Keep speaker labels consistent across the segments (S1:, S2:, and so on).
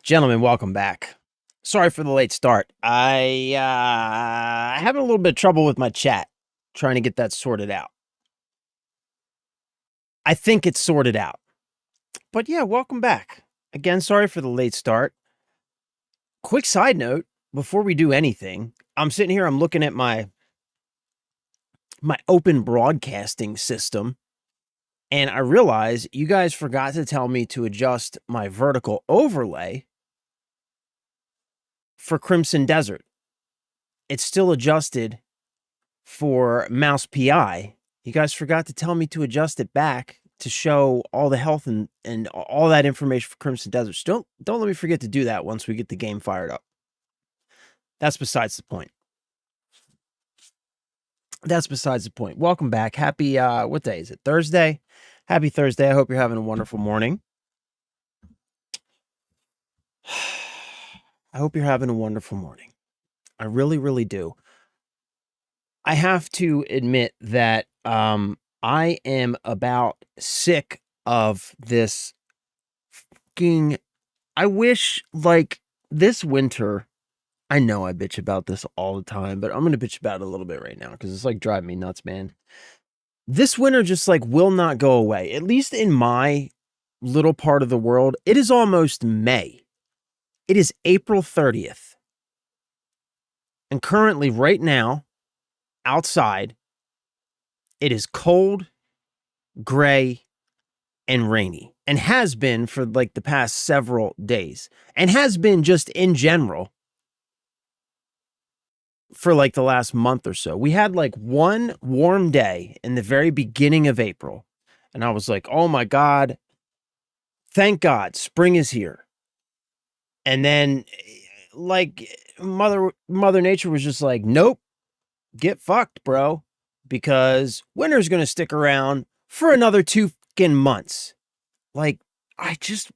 S1: Gentlemen, welcome back. Sorry for the late start. Having a little bit of trouble with my chat, trying to get that sorted out. I think it's sorted out. But yeah, welcome back. Again, sorry for the late start. Quick side note, before we do anything, I'm sitting here, I'm looking at my open broadcasting system, and I realize you guys forgot to tell me to adjust my vertical overlay for Crimson Desert. It's still adjusted for Mouse PI. You guys forgot to tell me to adjust it back to show all the health and all that information for Crimson Desert. So don't let me forget to do that once we get the game fired up. That's besides the point. That's besides the point. Welcome back. Happy, what day is it? Thursday? Happy Thursday. I hope you're having a wonderful morning. I hope you're having a wonderful morning. I really, really do. I have to admit that I am about sick of this fucking. I wish, like, this winter. I know I bitch about this all the time, but I'm going to bitch about it a little bit right now because it's like driving me nuts, man. This winter just like will not go away. At least in my little part of the world, it is almost May. It is April 30th. And currently, right now, outside, it is cold, gray, and rainy, and has been for like the past several days, and has been just in general for like the last month or so. We had like one warm day in the very beginning of April, and I was like, oh my God, thank God, spring is here. And then like Mother Nature was just like, nope, get fucked, bro, because winter's gonna stick around for another 2 fucking months. Like, I just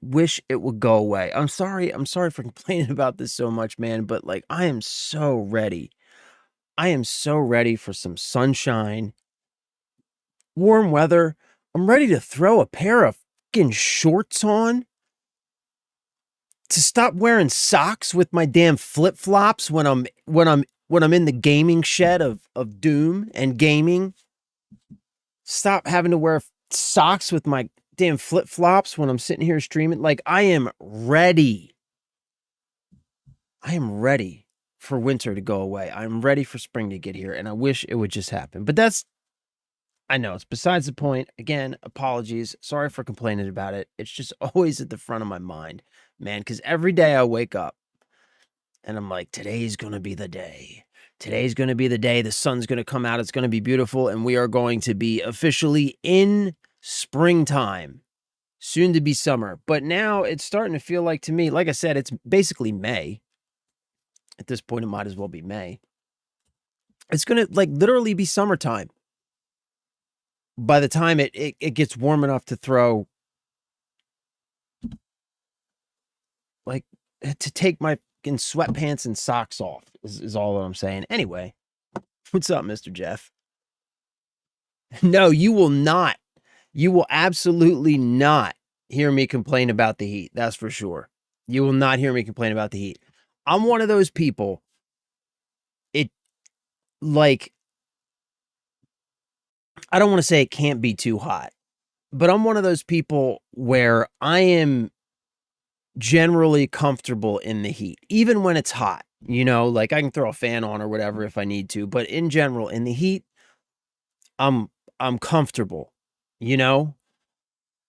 S1: wish it would go away. I'm sorry for complaining about this so much, man, but like I am so ready. I am so ready for some sunshine, warm weather. I'm ready to throw a pair of fucking shorts on, to stop wearing socks with my damn flip-flops when I'm in the gaming shed of doom and gaming. Stop having to wear socks with my damn flip-flops when I'm sitting here streaming. Like, I am ready. I am ready for winter to go away. I'm ready for spring to get here, and I wish it would just happen. But I know it's besides the point. Again, apologies. Sorry for complaining about it. It's just always at the front of my mind, man, because every day I wake up and I'm like, today's going to be the day. Today's going to be the day. The sun's going to come out. It's going to be beautiful. And we are going to be officially in springtime, soon to be summer. But now it's starting to feel like, to me, like I said, it's basically May. At this point, it might as well be May. It's going to like literally be summertime by the time it gets warm enough to throw, like, to take my in sweatpants and socks off is all that I'm saying. Anyway, what's up, Mr. Jeff? No, you will not. You will absolutely not hear me complain about the heat. That's for sure. You will not hear me complain about the heat. I'm one of those people. Like, I don't want to say it can't be too hot, but I'm one of those people where I am generally comfortable in the heat, even when it's hot, like I can throw a fan on or whatever if I need to, but in general, in the heat, I'm comfortable,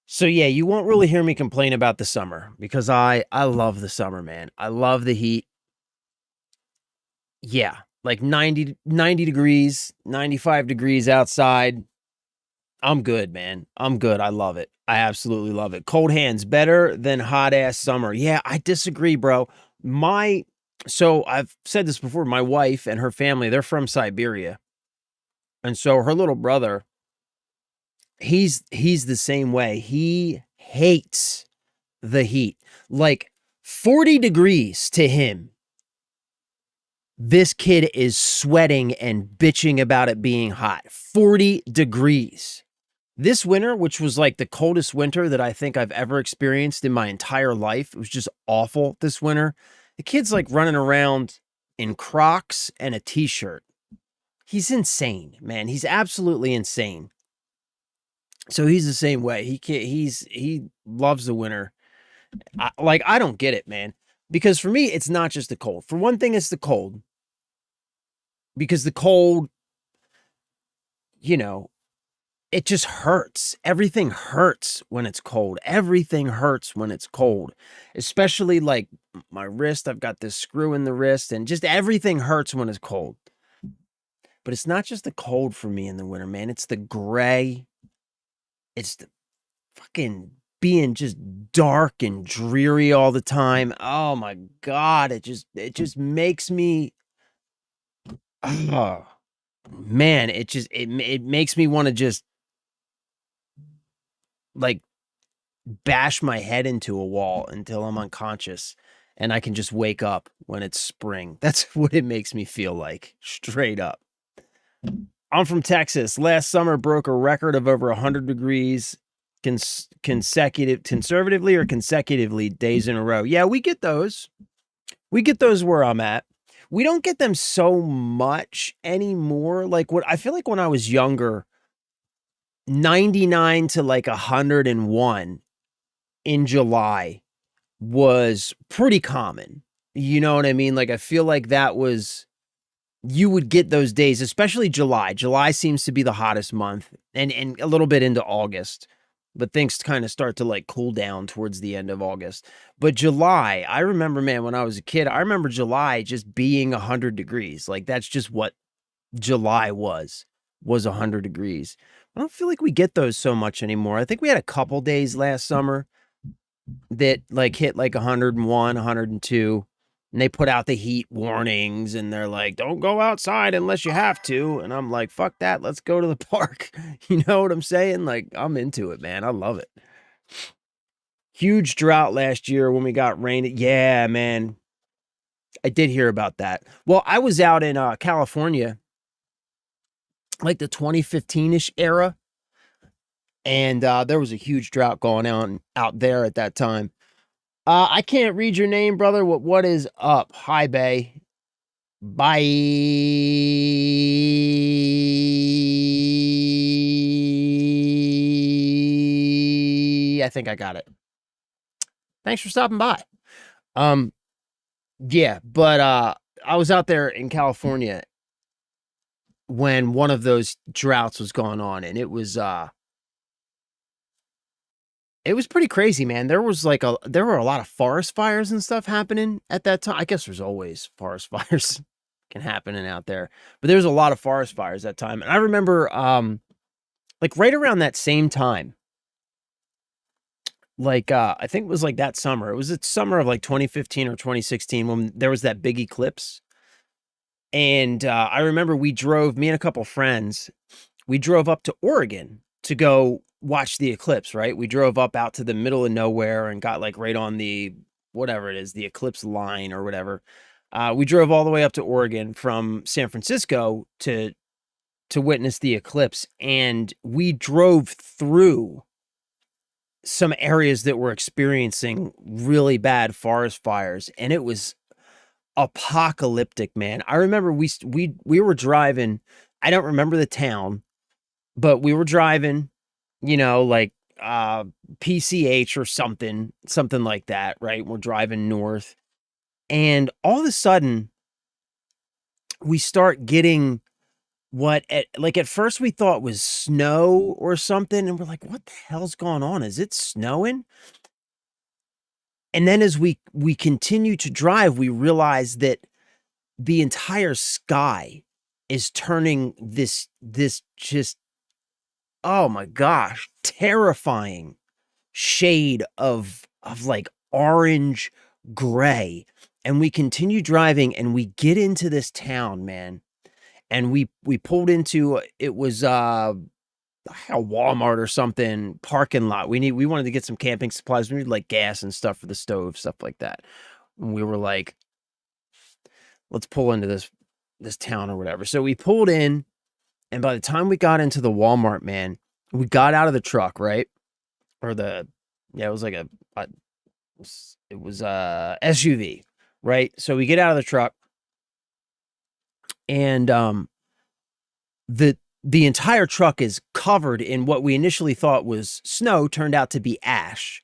S1: So yeah, you won't really hear me complain about the summer because I love the summer, man. I love the heat. Yeah, like 90 degrees, 95 degrees outside. I'm good, man. I'm good. I love it. I absolutely love it. Cold hands better than hot ass summer. Yeah, I disagree, bro. So I've said this before, my wife and her family, they're from Siberia. And so her little brother, he's the same way. He hates the heat. Like 40 degrees to him, this kid is sweating and bitching about it being hot. 40 degrees. This winter, which was like the coldest winter that I think I've ever experienced in my entire life, it was just awful this winter. The kid's like running around in Crocs and a t-shirt. He's insane, man. He's absolutely insane. So he's the same way. He loves the winter. I don't get it, man. Because for me, it's not just the cold. For one thing, it's the cold. Because the cold, you know, it just hurts. Everything hurts when it's cold. Everything hurts when it's cold. Especially like my wrist. I've got this screw in the wrist, and just everything hurts when it's cold. But it's not just the cold for me in the winter, man. It's the gray. It's the fucking being just dark and dreary all the time. Oh my God. It just makes me, oh man, it makes me want to just like bash my head into a wall until I'm unconscious and I can just wake up when it's spring. That's what it makes me feel like, straight up. I'm from Texas. Last summer broke a record of over 100 degrees conservatively or consecutively days in a row. Yeah, we get those. We get those where I'm at. We don't get them so much anymore. Like what I feel like when I was younger, 99 to like 101 in July was pretty common. You know what I mean? Like I feel like that was, you would get those days, especially July. July seems to be the hottest month, and a little bit into August. But things kind of start to like cool down towards the end of August. But July, I remember, man, when I was a kid, I remember July just being 100 degrees. Like that's just what July was 100 degrees. I don't feel like we get those so much anymore. I think we had a couple days last summer that like hit like 101, 102, and they put out the heat warnings and they're like, don't go outside unless you have to. And I'm like, fuck that. Let's go to the park. You know what I'm saying? Like, I'm into it, man. I love it. Huge drought last year when we got rain. Yeah, man. I did hear about that. Well, I was out in California, like the 2015-ish era, and there was a huge drought going on out there at that time. I can't read your name, brother. What is up? Hi, Bay. Bye. I think I got it. Thanks for stopping by. Um, yeah, but I was out there in California when one of those droughts was going on, and it was pretty crazy, man. There were a lot of forest fires and stuff happening at that time. I guess there's always forest fires can happen out there, but there was a lot of forest fires that time. And I remember, like right around that same time, like, I think it was like that summer. It was the summer of like 2015 or 2016 when there was that big eclipse. And, I remember me and a couple friends, we drove up to Oregon to go watch the eclipse, right? We drove up out to the middle of nowhere and got like right on the, whatever it is, the eclipse line or whatever. We drove all the way up to Oregon from San Francisco to witness the eclipse, and we drove through some areas that were experiencing really bad forest fires, and it was apocalyptic, man. I remember we were driving. I don't remember the town, but we were driving, like PCH or something like that, right? We're driving north, and all of a sudden we start getting at first we thought was snow or something, and we're like, what the hell's going on? Is it snowing? And then as we continue to drive, we realize that the entire sky is turning this just, oh my gosh, terrifying shade of like orange gray. And we continue driving and we get into this town, man. And we pulled into, it was a Walmart or something parking lot. We wanted to get some camping supplies. We needed like gas and stuff for the stove, stuff like that. And we were like, let's pull into this town or whatever. So we pulled in, and by the time we got into the Walmart, man, We got out of the truck, right? Or the yeah, it was like a it was a SUV, right? So we get out of the truck and the the entire truck is covered in what we initially thought was snow turned out to be ash.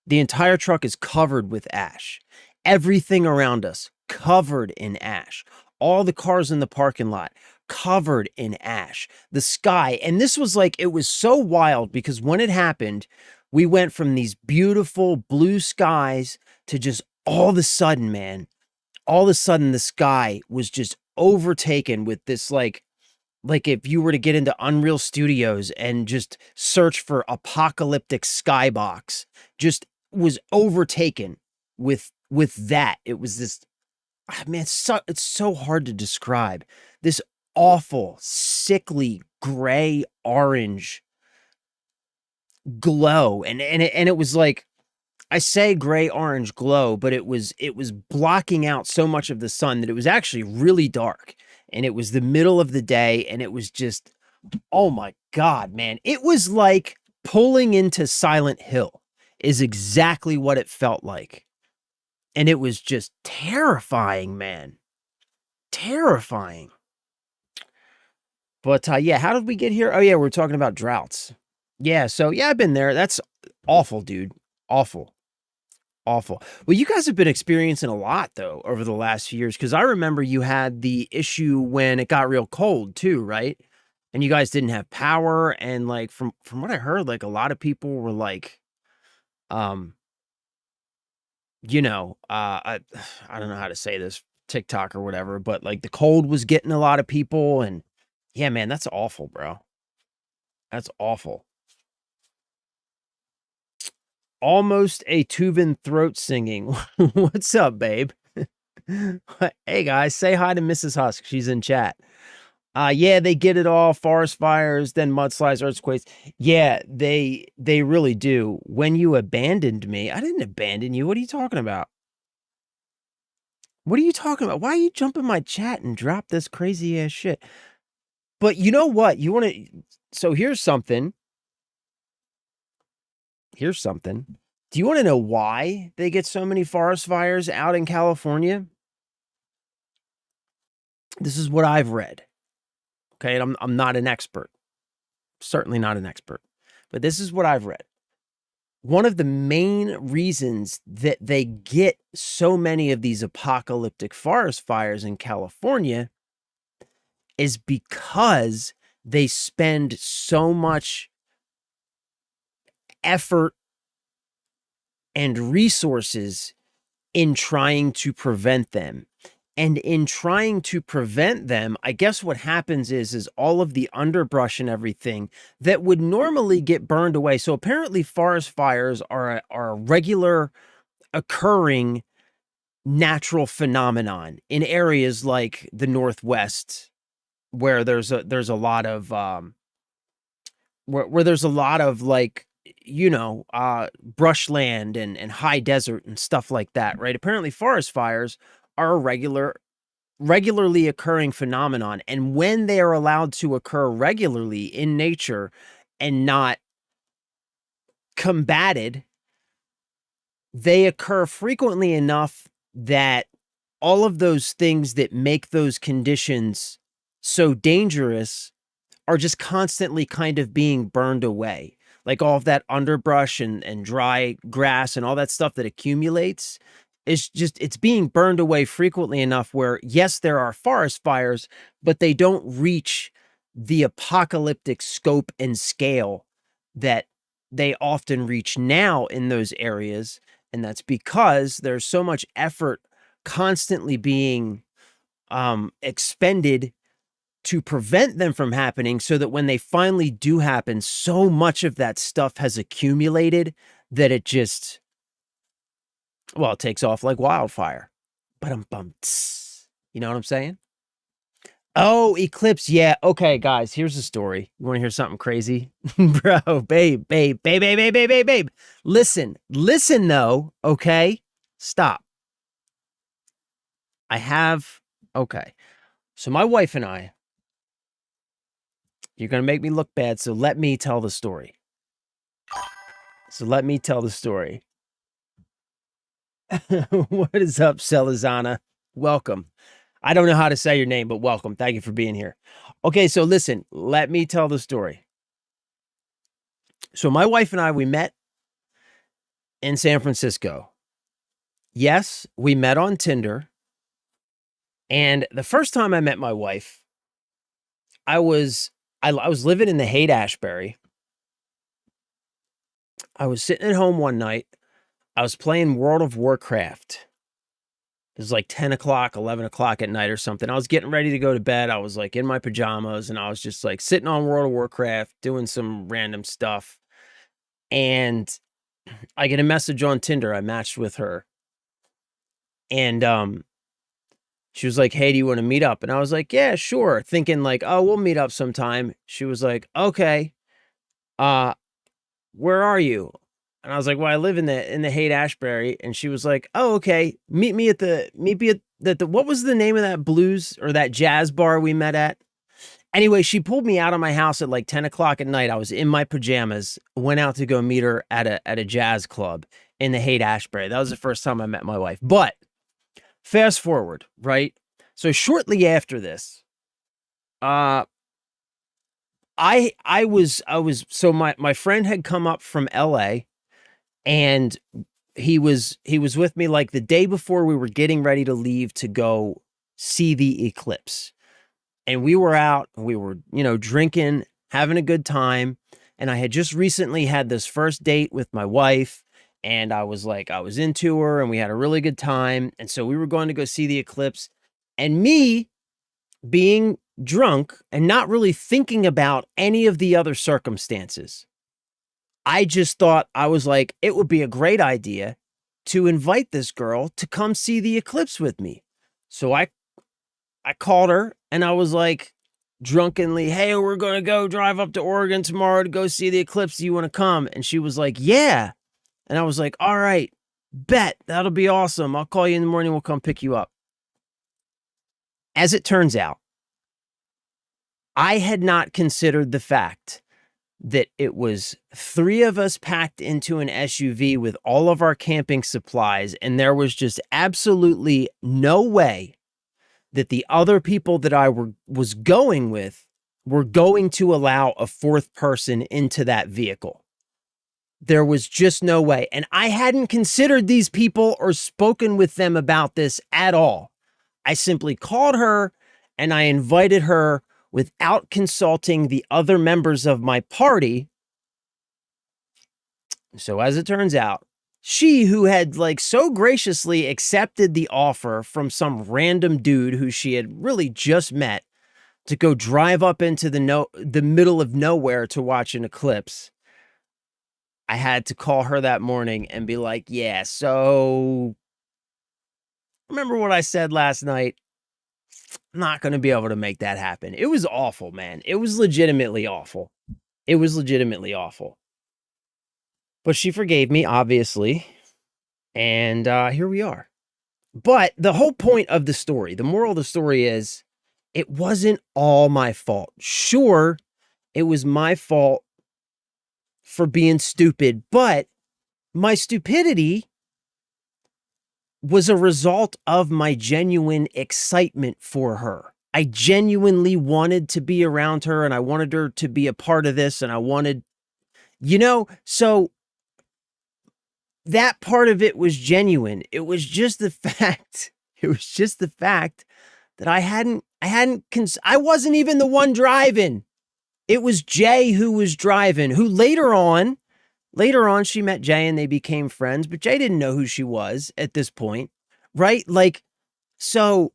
S1: The entire truck is covered with ash. Everything around us covered in ash. All the cars in the parking lot covered in ash. The sky, and this was like, it was so wild because when it happened, we went from these beautiful blue skies to just all of a sudden, man, all of a sudden the sky was just overtaken with this like if you were to get into Unreal Studios and just search for apocalyptic skybox, just was overtaken with that. It was this man, it's so hard to describe. This awful, sickly, gray orange glow. And it was like I say gray orange glow, but it was blocking out so much of the sun that it was actually really dark. And it was the middle of the day, and it was just, oh my God, man. It was like pulling into Silent Hill is exactly what it felt like. And it was just terrifying, man. Terrifying. But yeah, how did we get here? Oh yeah, we're talking about droughts. Yeah, so yeah, I've been there. That's awful, dude. Awful. Awful. Well, you guys have been experiencing a lot though over the last few years because I remember you had the issue when it got real cold too, right? And you guys didn't have power, and like from what I heard, like a lot of people were like, um, I don't know how to say this, TikTok or whatever, but like the cold was getting a lot of people, and yeah, man, that's awful, bro. That's awful. Almost a Tuvan throat singing. What's up, babe? Hey guys, say hi to Mrs. Husk. She's in chat. Yeah, they get it all. Forest fires, then mudslides, earthquakes. Yeah, they really do. When you abandoned me, I didn't abandon you. What are you talking about? What are you talking about? Why are you jumping my chat and drop this crazy ass shit? But you know what? You want to so here's something. Here's something. Do you want to know why they get so many forest fires out in California? This is what I've read. Okay, and I'm not an expert. Certainly not an expert. But this is what I've read. One of the main reasons that they get so many of these apocalyptic forest fires in California is because they spend so much effort and resources in trying to prevent them. And in trying to prevent them, I guess what happens is all of the underbrush and everything that would normally get burned away. So apparently forest fires are a regular occurring natural phenomenon in areas like the Northwest where there's a lot of where there's a lot of like brushland and high desert and stuff like that, right? Apparently forest fires are a regularly occurring phenomenon, and when they are allowed to occur regularly in nature and not combated, they occur frequently enough that all of those things that make those conditions so dangerous are just constantly kind of being burned away. Like all of that underbrush and dry grass and all that stuff that accumulates is just, it's being burned away frequently enough where, yes, there are forest fires, but they don't reach the apocalyptic scope and scale that they often reach now in those areas. And that's because there's so much effort constantly being expended to prevent them from happening, so that when they finally do happen, so much of that stuff has accumulated that it just, well, it takes off like wildfire. But you know what I'm saying? Oh, eclipse. Yeah. Okay, guys, here's the story. You want to hear something crazy? Bro, babe. Listen though. Okay, stop. Okay. So my wife and I, You're going to make me look bad, so let me tell the story. What is up, Celizana? Welcome. I don't know how to say your name, but welcome. Thank you for being here. Okay, so listen, let me tell the story. So my wife and I, we met in San Francisco. Yes, we met on Tinder. And the first time I met my wife, I was living in the Haight-Ashbury. I was sitting at home one night. I was playing World of Warcraft. It was like 10 o'clock, 11 o'clock at night or something. I was getting ready to go to bed. I was like in my pajamas and I was just like sitting on World of Warcraft, doing some random stuff. And I get a message on Tinder. I matched with her. And she was like, "Hey, do you want to meet up?" And I was like, "Yeah, sure." Thinking like, "Oh, we'll meet up sometime." She was like, "Okay. Where are you?" And I was like, "Well, I live in the Haight-Ashbury." And she was like, "Oh, okay. Meet me at the what was the name of that blues or that jazz bar we met at?" Anyway, she pulled me out of my house at like 10 o'clock at night. I was in my pajamas, went out to go meet her at a jazz club in the Haight-Ashbury. That was the first time I met my wife. But fast forward, right? So shortly after this, I was so my friend had come up from LA and he was with me like the day before we were getting ready to leave to go see the eclipse. And we were out, we were, drinking, having a good time. And I had just recently had this first date with my wife. And I was into her and we had a really good time. And so we were going to go see the eclipse. And me being drunk and not really thinking about any of the other circumstances, I just thought, I was like, it would be a great idea to invite this girl to come see the eclipse with me. So I called her and I was like, drunkenly, "Hey, we're going to go drive up to Oregon tomorrow to go see the eclipse. Do you want to come?" And she was like, "Yeah." And I was like, "All right, bet. That'll be awesome. I'll call you in the morning. We'll come pick you up." As it turns out, I had not considered the fact that it was 3 of us packed into an SUV with all of our camping supplies, and there was just absolutely no way that the other people that I was going with were going to allow a 4th person into that vehicle. There was just no way. And I hadn't considered these people or spoken with them about this at all. I simply called her and I invited her without consulting the other members of my party. So as it turns out, she, who had like so graciously accepted the offer from some random dude who she had really just met to go drive up into the middle of nowhere to watch an eclipse, I had to call her that morning and be like, "Yeah, so remember what I said last night? I'm not going to be able to make that happen." It was awful, man. It was legitimately awful. But she forgave me, obviously. And here we are. But the whole point of the story, the moral of the story is, it wasn't all my fault. Sure, it was my fault for being stupid, but my stupidity was a result of my genuine excitement for her. I genuinely wanted to be around her and I wanted her to be a part of this, and I wanted, so that part of it was genuine. It was just the fact that I wasn't even the one driving. It was Jay who was driving, who later on she met Jay and they became friends, but Jay didn't know who she was at this point, right? Like, so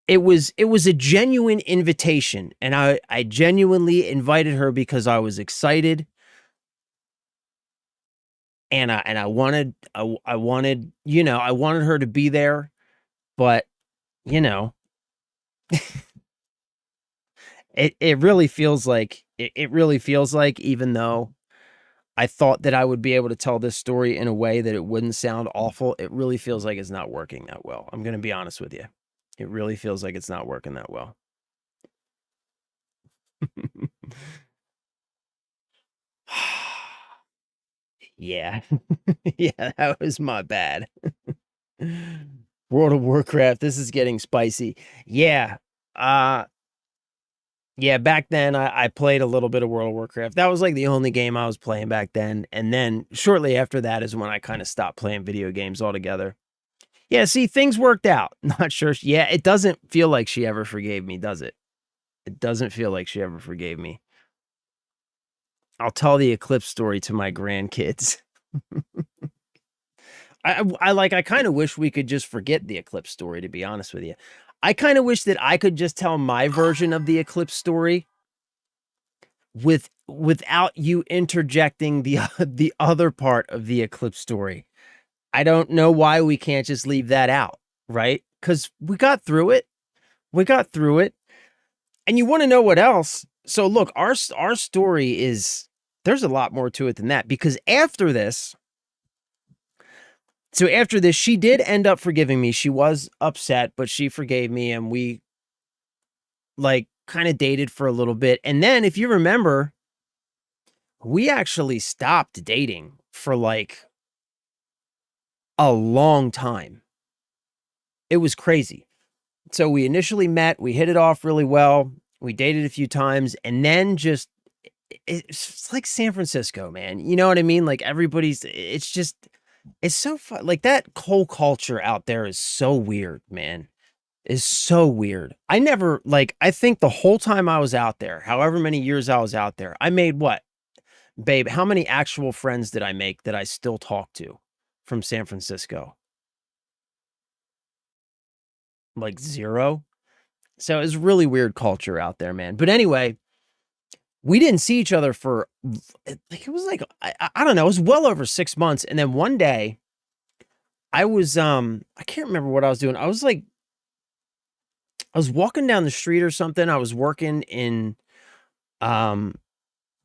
S1: it was a genuine invitation, and I genuinely invited her because I was excited. And I wanted her to be there, but it really feels like even though I thought that I would be able to tell this story in a way that it wouldn't sound awful, it really feels like it's not working that well. I'm going to be honest with you. It really feels like it's not working that well. Yeah. Yeah, that was my bad. World of Warcraft, this is getting spicy. Yeah. Uh yeah, back then I played a little bit of World of Warcraft. That was like the only game I was playing back then. And then shortly after that is when I kind of stopped playing video games altogether. Yeah, see, things worked out. Not sure. Yeah, it doesn't feel like she ever forgave me, does it? It doesn't feel like she ever forgave me. I'll tell the eclipse story to my grandkids. I kind of wish we could just forget the eclipse story, to be honest with you. I kind of wish that I could just tell my version of the eclipse story without you interjecting the other part of the eclipse story. I don't know why we can't just leave that out, right? Cuz we got through it. We got through it. And you want to know what else? So look, our story is there's a lot more to it than that because after this, she did end up forgiving me. She was upset, but she forgave me and we like kind of dated for a little bit. And then if you remember, we actually stopped dating for like a long time. It was crazy. So we initially met, we hit it off really well. We dated a few times and then just it's like San Francisco, man. You know what I mean? Like it's so fun. Like that whole culture out there is so weird, man. Is so weird. I think the whole time I was out there, however many years I was out there, I made what? Babe, how many actual friends did I make that I still talk to from San Francisco? Like zero. So it's really weird culture out there, man. But anyway, we didn't see each other for like it was like I don't know, it was well over 6 months. And then one day I was I can't remember what I was doing. I was walking down the street or something. Um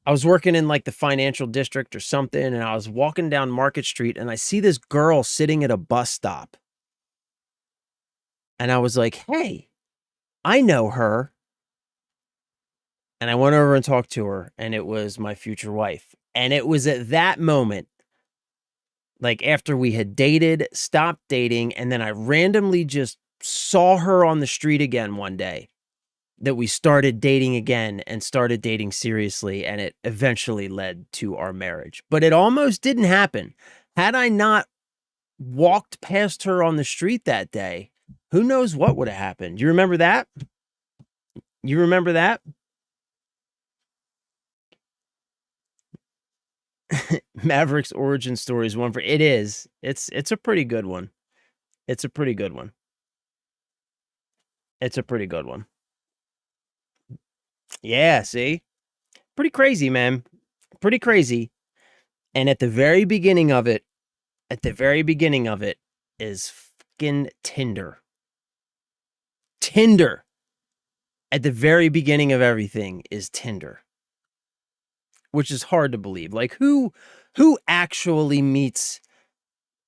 S1: I was working in like the financial district or something, and I was walking down Market Street and I see this girl sitting at a bus stop. And I was like, "Hey, I know her." And I went over and talked to her, and it was my future wife. And it was at that moment, like after we had dated, stopped dating, and then I randomly just saw her on the street again one day that we started dating again and started dating seriously, and it eventually led to our marriage. But it almost didn't happen. Had I not walked past her on the street that day, who knows what would have happened. You remember that? You remember that? Maverick's origin story is one for it is. It's a pretty good one. It's a pretty good one. It's a pretty good one. Yeah, see? Pretty crazy, man. Pretty crazy. And at the very beginning of it is fucking Tinder. Tinder. At the very beginning of everything is Tinder. Which is hard to believe. Like who actually meets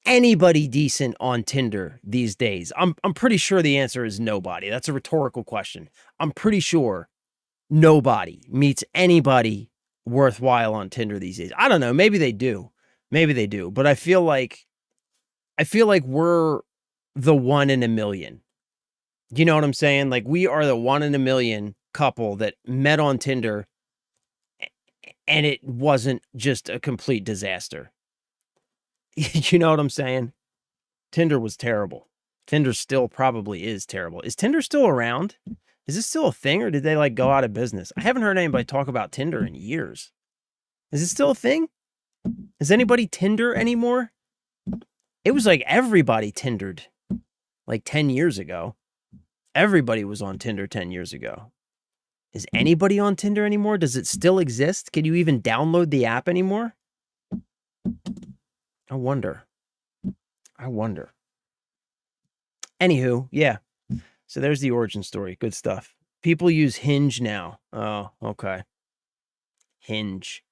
S1: anybody decent on Tinder these days? I'm pretty sure the answer is nobody. That's a rhetorical question. I'm pretty sure nobody meets anybody worthwhile on Tinder these days. I don't know, maybe they do. Maybe they do, but I feel like we're the 1 in a million. You know what I'm saying? Like we are the 1 in a million couple that met on Tinder and it wasn't just a complete disaster. You know what I'm saying? Tinder was terrible. Tinder still probably is terrible. Is Tinder still around? Is this still a thing or did they like go out of business? I haven't heard anybody talk about Tinder in years. Is it still a thing? Is anybody Tinder anymore? It was like everybody Tindered like 10 years ago. Everybody was on Tinder 10 years ago. Is anybody on Tinder anymore? Does it still exist? Can you even download the app anymore? I wonder. I wonder. Anywho, yeah. So there's the origin story. Good stuff. People use Hinge now. Oh, okay. Hinge.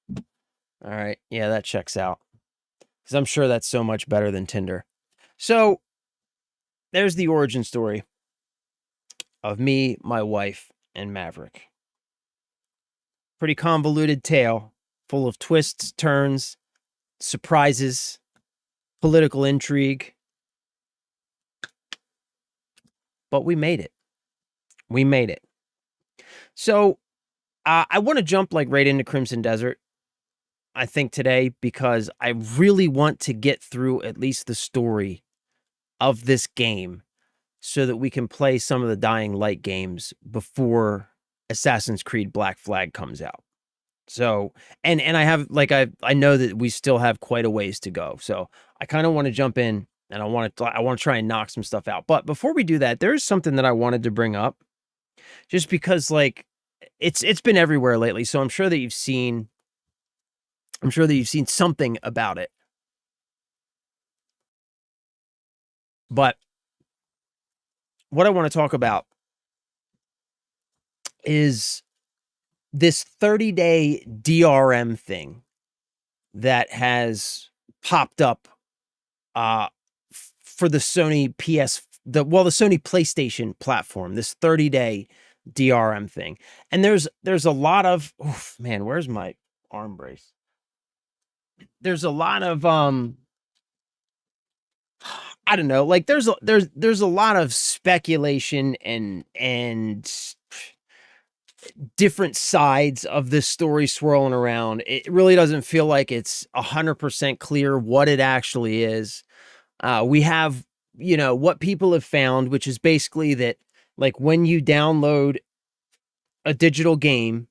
S1: All right. Yeah, that checks out. Because I'm sure that's so much better than Tinder. So there's the origin story of me, my wife, and Maverick. pretty convoluted tale full of twists, turns, surprises, political intrigue. But we made it. We made it. So I want to jump like right into Crimson Desert, I think, today, because I really want to get through at least the story of this game so that we can play some of the Dying Light games before Assassin's Creed Black Flag comes out. So, and I have, like, I know that we still have quite a ways to go. So I kind of want to jump in and I want to try and knock some stuff out. But before we do that, there's something that I wanted to bring up just because, like, it's been everywhere lately. So I'm sure that you've seen something about it. But what I want to talk about is this 30-day DRM thing that has popped up for the Sony the Sony PlayStation platform, this 30-day DRM thing. And there's a lot of, man, where's my arm brace? There's a lot of I don't know, like there's a lot of speculation and different sides of this story swirling around. It really doesn't feel like it's 100% clear what it actually is. We have, what people have found, which is basically that, like, when you download a digital game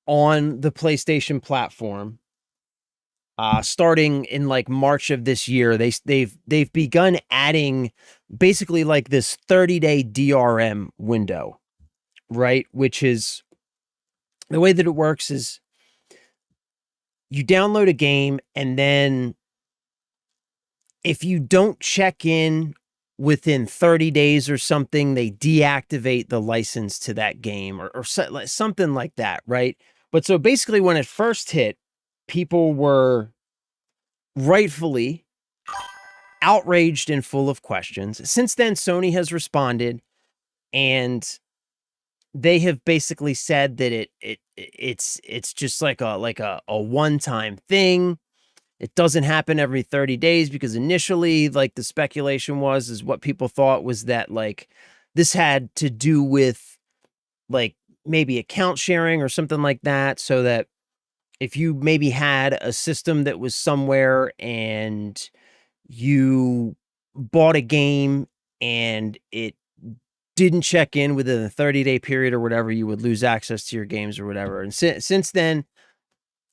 S1: on the PlayStation platform, starting in like March of this year, they've begun adding basically like this 30-day DRM window, right? Which is, the way that it works is you download a game, and then if you don't check in within 30 days or something, they deactivate the license to that game or something like that, right? But so basically when it first hit, people were rightfully outraged and full of questions. Since then, Sony has responded, and they have basically said that it's just like a one-time thing. It doesn't happen every 30 days because initially, like, the speculation is what people thought was that, like, this had to do with, like, maybe account sharing or something like that, so that if you maybe had a system that was somewhere and you bought a game and it didn't check in within a 30-day period or whatever, you would lose access to your games or whatever. And since then,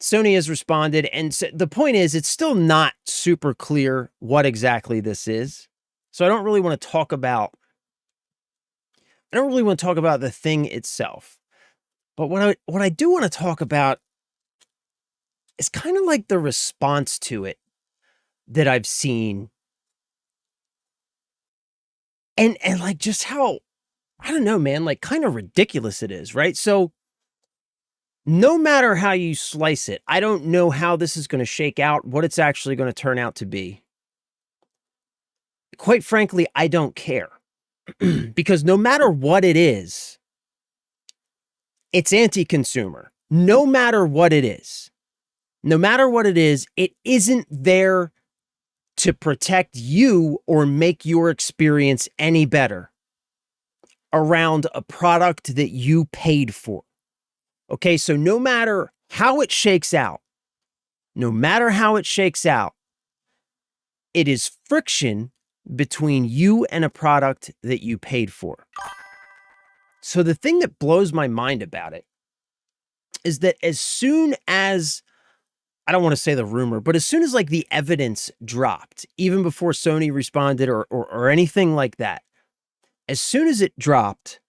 S1: Sony has responded, and the point is, it's still not super clear what exactly this is. So I don't really want to talk about the thing itself. But what I do want to talk about is kind of like the response to it that I've seen, and like just how, I don't know, man, like kind of ridiculous it is, right? So no matter how you slice it, I don't know how this is going to shake out, what it's actually going to turn out to be. Quite frankly, I don't care. Because no matter what it is, it's anti-consumer. No matter what it is. No matter what it is, it isn't there to protect you or make your experience any better around a product that you paid for. Okay, so no matter how it shakes out, it is friction between you and a product that you paid for. So the thing that blows my mind about it is that as soon as, I don't want to say the rumor, but as soon as like the evidence dropped, even before Sony responded or anything like that, as soon as it dropped,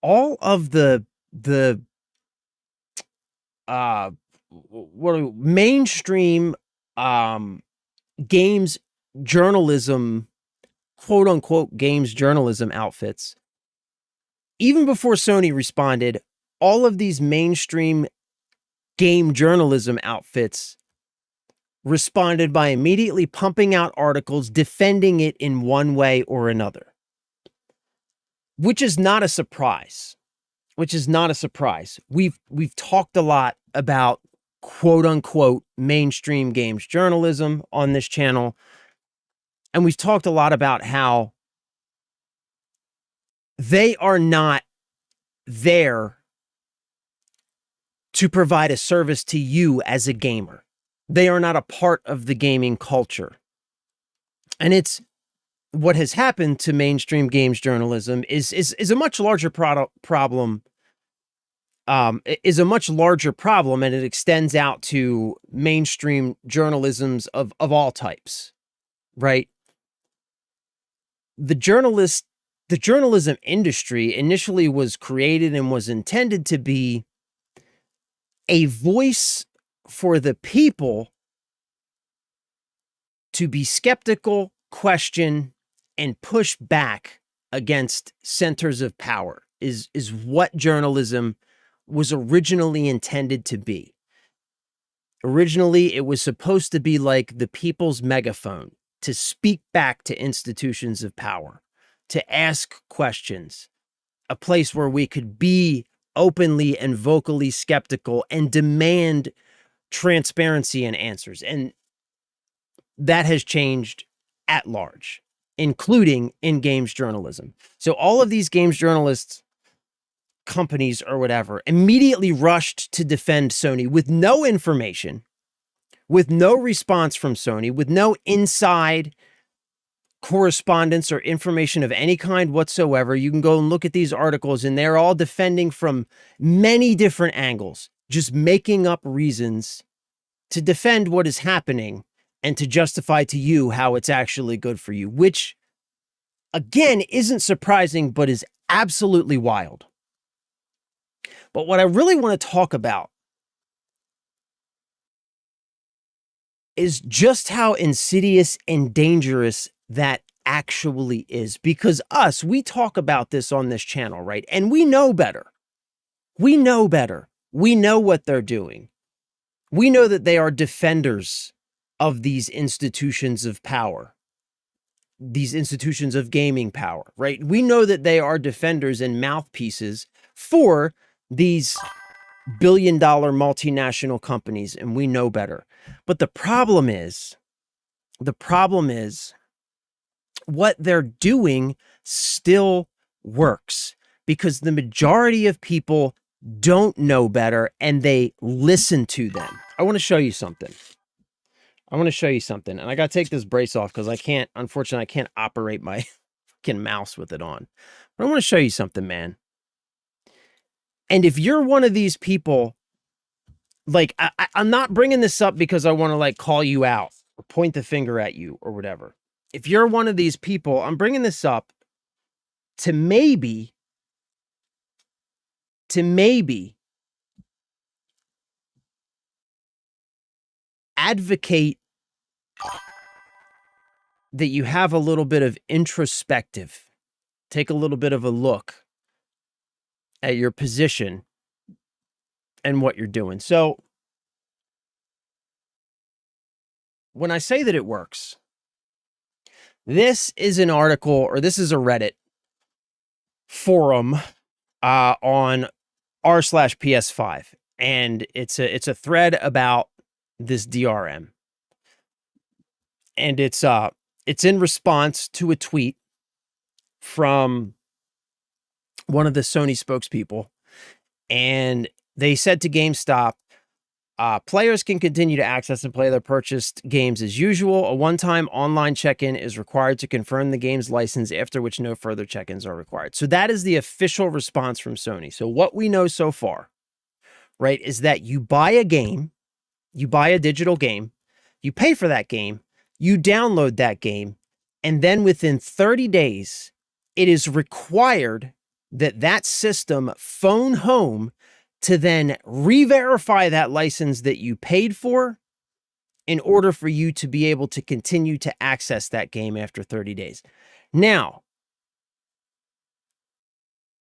S1: all of the mainstream games journalism, quote unquote games journalism outfits, even before Sony responded, all of these mainstream game journalism outfits responded by immediately pumping out articles defending it in one way or another, which is not a surprise. which is not a surprise. We've talked a lot about quote unquote mainstream games journalism on this channel. And we've talked a lot about how they are not there to provide a service to you as a gamer. They are not a part of the gaming culture. And it's what has happened to mainstream games journalism is a much larger problem. Is a much larger problem, and it extends out to mainstream journalisms of all types, right? The journalism industry initially was created and was intended to be a voice for the people to be skeptical, question, and push back against centers of power is what journalism was originally intended to be. Originally, it was supposed to be like the people's megaphone, to speak back to institutions of power, to ask questions, a place where we could be openly and vocally skeptical and demand transparency and answers. And that has changed at large, including in games journalism. So all of these games journalists, companies or whatever, immediately rushed to defend Sony with no information, with no response from Sony, with no inside correspondence or information of any kind whatsoever. You can go and look at these articles, and they're all defending from many different angles, just making up reasons to defend what is happening and to justify to you how it's actually good for you, which, again, isn't surprising, but is absolutely wild. But what I really want to talk about is just how insidious and dangerous that actually is. Because we talk about this on this channel, right? And we know better. We know better. We know what they're doing. We know that they are defenders of these institutions of power, these institutions of gaming power, right? We know that they are defenders and mouthpieces for these billion-dollar multinational companies, and we know better. But the problem is what they're doing still works, because the majority of people don't know better and they listen to them. I want to show you something. And I got to take this brace off because unfortunately, I can't operate my fucking mouse with it on. But I want to show you something, man. And if you're one of these people, like, I'm not bringing this up because I want to like call you out or point the finger at you or whatever. If you're one of these people, I'm bringing this up to maybe advocate that you have a little bit of introspective, take a little bit of a look at your position and what you're doing. So when I say that it works, this is an article, or this is a Reddit forum on r/PS5, and it's a thread about this DRM, and it's in response to a tweet from one of the Sony spokespeople, and they said to GameStop, players can continue to access and play their purchased games as usual. A one-time online check-in is required to confirm the game's license, after which no further check-ins are required. So that is the official response from Sony. So what we know so far, right, is that you buy a game, you buy a digital game, you pay for that game, you download that game, and then within 30 days, it is required that that system phone home to then re-verify that license that you paid for in order for you to be able to continue to access that game after 30 days. Now,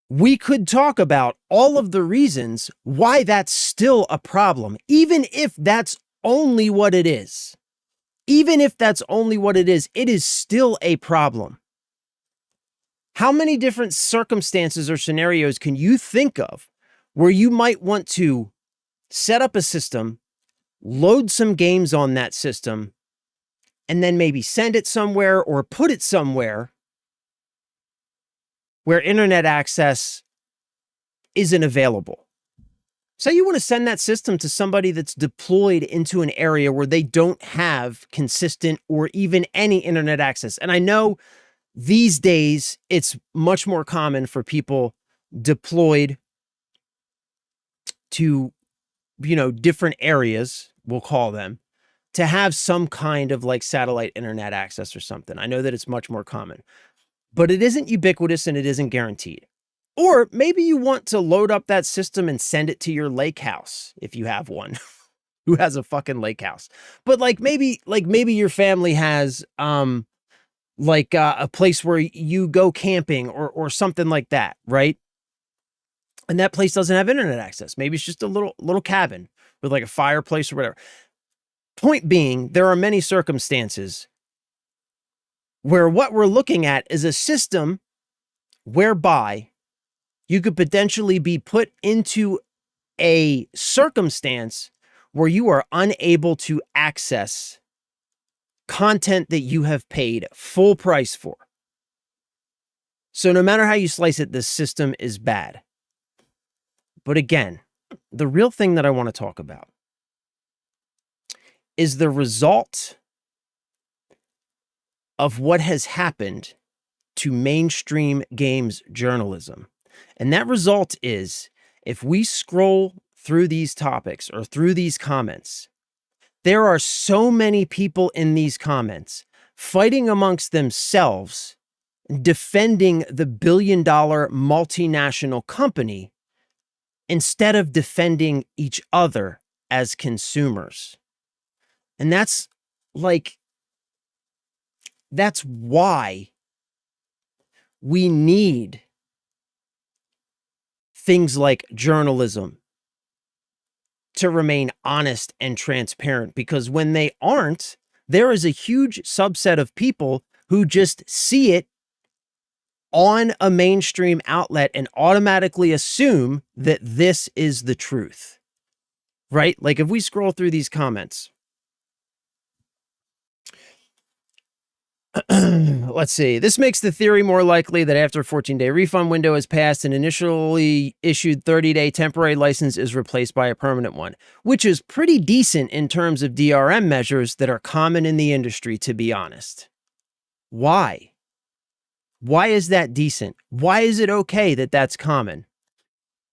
S1: we could talk about all of the reasons why that's still a problem, even if that's only what it is. Even if that's only what it is still a problem. How many different circumstances or scenarios can you think of where you might want to set up a system, load some games on that system, and then maybe send it somewhere or put it somewhere where internet access isn't available? Say you want to send that system to somebody that's deployed into an area where they don't have consistent or even any internet access. And I know these days it's much more common for people deployed to, different areas, we'll call them, to have some kind of like satellite internet access or something. I know that it's much more common, but it isn't ubiquitous and it isn't guaranteed. Or maybe you want to load up that system and send it to your lake house if you have one. Who has a fucking lake house? But maybe your family has a place where you go camping or something like that, right? And that place doesn't have internet access. Maybe it's just a little cabin with like a fireplace or whatever. Point being, there are many circumstances where what we're looking at is a system whereby you could potentially be put into a circumstance where you are unable to access content that you have paid full price for. So no matter how you slice it, this system is bad. But again, the real thing that I want to talk about is the result of what has happened to mainstream games journalism. And that result is, if we scroll through these topics or through these comments, there are so many people in these comments fighting amongst themselves, defending the billion-dollar multinational company instead of defending each other as consumers. And that's why we need things like journalism to remain honest and transparent, because when they aren't, there is a huge subset of people who just see it on a mainstream outlet and automatically assume that this is the truth, right? Like if we scroll through these comments, let's see. This makes the theory more likely that after a 14-day refund window has passed, an initially issued 30-day temporary license is replaced by a permanent one, which is pretty decent in terms of DRM measures that are common in the industry, to be honest. Why? Why is that decent? Why is it okay that that's common?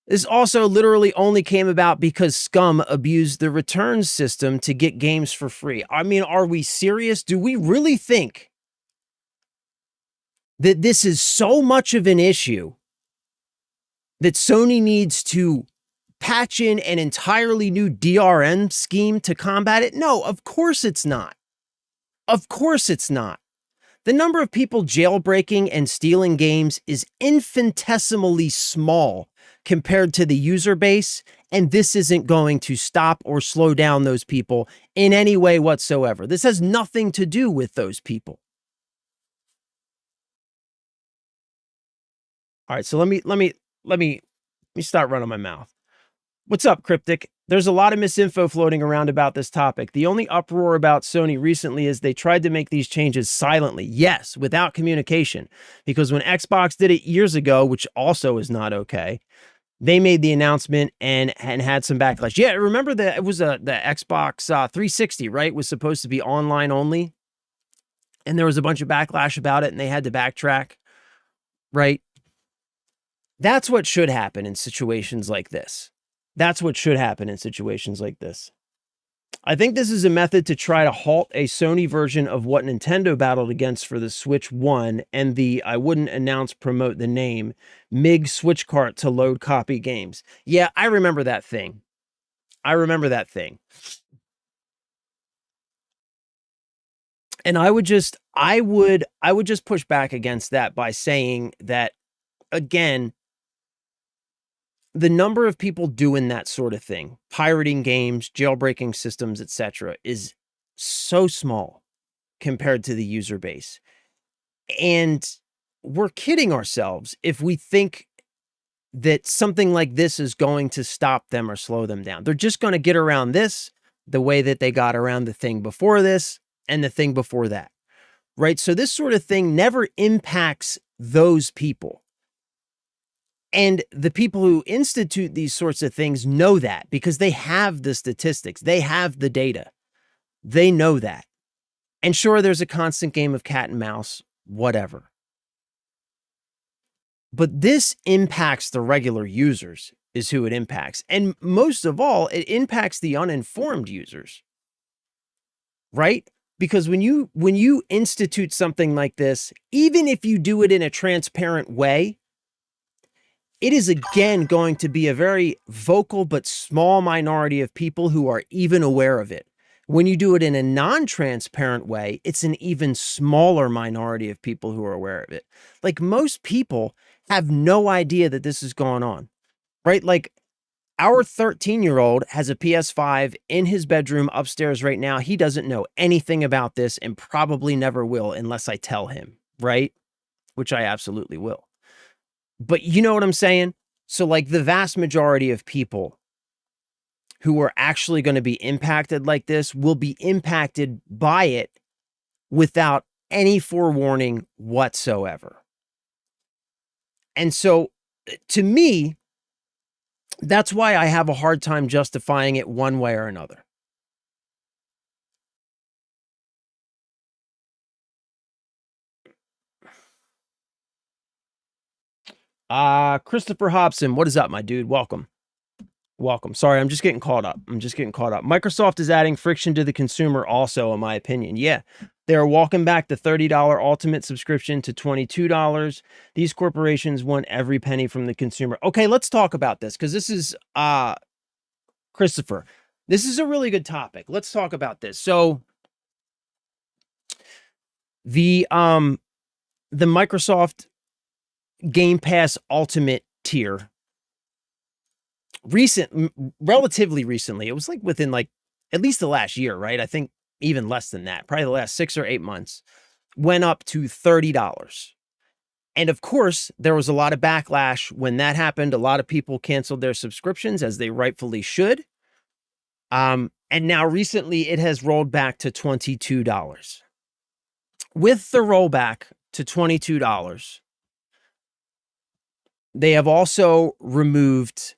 S1: This also literally only came about because scum abused the returns system to get games for free. I mean, are we serious? Do we really think that this is so much of an issue that Sony needs to patch in an entirely new DRM scheme to combat it? No, of course it's not. Of course it's not. The number of people jailbreaking and stealing games is infinitesimally small compared to the user base, and this isn't going to stop or slow down those people in any way whatsoever. This has nothing to do with those people. All right, so let me start running my mouth. What's up, Cryptic? There's a lot of misinfo floating around about this topic. The only uproar about Sony recently is they tried to make these changes silently. Yes, without communication. Because when Xbox did it years ago, which also is not okay, they made the announcement and had some backlash. Yeah, remember that it was the Xbox 360, right? Was supposed to be online only. And there was a bunch of backlash about it and they had to backtrack, right? That's what should happen in situations like this. That's what should happen in situations like this. I think this is a method to try to halt a Sony version of what Nintendo battled against for the Switch 1 and the I wouldn't announce promote the name MIG switch cart to load copy games. Yeah, I remember that thing. And I would just push back against that by saying that, again, the number of people doing that sort of thing, pirating games, jailbreaking systems, etc., is so small compared to the user base. And we're kidding ourselves if we think that something like this is going to stop them or slow them down. They're just going to get around this the way that they got around the thing before this and the thing before that, right? So this sort of thing never impacts those people. And the people who institute these sorts of things know that because they have the statistics, they have the data, they know that. And sure, there's a constant game of cat and mouse, whatever. But this impacts the regular users is who it impacts. And most of all, it impacts the uninformed users, right? Because when you institute something like this, even if you do it in a transparent way, it is again going to be a very vocal but small minority of people who are even aware of it. When you do it in a non-transparent way, it's an even smaller minority of people who are aware of it. Like most people have no idea that this is going on, right? Like our 13-year-old has a PS5 in his bedroom upstairs right now. He doesn't know anything about this and probably never will unless I tell him, right? Which I absolutely will. But you know what I'm saying? So like the vast majority of people who are actually going to be impacted like this will be impacted by it without any forewarning whatsoever. And so to me, that's why I have a hard time justifying it one way or another. Christopher Hobson, what is up, my dude? Welcome. Welcome. Sorry, I'm just getting caught up. Microsoft is adding friction to the consumer also, in my opinion. Yeah, they're walking back the $30 ultimate subscription to $22. These corporations want every penny from the consumer. Okay, let's talk about this because this is, Christopher, this is a really good topic. Let's talk about this. So the Microsoft Game Pass Ultimate tier, relatively recently, it was like within like at least the last year, right? I think even less than that, probably the last 6 or 8 months, went up to $30. And of course, there was a lot of backlash when that happened. A lot of people canceled their subscriptions, as they rightfully should. And now recently it has rolled back to $22. With the rollback to $22, they have also removed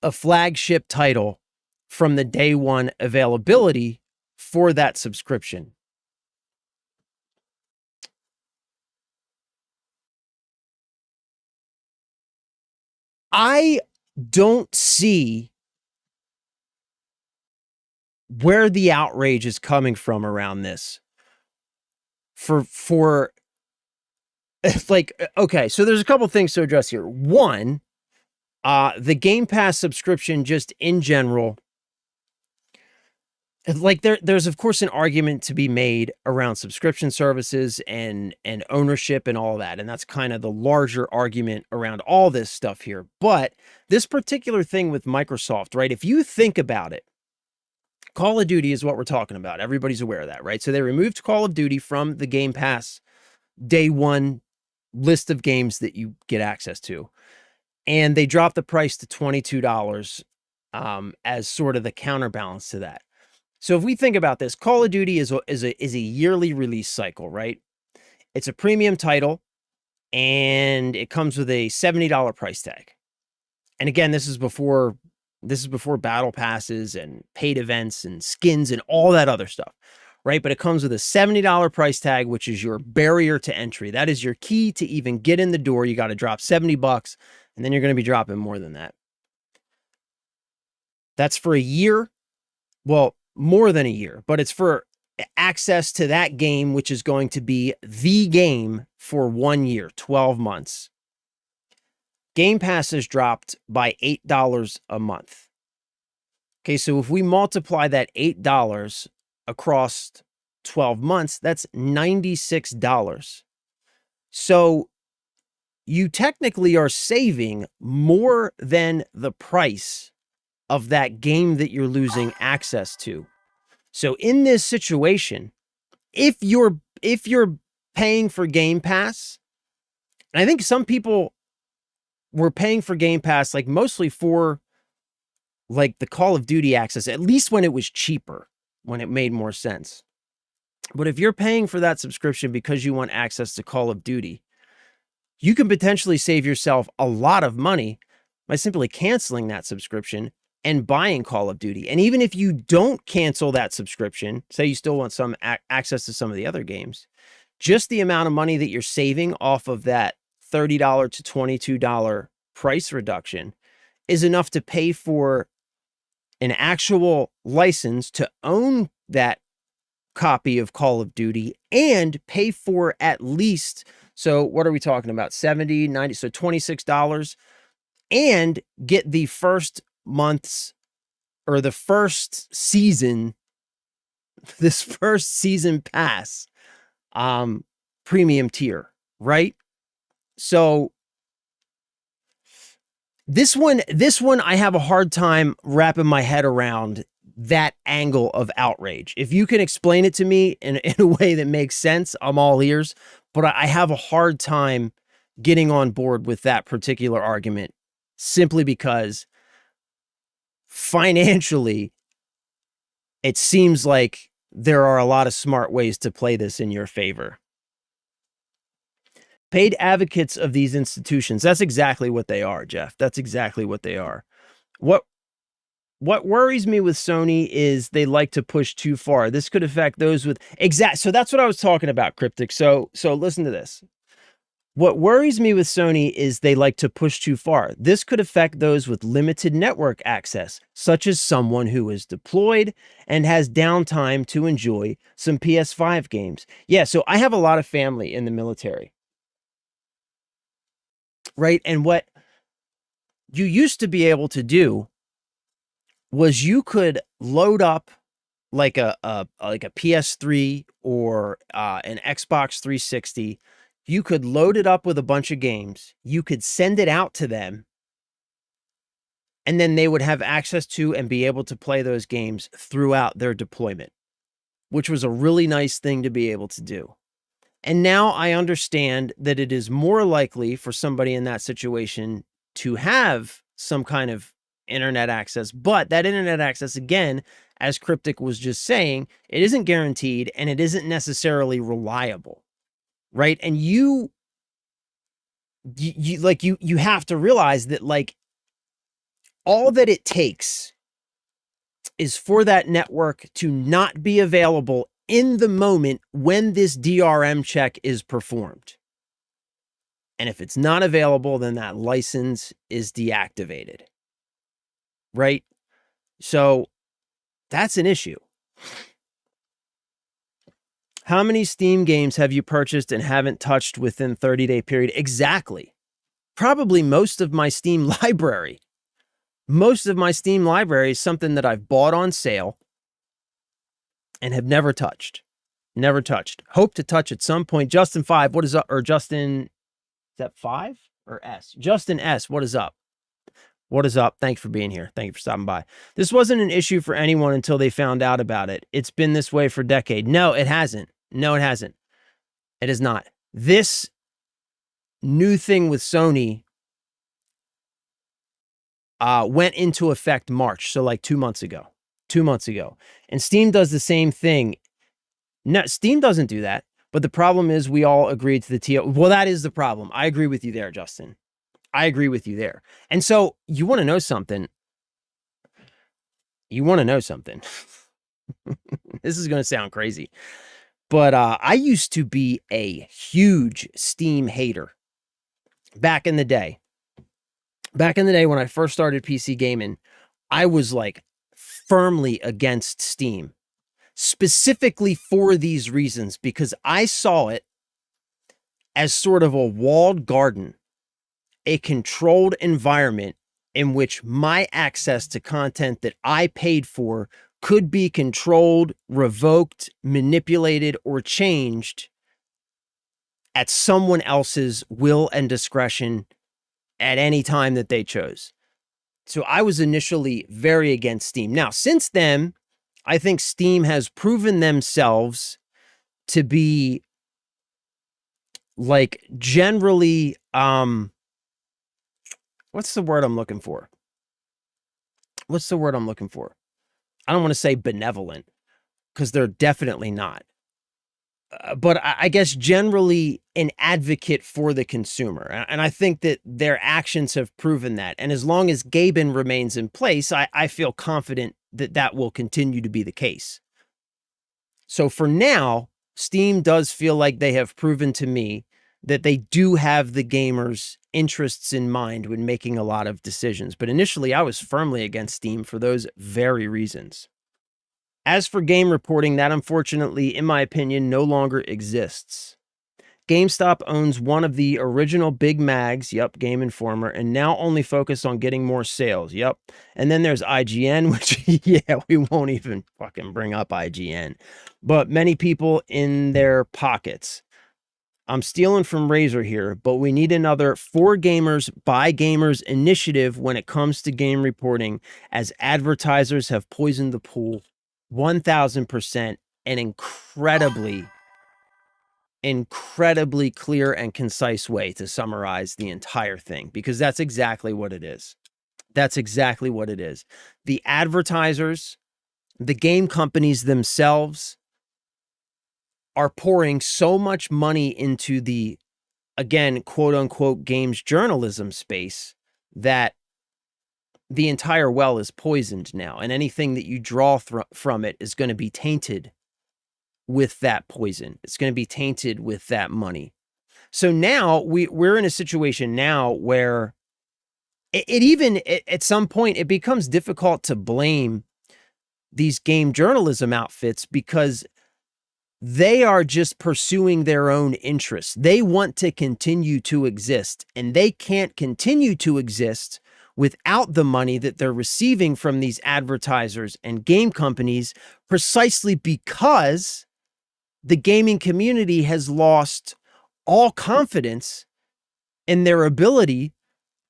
S1: a flagship title from the day one availability for that subscription. I don't see where the outrage is coming from around this. For like, okay, so there's a couple things to address here. One, the Game Pass subscription just in general, like there's of course an argument to be made around subscription services and ownership and all that. And that's kind of the larger argument around all this stuff here. But this particular thing with Microsoft, right? If you think about it, Call of Duty is what we're talking about. Everybody's aware of that, right? So they removed Call of Duty from the Game Pass day one list of games that you get access to. And they dropped the price to $22 as sort of the counterbalance to that. So if we think about this, Call of Duty is a yearly release cycle, right? It's a premium title, and it comes with a $70 price tag. And again, this is before battle passes and paid events and skins and all that other stuff, right? But it comes with a $70 price tag, which is your barrier to entry. That is your key to even get in the door. You got to drop $70, and then you're going to be dropping more than that. That's for a year. Well, more than a year, but it's for access to that game, which is going to be the game for 1 year, 12 months. Game Pass has dropped by $8 a month. Okay, so if we multiply that $8 across 12 months, that's $96. So you technically are saving more than the price of that game that you're losing access to. So in this situation, if you're paying for Game Pass And I think some people were paying for Game Pass, like mostly for like the Call of Duty access, at least when it was cheaper, when it made more sense. But if you're paying for that subscription because you want access to Call of Duty, you can potentially save yourself a lot of money by simply canceling that subscription and buying Call of Duty. And even if you don't cancel that subscription, say you still want some access to some of the other games, just the amount of money that you're saving off of that $30 to $22 price reduction is enough to pay for an actual license to own that copy of Call of Duty and pay for at least, so what are we talking about? 70, 90, so $26, and get the first month's or the first season, this first season pass, premium tier, right? So this one, I have a hard time wrapping my head around that angle of outrage. If you can explain it to me in a way that makes sense, I'm all ears, but I have a hard time getting on board with that particular argument simply because financially, it seems like there are a lot of smart ways to play this in your favor. Paid advocates of these institutions. That's exactly what they are, Jeff. That's exactly what they are. What worries me with Sony is they like to push too far. This could affect those with so that's what I was talking about, Cryptic. So listen to this. What worries me with Sony is they like to push too far. This could affect those with limited network access, such as someone who is deployed and has downtime to enjoy some PS5 games. Yeah, so I have a lot of family in the military, right? And what you used to be able to do was you could load up like a PS3 or an Xbox 360. You could load it up with a bunch of games. You could send it out to them, and then they would have access to and be able to play those games throughout their deployment, which was a really nice thing to be able to do. And now I understand that it is more likely for somebody in that situation to have some kind of internet access, but that internet access, again, as Cryptic was just saying, it isn't guaranteed and it isn't necessarily reliable, right? And you have to realize that, like, all that it takes is for that network to not be available in the moment when this DRM check is performed. And if it's not available, then that license is deactivated, right? So that's an issue. How many Steam games have you purchased and haven't touched within 30-day period? Exactly. Probably most of my Steam library. Most of my Steam library is something that I've bought on sale and have never touched. Never touched. Hope to touch at some point. Justin 5, what is up? Or Justin, is that 5 or S? Justin S, what is up? What is up? Thanks for being here. Thank you for stopping by. This wasn't an issue for anyone until they found out about it. It's been this way for decades. No, it hasn't. No, it hasn't. It is not. This new thing with Sony went into effect March. So like 2 months ago. 2 months ago. And Steam does the same thing. No, Steam doesn't do that. But the problem is we all agreed to the TO. Well, that is the problem. I agree with you there, Justin. I agree with you there. And so you want to know something? You want to know something? This is going to sound crazy. But I used to be a huge Steam hater back in the day. Back in the day when I first started PC gaming, I was like firmly against Steam, specifically for these reasons, because I saw it as sort of a walled garden, a controlled environment in which my access to content that I paid for could be controlled, revoked, manipulated, or changed at someone else's will and discretion at any time that they chose. So I was initially very against Steam. Now, since then, I think Steam has proven themselves to be like generally, what's the word I'm looking for? What's the word I'm looking for? I don't want to say benevolent because they're definitely not. But I guess generally an advocate for the consumer. And I think that their actions have proven that. And as long as Gaben remains in place, I feel confident that that will continue to be the case. So for now, Steam does feel like they have proven to me that they do have the gamers' interests in mind when making a lot of decisions. But initially, I was firmly against Steam for those very reasons. As for game reporting, that unfortunately, in my opinion, no longer exists. GameStop owns one of the original big mags, yep, Game Informer, and now only focus on getting more sales, yep. And then there's IGN, which, yeah, we won't even fucking bring up IGN. But many people in their pockets. I'm stealing from Razer here, but we need another for gamers, by gamers initiative when it comes to game reporting, as advertisers have poisoned the pool 1000% and incredibly clear and concise way to summarize the entire thing, because that's exactly what it is. That's exactly what it is. The advertisers, the game companies themselves are pouring so much money into the, again, quote unquote, games journalism space that the entire well is poisoned now. And anything that you draw from it is going to be tainted with that poison. It's going to be tainted with that money. So now we're in a situation now where it even at some point it becomes difficult to blame these game journalism outfits, because they are just pursuing their own interests. They want to continue to exist, and they can't continue to exist without the money that they're receiving from these advertisers and game companies, precisely because the gaming community has lost all confidence in their ability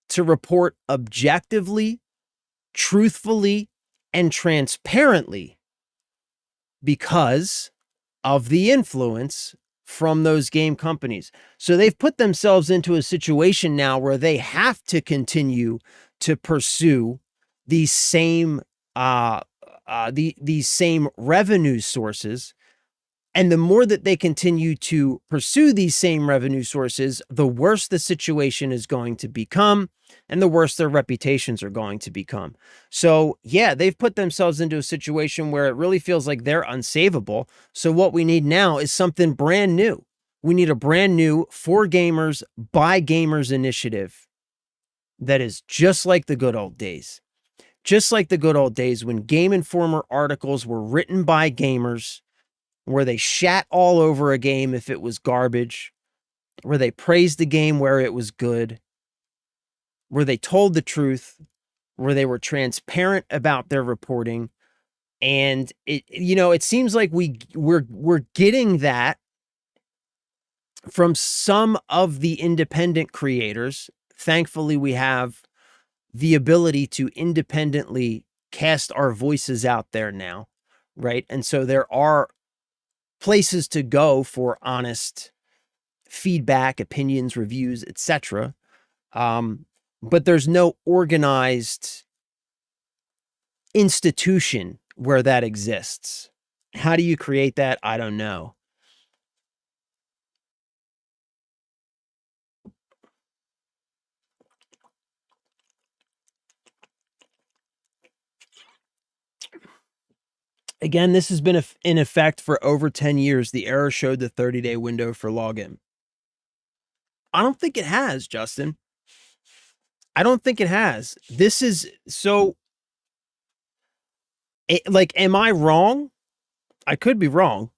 S1: to report objectively, truthfully, and transparently because of the influence from those game companies. So they've put themselves into a situation now where they have to continue to pursue these same these same revenue sources. And the more that they continue to pursue these same revenue sources, the worse the situation is going to become, and the worse their reputations are going to become. So yeah, they've put themselves into a situation where it really feels like they're unsavable. So what we need now is something brand new. We need a brand new for gamers, by gamers initiative that is just like the good old days. Just like the good old days when Game Informer articles were written by gamers, where they shat all over a game if it was garbage, where they praised the game where it was good, where they told the truth, where they were transparent about their reporting. And it seems like we're getting that from some of the independent creators. Thankfully, we have the ability to independently cast our voices out there now, right? And so there are places to go for honest feedback, opinions, reviews, etc. But there's no organized institution where that exists. How do you create that? I don't know. Again, this has been in effect for over 10 years. The error showed the 30-day window for login. I don't think it has, Justin. I don't think it has. This is so. Am I wrong? I could be wrong.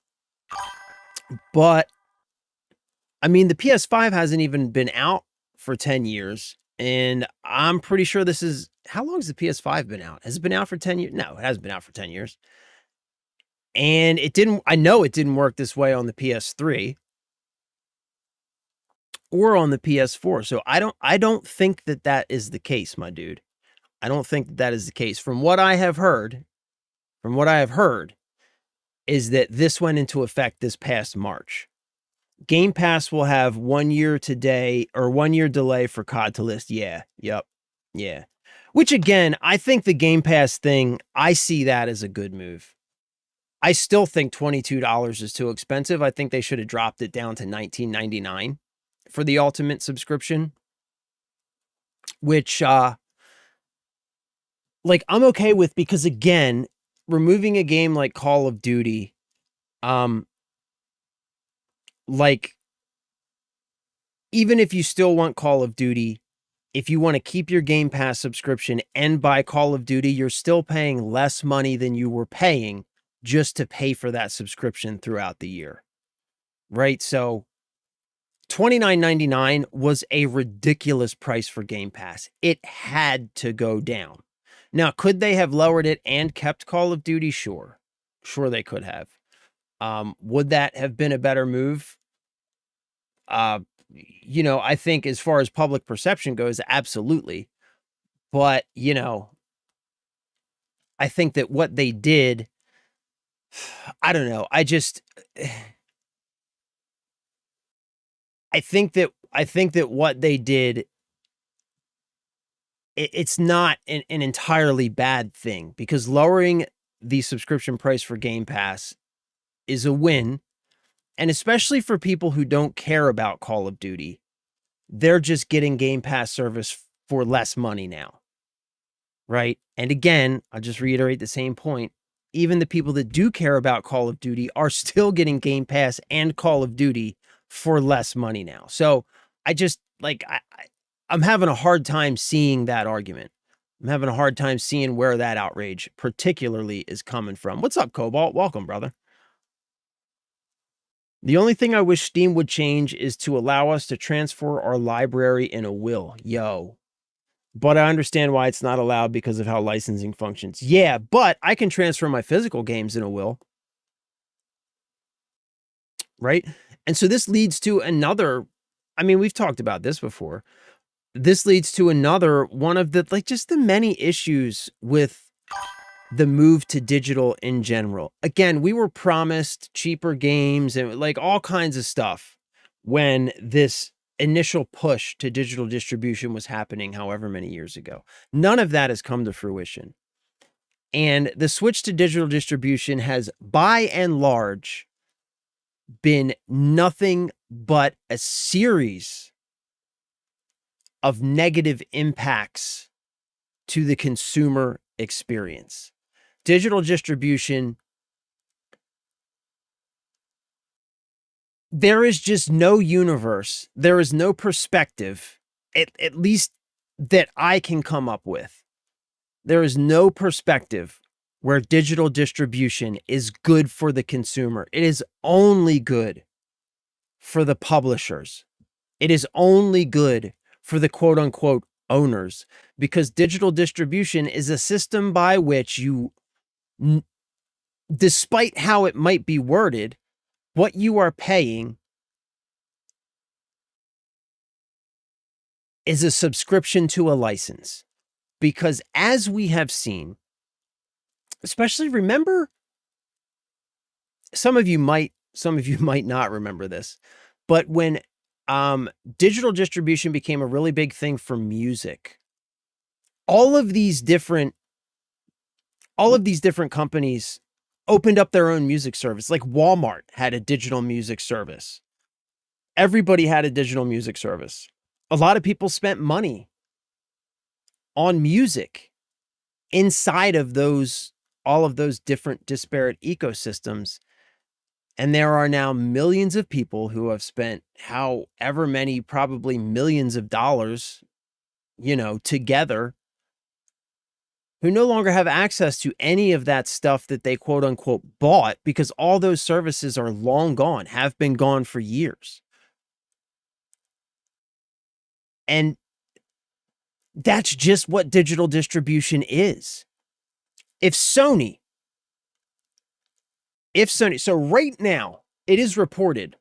S1: But I mean, the PS5 hasn't even been out for 10 years. And I'm pretty sure this is, how long has the PS5 been out? Has it been out for 10 years? No, it hasn't been out for 10 years. And I know it didn't work this way on the PS3 or on the PS4. So I don't think that is the case, my dude. I don't think that is the case. From what I have heard is that this went into effect this past March. Game Pass will have 1 year today or 1 year delay for COD to list. Yeah. Yep. Yeah. Which again, I think the Game Pass thing, I see that as a good move. I still think $22 is too expensive. I think they should have dropped it down to $19.99 for the ultimate subscription, which like I'm okay with, because again, removing a game like Call of Duty, like even if you still want Call of Duty, if you want to keep your Game Pass subscription and buy Call of Duty, you're still paying less money than you were paying just to pay for that subscription throughout the year. Right? So $29.99 was a ridiculous price for Game Pass. It had to go down. Now, could they have lowered it and kept Call of Duty? Sure. Sure they could have. Would that have been a better move? You know, I think as far as public perception goes, absolutely. But, you know, I think that what they did, I don't know. I think that what they did, it's not an entirely bad thing, because lowering the subscription price for Game Pass is a win. And especially for people who don't care about Call of Duty, they're just getting Game Pass service for less money now. Right? And again, I'll just reiterate the same point. Even the people that do care about Call of Duty are still getting Game Pass and Call of Duty for less money now. So I just like, I'm having a hard time seeing that argument. I'm having a hard time seeing where that outrage particularly is coming from. What's up, Cobalt? Welcome, brother. The only thing I wish Steam would change is to allow us to transfer our library in a will. Yo. But I understand why it's not allowed because of how licensing functions. Yeah, but I can transfer my physical games in a will. Right? And so this leads to another, I mean, we've talked about this before. This leads to another one of the, like, just the many issues with the move to digital in general. Again, we were promised cheaper games and like all kinds of stuff when this initial push to digital distribution was happening however many years ago. None of that has come to fruition. And the switch to digital distribution has, by and large, been nothing but a series of negative impacts to the consumer experience. Digital distribution, there is just no universe, there is no perspective, at least that I can come up with. There is no perspective where digital distribution is good for the consumer. It is only good for the publishers. It is only good for the quote unquote owners, because digital distribution is a system by which you, despite how it might be worded, what you are paying is a subscription to a license. Because as we have seen, especially, remember, some of you might not remember this, but when digital distribution became a really big thing for music, all of these different companies opened up their own music service. Like Walmart had a digital music service. Everybody had a digital music service. A lot of people spent money on music inside of all of those different disparate ecosystems. And there are now millions of people who have spent however many, probably millions of dollars, you know, together, who no longer have access to any of that stuff that they quote unquote bought, because all those services are long gone, have been gone for years. And that's just what digital distribution is. If Sony, so right now it is reported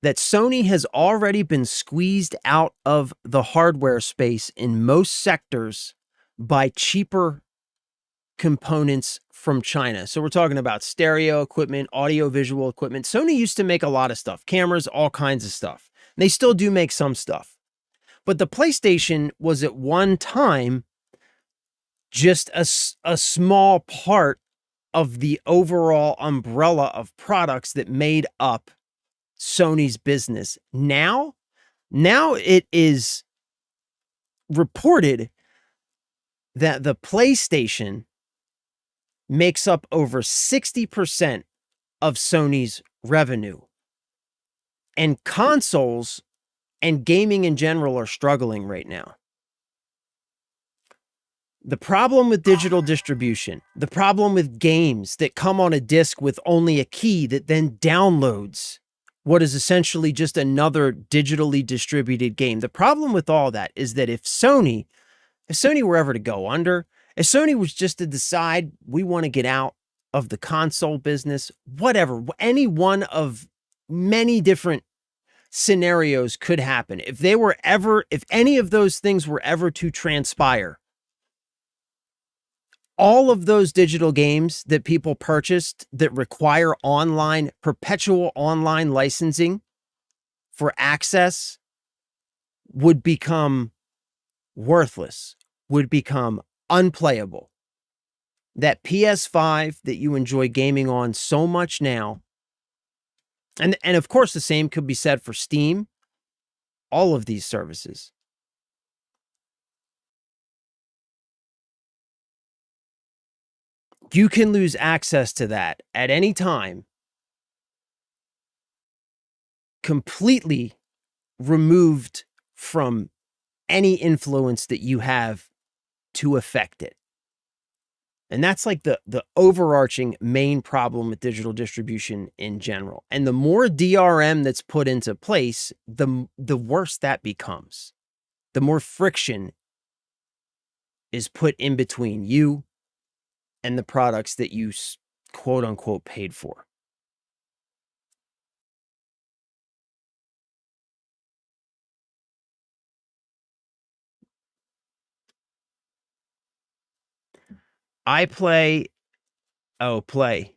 S1: that Sony has already been squeezed out of the hardware space in most sectors by cheaper components from China. So we're talking about stereo equipment, audio visual equipment. Sony used to make a lot of stuff, cameras, all kinds of stuff. They still do make some stuff. But the PlayStation was at one time just a small part of the overall umbrella of products that made up Sony's business. Now it is reported that the PlayStation makes up over 60% of Sony's revenue. And consoles and gaming in general are struggling right now. The problem with digital distribution, the problem with games that come on a disc with only a key that then downloads what is essentially just another digitally distributed game. The problem with all that is that if Sony were ever to go under, if Sony was just to decide we want to get out of the console business, whatever, any one of many different scenarios could happen. If any of those things were ever to transpire, all of those digital games that people purchased that require perpetual online licensing for access would become worthless, would become unplayable. That PS5 that you enjoy gaming on so much now, and of course the same could be said for Steam, all of these services. You can lose access to that at any time, completely removed from any influence that you have to affect it. And that's like the overarching main problem with digital distribution in general. And the more DRM that's put into place, the worse that becomes. The more friction is put in between you and the products that you quote unquote paid for. I play. Oh, play.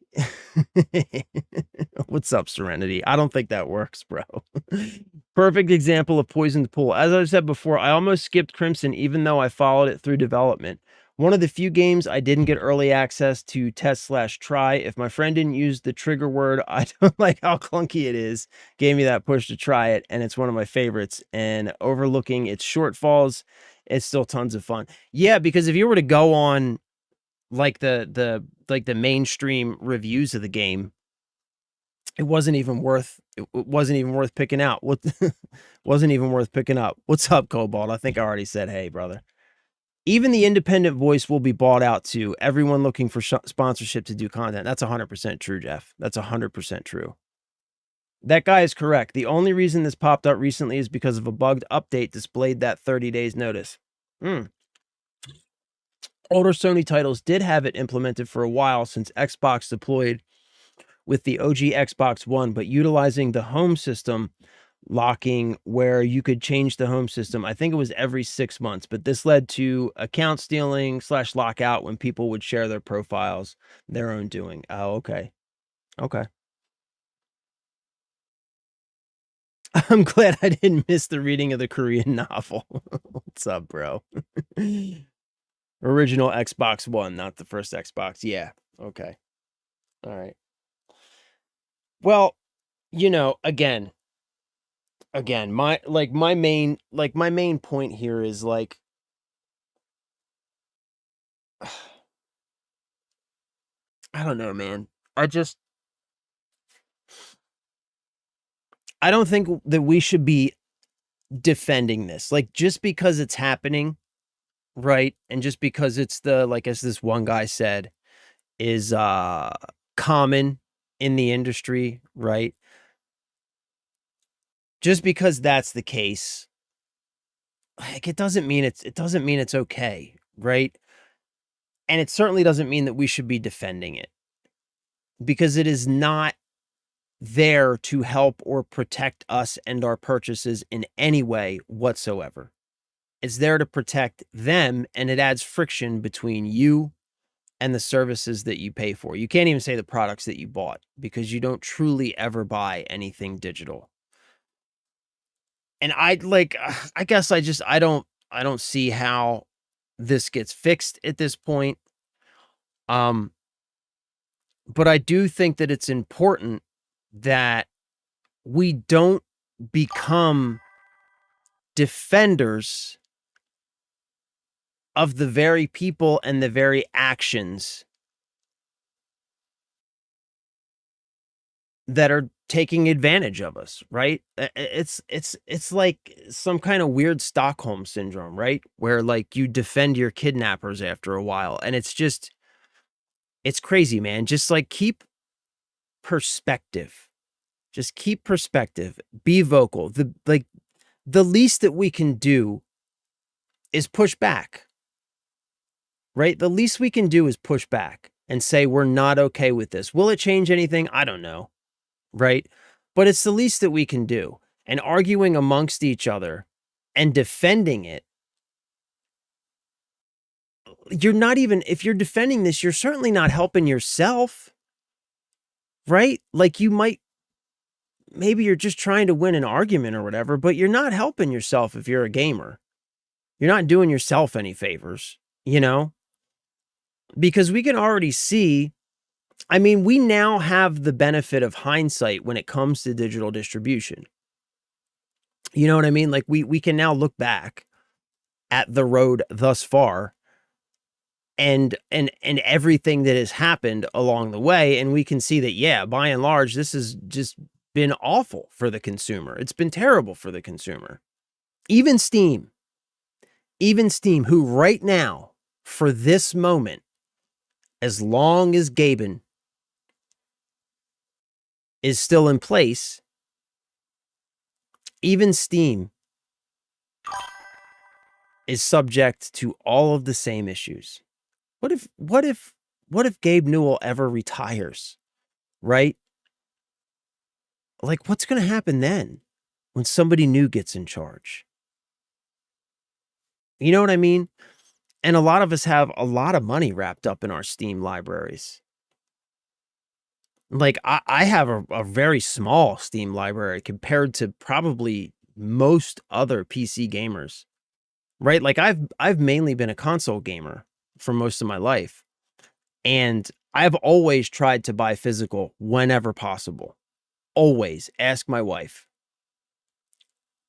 S1: What's up, Serenity? I don't think that works, bro. Perfect example of poisoned pool. As I said before, I almost skipped Crimson even though I followed it through development. One of the few games I didn't get early access to test/try. If my friend didn't use the trigger word, I don't like how clunky it is, gave me that push to try it, and it's one of my favorites. And overlooking its shortfalls, it's still tons of fun. Yeah, because if you were to go on like the mainstream reviews of the game, it wasn't even worth picking out. Wasn't even worth picking up. What's up, Cobalt? I think I already said hey, brother. Even the independent voice will be bought out too. Everyone looking for sponsorship to do content. That's 100% true, Jeff. That's 100% true. That guy is correct. The only reason this popped up recently is because of a bugged update displayed that 30 days notice. Older Sony titles did have it implemented for a while since Xbox deployed with the OG Xbox One, but utilizing the home system locking where you could change the home system. I think it was every 6 months, but this led to account stealing / lockout when people would share their profiles, their own doing. Oh, okay. Okay. I'm glad I didn't miss the reading of the Korean novel. What's up, bro? Original Xbox One, not the first Xbox. Yeah. Okay. All right. Well, again, my main point here is like, I don't know, man. I don't think that we should be defending this. Like, just because it's happening, right? And just because it's as this one guy said, is common in the industry, right? Just because that's the case, like, it doesn't mean it's okay, right? And it certainly doesn't mean that we should be defending it, because it is not there to help or protect us and our purchases in any way whatsoever. It's there to protect them, and it adds friction between you and the services that you pay for. You can't even say the products that you bought because you don't truly ever buy anything digital. And I guess I don't see how this gets fixed at this point. Um, but I do think that it's important that we don't become defenders of the very people and the very actions that are taking advantage of us, right? It's like some kind of weird Stockholm syndrome, right? Where like you defend your kidnappers after a while, and it's crazy, man. Just like keep perspective. Just keep perspective. Be vocal. The least that we can do is push back. Right? The least we can do is push back and say we're not okay with this. Will it change anything? I don't know. Right? But it's the least that we can do. And arguing amongst each other and defending it, you're not even, if you're defending this, you're certainly not helping yourself. Right? Like you might, maybe you're just trying to win an argument or whatever, but you're not helping yourself if you're a gamer. You're not doing yourself any favors, you know? Because we can already see, I mean, we now have the benefit of hindsight when it comes to digital distribution. You know what I mean? Like we can now look back at the road thus far and everything that has happened along the way, and we can see that, yeah, by and large, this has just been awful for the consumer. It's been terrible for the consumer. Even Steam, who right now, for this moment, as long as Gaben is still in place, even Steam is subject to all of the same issues. What if Gabe Newell ever retires, right? Like, what's going to happen then when somebody new gets in charge? You know what I mean? And a lot of us have a lot of money wrapped up in our Steam libraries. Like I have a very small Steam library compared to probably most other PC gamers, right? Like I've mainly been a console gamer for most of my life, and I've always tried to buy physical whenever possible. Always. Ask my wife.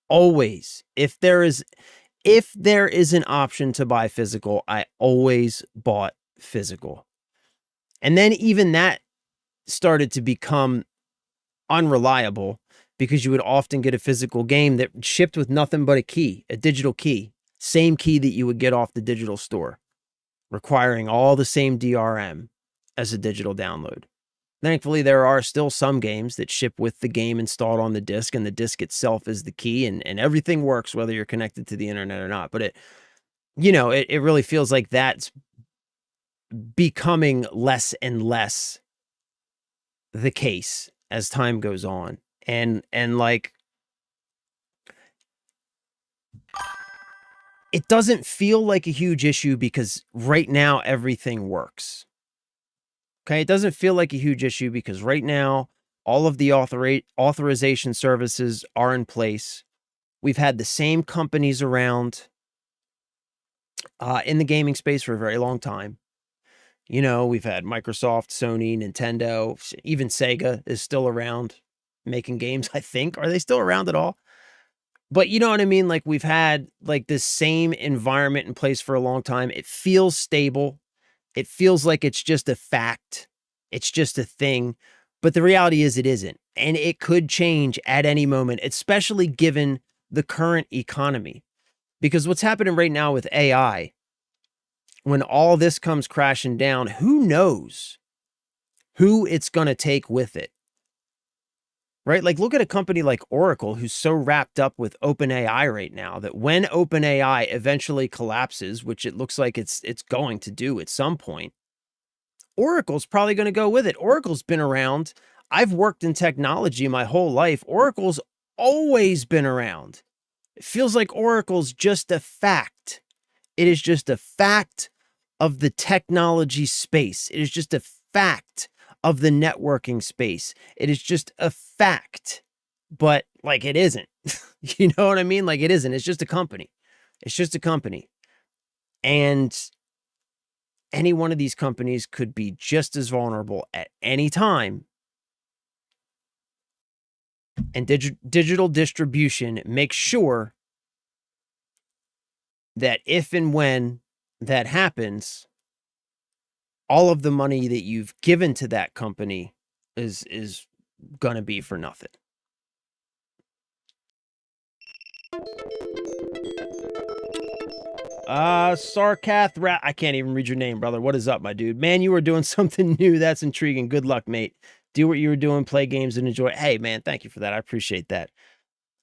S1: Always. If there is an option to buy physical, I always bought physical. And then even that started to become unreliable because you would often get a physical game that shipped with nothing but a key, a digital key, same key that you would get off the digital store, requiring all the same DRM as a digital download. Thankfully, there are still some games that ship with the game installed on the disc, and the disc itself is the key, and everything works whether you're connected to the internet or not. But it really feels like that's becoming less and less the case as time goes on. And like, it doesn't feel like a huge issue because right now everything works. Okay, it doesn't feel like a huge issue because right now all of the authorization services are in place. We've had the same companies around in the gaming space for a very long time. You know, we've had Microsoft, Sony, Nintendo, even Sega is still around making games, I think. Are they still around at all? But you know what I mean? Like we've had like this same environment in place for a long time. It feels stable. It feels like it's just a fact. It's just a thing. But the reality is it isn't. And it could change at any moment, especially given the current economy. Because what's happening right now with AI, when all this comes crashing down, who knows who it's going to take with it? Right? Like look at a company like Oracle, who's so wrapped up with OpenAI right now that when OpenAI eventually collapses, which it looks like it's going to do at some point, Oracle's probably going to go with it. Oracle's been around. I've worked in technology my whole life. Oracle's always been around. It feels like Oracle's just a fact. It is just a fact of the technology space. It is just a fact of the networking space. It is just a fact. But like it isn't. You know what I mean? Like it isn't. It's just a company. It's just a company. And any one of these companies could be just as vulnerable at any time. And digital distribution makes sure that if and when that happens, all of the money that you've given to that company is going to be for nothing. Sarkath Rat. I can't even read your name, brother. What is up, my dude? Man, you are doing something new. That's intriguing. Good luck, mate. Do what you were doing, play games, and enjoy. Hey, man, thank you for that. I appreciate that.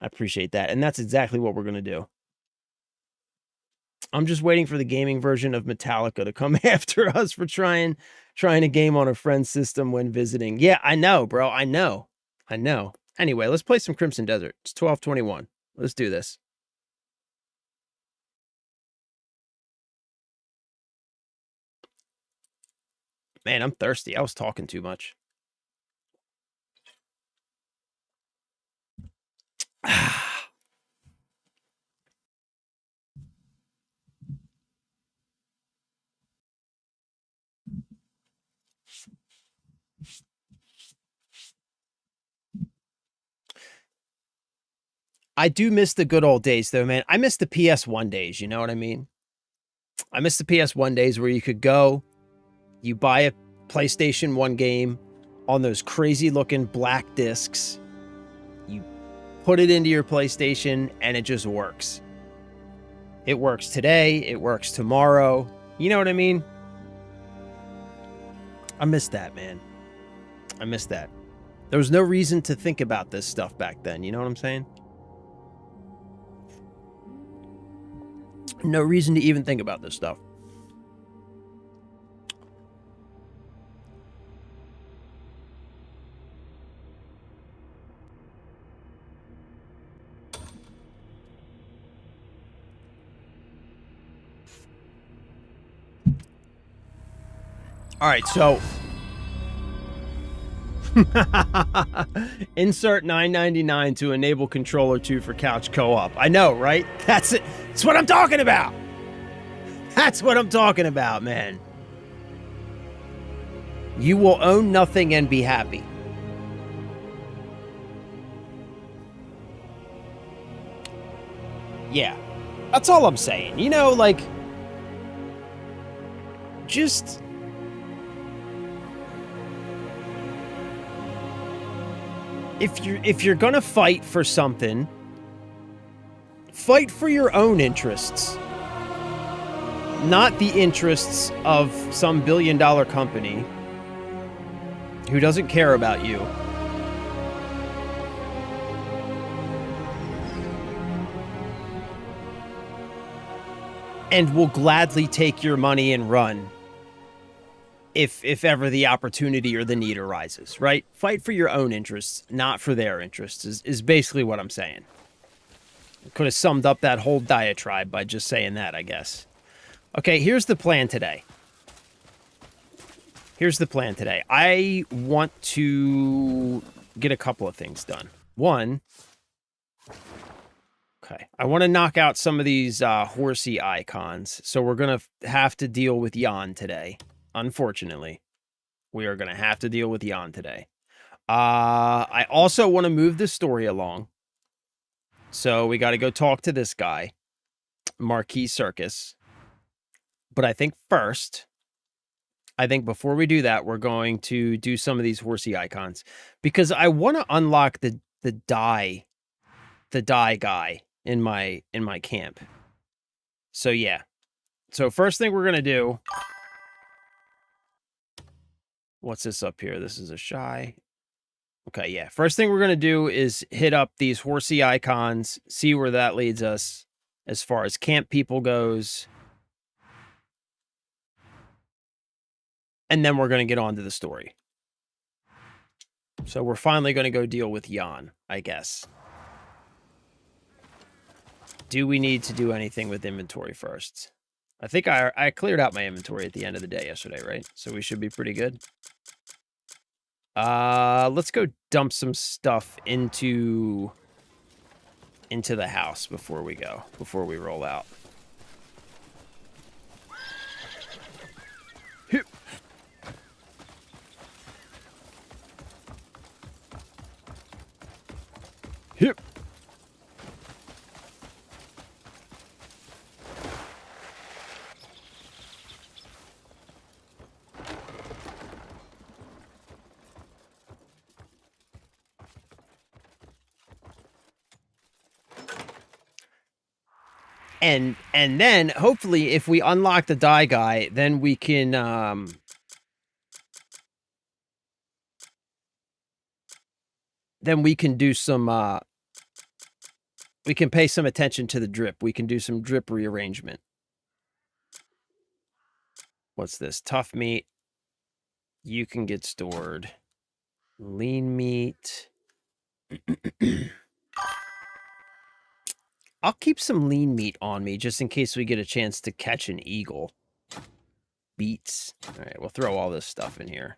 S1: I appreciate that. And that's exactly what we're going to do. I'm just waiting for the gaming version of Metallica to come after us for trying a game on a friend's system when visiting. Yeah, I know, bro. I know. Anyway, let's play some Crimson Desert. It's 12:21. Let's do this. Man, I'm thirsty. I was talking too much. I do miss the good old days, though, man. I miss the PS1 days, you know what I mean? I miss the PS1 days where you could go, you buy a PlayStation 1 game on those crazy-looking black discs, you put it into your PlayStation, and it just works. It works today, it works tomorrow. You know what I mean? I miss that, man. I miss that. There was no reason to think about this stuff back then, you know what I'm saying? No reason to even think about this stuff. All right, so insert $9.99 to enable controller 2 for couch co-op. I know, right? That's it. That's what I'm talking about. That's what I'm talking about, man. You will own nothing and be happy. Yeah. That's all I'm saying. You know, like, just if you're gonna fight for something, fight for your own interests, not the interests of some billion-dollar company who doesn't care about you. And will gladly take your money and run if ever the opportunity or the need arises, right? Fight for your own interests, not for their interests, is basically what I'm saying. I could have summed up that whole diatribe by just saying that, I guess. Okay, here's the plan today. I want to get a couple of things done. One, okay, I want to knock out some of these horsey icons. So we're going to have to deal with Jan today. Unfortunately, we are going to have to deal with Jan today. I also want to move the story along. So we got to go talk to this guy, Marquis Circus. But I think before we do that, we're going to do some of these horsey icons. Because I want to unlock the die guy in my camp. So yeah. So first thing we're going to do, what's this up here? This is a shy. Okay, yeah. First thing we're going to do is hit up these horsey icons, see where that leads us as far as camp people goes. And then we're going to get on to the story. So we're finally going to go deal with Jan, I guess. Do we need to do anything with inventory first? I think I cleared out my inventory at the end of the day yesterday, right? So we should be pretty good. Let's go dump some stuff into the house before we roll out. Hip. Hip. And then hopefully if we unlock the dye guy, then we can do some we can pay some attention to the drip. We can do some drip rearrangement. What's this? Tough meat. You can get stored. Lean meat. I'll keep some lean meat on me just in case we get a chance to catch an eagle. Beets. All right, we'll throw all this stuff in here.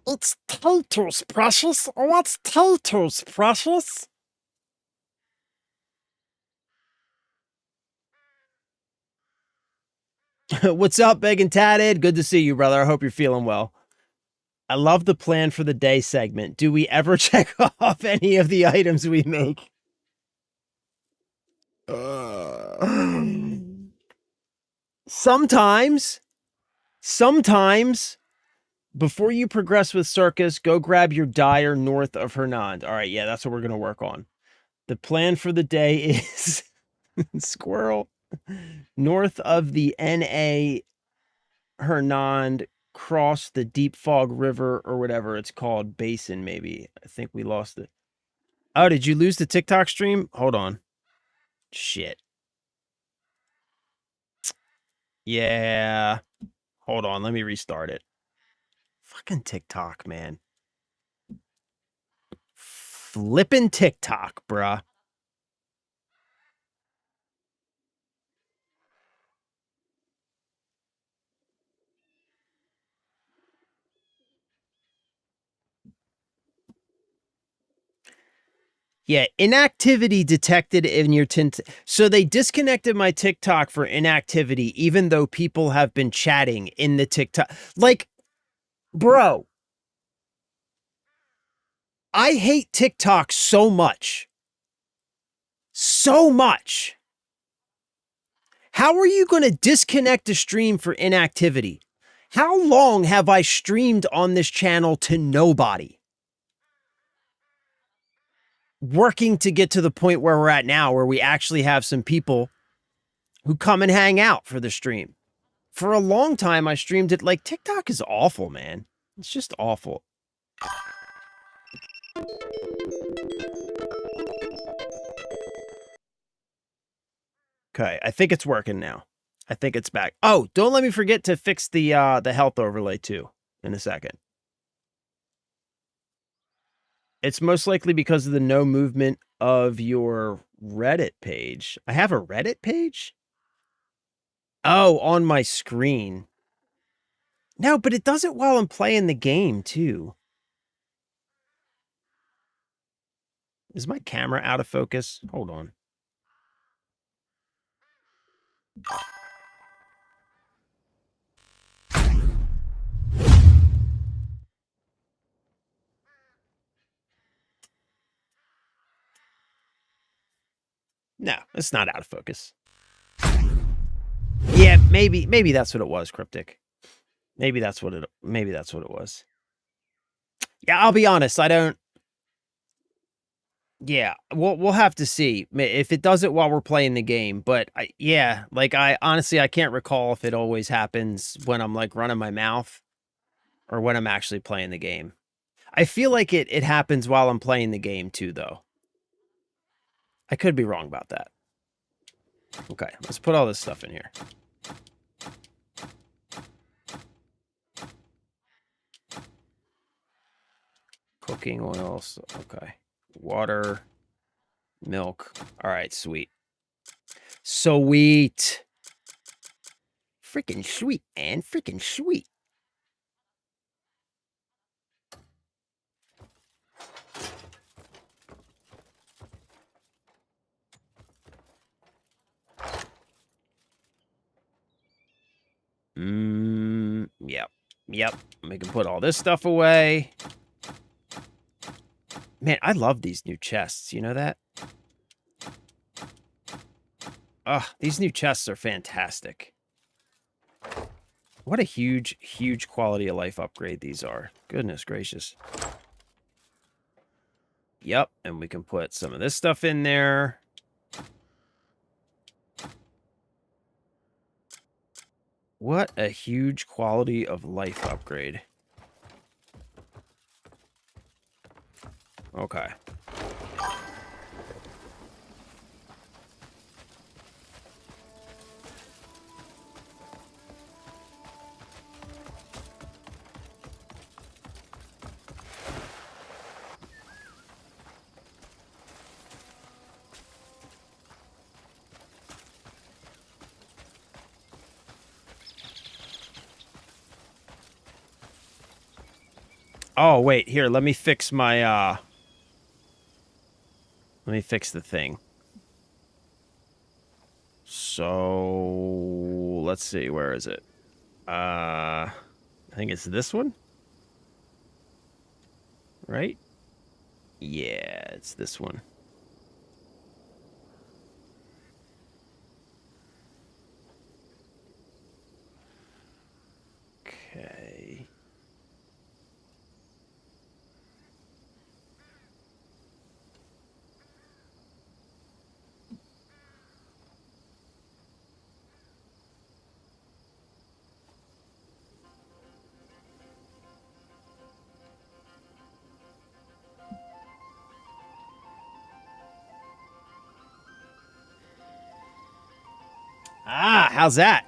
S1: It's taters, precious. What's taters, precious? What's up, Big and Tatted? Good to see you, brother. I hope you're feeling well. I love the plan for the day segment. Do we ever check off any of the items we make? Sometimes, before you progress with Circus, go grab your dyer north of Hernand. All right, yeah, that's what we're going to work on. The plan for the day is squirrel north of the N.A. Hernand, cross the Deep Fog River or whatever it's called, basin maybe. I think we lost it. Oh, did you lose the TikTok stream? Hold on. Shit. Yeah. Hold on, let me restart it. Fucking TikTok, man. Flippin' TikTok, bruh. Yeah, inactivity detected in your tint. So they disconnected my TikTok for inactivity, even though people have been chatting in the TikTok. Like, bro, I hate TikTok so much. So much. How are you going to disconnect a stream for inactivity? How long have I streamed on this channel to nobody? Working to get to the point where we're at now, where we actually have some people who come and hang out for the stream. For a long time, I streamed it. Like, TikTok is awful, man. It's just awful. Okay, I think it's working now. I think it's back. Oh, don't let me forget to fix the health overlay too in a second. It's most likely because of the no movement of your Reddit page. I have a Reddit page? Oh, on my screen. No, but it does it while I'm playing the game too. Is my camera out of focus? Hold on. No, it's not out of focus. Yeah, maybe that's what it was, Cryptic. Maybe that's what it was. Yeah, I'll be honest, I don't. Yeah, we'll have to see if it does it while we're playing the game. But yeah, like I honestly can't recall if it always happens when I'm like running my mouth or when I'm actually playing the game. I feel like it happens while I'm playing the game too, though. I could be wrong about that. Okay, let's put all this stuff in here. Cooking oils. Okay. Water. Milk. All right, sweet. Sweet. Freaking sweet, man. Freaking sweet. Yep. Yep. We can put all this stuff away. Man, I love these new chests. You know that? Ugh, these new chests are fantastic. What a huge, huge quality of life upgrade these are. Goodness gracious. Yep, and we can put some of this stuff in there. What a huge quality of life upgrade. Okay. Oh, wait, here, let me fix my, let me fix the thing. So, let's see, where is it? I think it's this one? Right? Yeah, it's this one. Okay. Ah, how's that?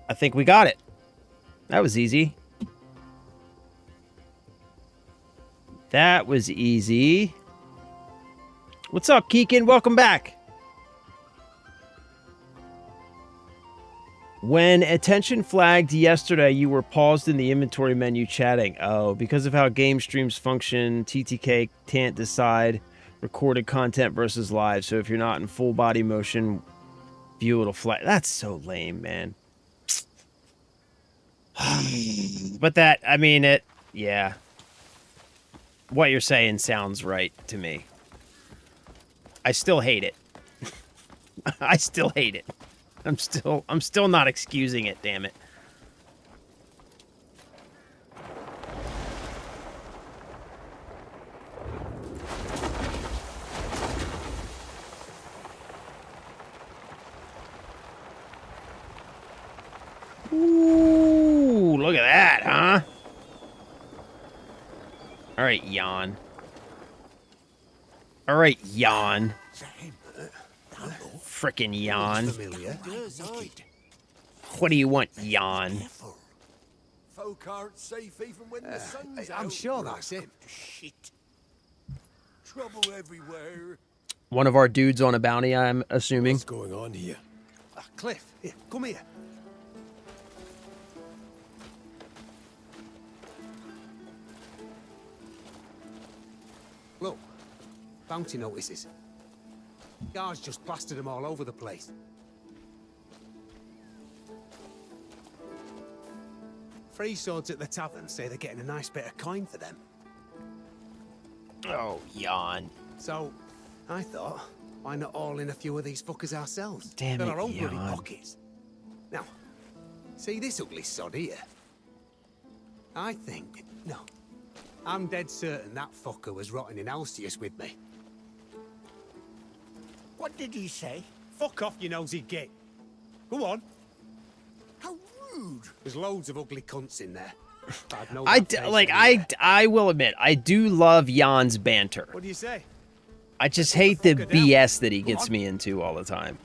S1: I think we got it. That was easy. That was easy. What's up, Keegan? Welcome back. When attention flagged yesterday, you were paused in the inventory menu chatting. Oh, because of how game streams function, TTK can't decide recorded content versus live. So if you're not in full body motion view, it'll flag. That's so lame, man. But that, I mean, yeah. What you're saying sounds right to me. I still hate it. I still hate it. I'm still not excusing it, damn it. Ooh, look at that, huh? All right, yawn. All right, yawn. Frickin' yawn. What do you want, yawn?
S2: Folk aren't safe even when the sun's out.
S3: I'm sure that's it.
S2: Shit. Trouble everywhere.
S1: One of our dudes on a bounty, I'm assuming.
S2: What's going on here?
S3: Cliff, here, come here. Look, bounty notices. Guards just plastered them all over the place. Free swords at the tavern say they're getting a nice bit of coin for them.
S1: Oh, yawn.
S3: So, I thought, why not all in a few of these fuckers ourselves?
S1: Damn
S3: Fill
S1: it,
S3: our own bloody
S1: yawn.
S3: pockets. Now, see this ugly sod here? I think, no, I'm dead certain that fucker was rotting in Alcius with me.
S2: What did he say?
S3: Fuck off, you nosy git. Go on.
S2: How rude.
S3: There's loads of ugly cunts in there. I'd know
S1: I
S3: that face
S1: like
S3: anywhere.
S1: I will admit I do love Jan's banter.
S3: What do you say?
S1: I just hate the
S3: fucker down.
S1: BS that he
S3: Go
S1: gets
S3: on.
S1: me into all the time.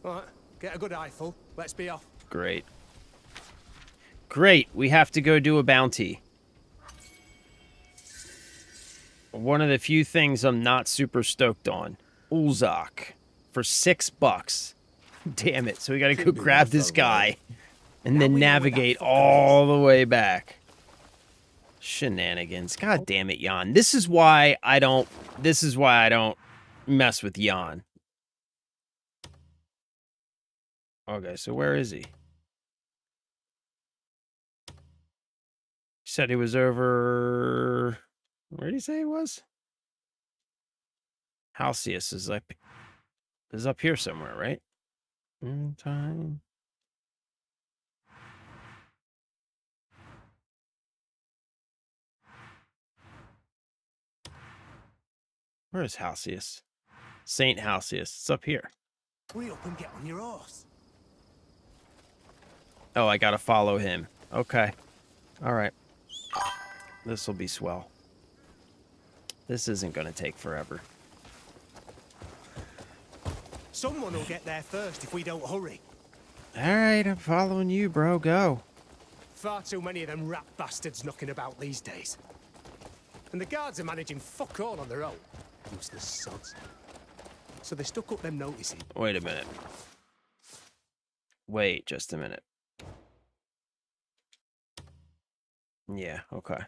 S3: All right, get a good eyeful. Let's be off.
S1: Great. Great. We have to go do a bounty. One of the few things I'm not super stoked on. Ulzak for $6. Damn it. So we gotta go grab this guy and then navigate all the way back. Shenanigans. God damn it, Jan. This is why I don't mess with Jan. Okay, so where is he? He said he was over... Where did he say he was? Halcyon is up here somewhere, right? Time. Where is Halcyon? Saint Halcyon. It's up here.
S3: Hurry up and get on your horse.
S1: Oh, I gotta follow him. Okay. All right. This will be swell. This isn't gonna take forever.
S3: Someone will get there first if we don't hurry.
S1: All right, I'm following you, bro. Go.
S3: Far too many of them rat bastards knocking about these days. And the guards are managing fuck all on their own. Useless sods. So they stuck up them notices.
S1: Wait a minute. Wait just a minute. Yeah, okay.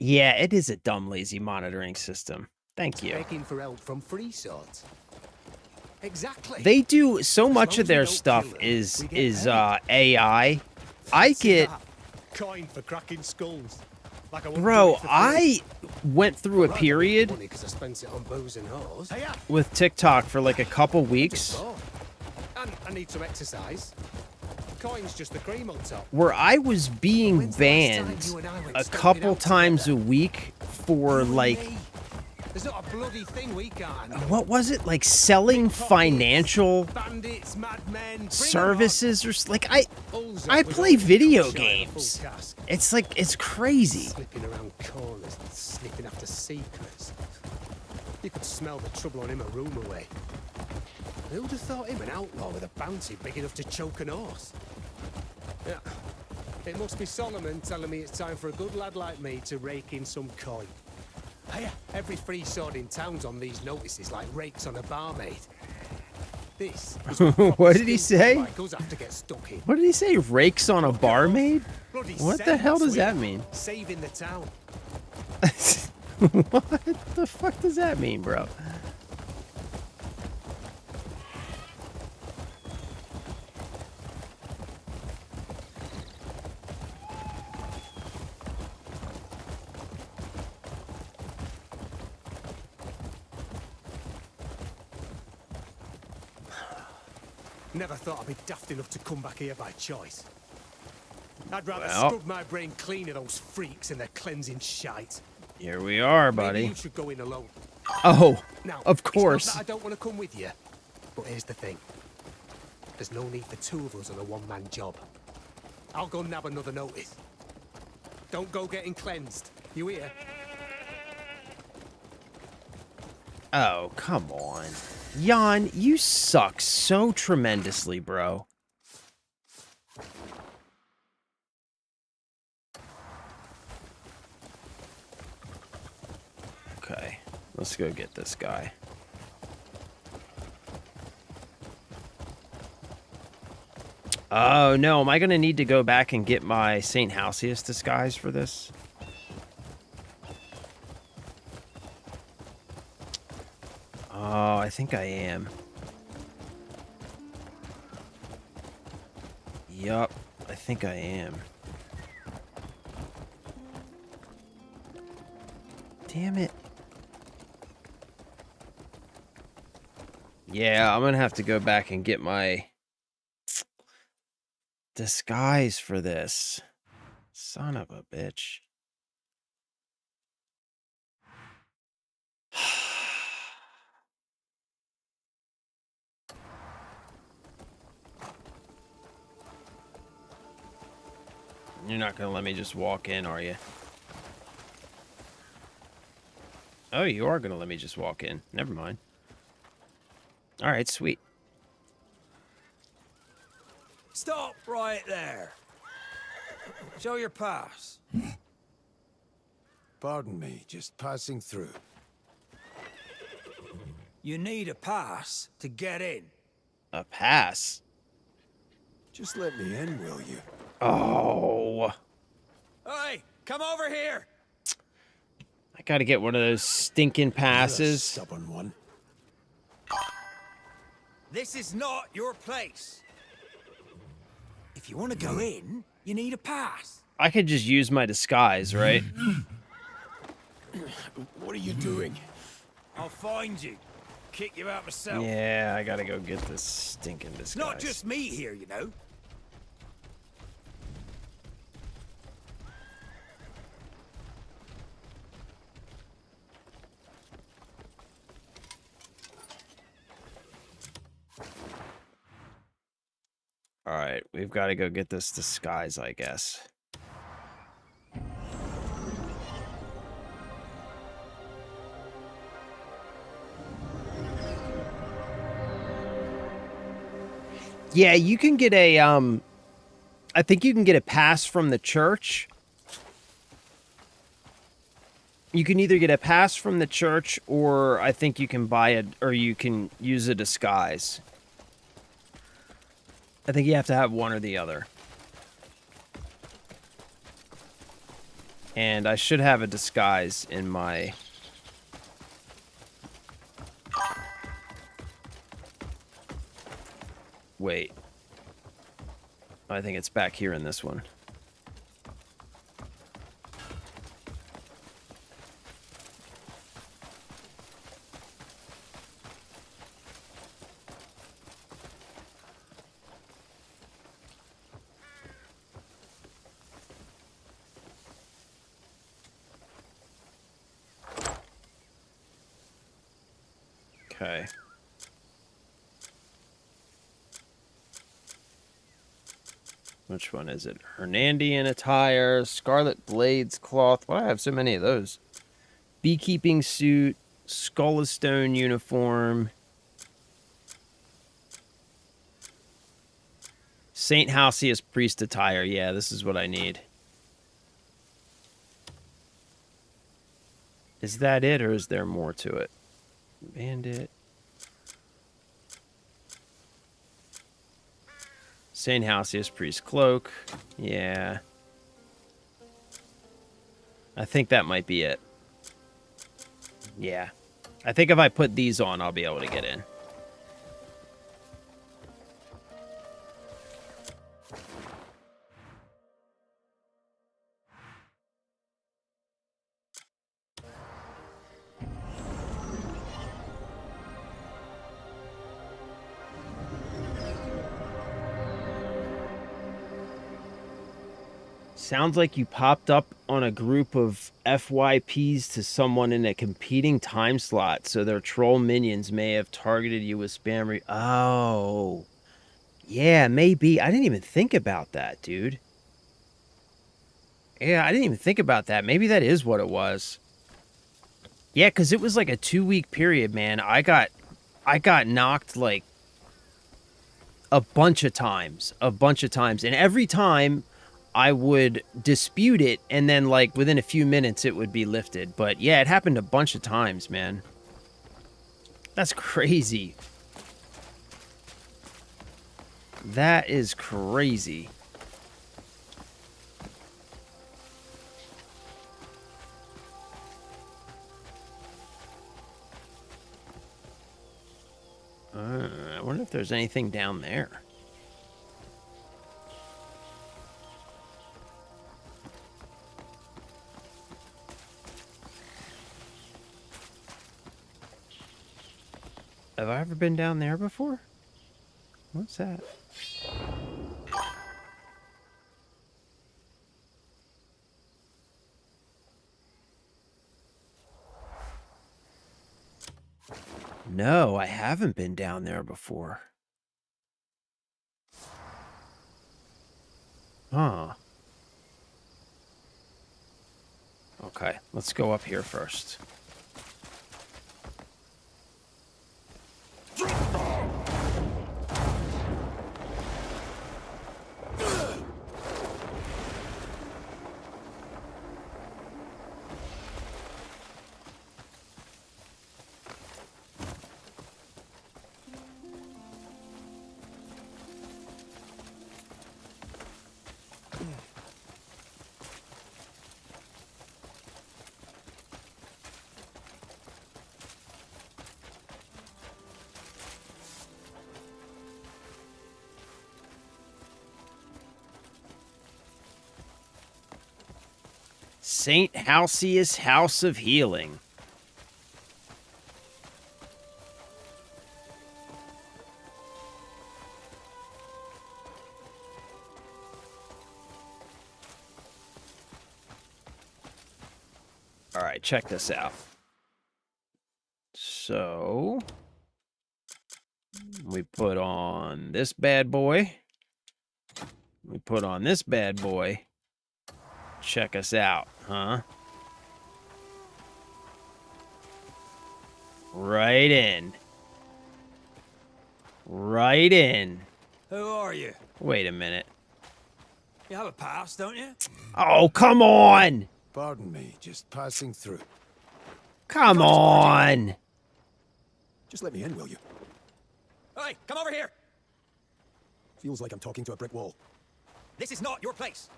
S1: Yeah, it is a dumb, lazy monitoring system. Thank you.
S3: Begging for help from free swords. Exactly.
S1: They do so much of their stuff is AI. I get
S3: coin for cracking skulls. Like
S1: bro, I went through a period with TikTok for like a couple weeks.
S3: And I need some exercise. Coin's just the cream on top.
S1: Where I was being banned a couple times a week for like
S3: there's not a bloody thing we can't.
S1: What was it? Like selling financial services or like I play video games. It's like it's crazy.
S3: Slipping around corners and sniffing after secrets. You could smell the trouble on him a room away. Who'd have thought him an outlaw with a bounty big enough to choke an horse? Yeah. It must be Solomon telling me it's time for a good lad like me to rake in some coin. Hey, every free sword in town's on these notices like rakes on a barmaid. This is
S1: what did he say?
S3: Have to get stuck in.
S1: What did he say? Rakes on a barmaid?
S3: Bloody
S1: what the hell does that mean?
S3: Saving the town.
S1: What the fuck does that mean, bro?
S3: Never thought I'd be daft enough to come back here by choice. I'd rather scrub my brain clean of those freaks and their cleansing shite.
S1: Here we are, buddy.
S3: Maybe you should go in alone.
S1: Oh,
S3: now,
S1: of course.
S3: It's not that I don't want to come with you, but here's the thing. There's no need for two of us on a one-man job. I'll go nab another notice. Don't go getting cleansed. You hear?
S1: Oh, come on. Jan, you suck so tremendously, bro. Okay, let's go get this guy. Oh, no, am I going to need to go back and get my St. Halcyon disguise for this? Oh, I think I am. Yup, I think I am. Damn it. Yeah, I'm gonna have to go back and get my disguise for this. Son of a bitch. You're not gonna let me just walk in, are you? Oh, you are gonna let me just walk in. Never mind. Alright, sweet.
S2: Stop right there. Show your pass.
S4: Pardon me, just passing through.
S2: You need a pass to get in.
S1: A pass?
S4: Just let me in, will you?
S1: Oh.
S2: Hey, come over here.
S1: I gotta get one of those stinking
S4: You're a
S1: passes.
S4: stubborn one.
S2: This is not your place. If you want to go in, you need a pass.
S1: I could just use my disguise, right?
S4: What are you doing?
S2: I'll find you. Kick you out myself.
S1: Yeah, I gotta go get this stinking disguise.
S2: It's not just me here, you know.
S1: All right, we've got to go get this disguise, I guess. Yeah, you can get a I think you can get a pass from the church. You can either get a pass from the church, or I think you can buy it, or you can use a disguise. I think you have to have one or the other. And I should have a disguise in my... Wait. I think it's back here in this one. Okay. Which one is it? Hernandian attire, Scarlet Blades cloth. Why do I have so many of those? Beekeeping suit, Skull of Stone uniform. Saint Halcyus priest attire. Yeah, this is what I need. Is that it, or is there more to it? Bandit. Saint Halcyus priest cloak. Yeah. I think that might be it. Yeah. I think if I put these on, I'll be able to get in. Sounds like you popped up on a group of FYPs to someone in a competing time slot, so their troll minions may have targeted you with spam. Oh, yeah, maybe. I didn't even think about that, dude. Yeah, I didn't even think about that. Maybe that is what it was. Yeah, because it was like a 2-week period, man. I got knocked like a bunch of times, and every time I would dispute it, and then, like, within a few minutes, it would be lifted. But, yeah, it happened a bunch of times, man. That's crazy. That is crazy. I wonder if there's anything down there. Have I ever been down there before? What's that? No, I haven't been down there before. Huh. Okay, let's go up here first. St. Halcyus House of Healing. All right, check this out. So, we put on this bad boy. We put on this bad boy. Check us out, huh? Right in. Right in.
S2: Who are you?
S1: Wait a minute.
S2: You have a pass, don't you?
S1: Oh, come on!
S4: Pardon me, just passing through.
S1: Come on!
S4: Just let me in, will you?
S2: Hey, come over here.
S4: Feels like I'm talking to a brick wall.
S2: This is not your place.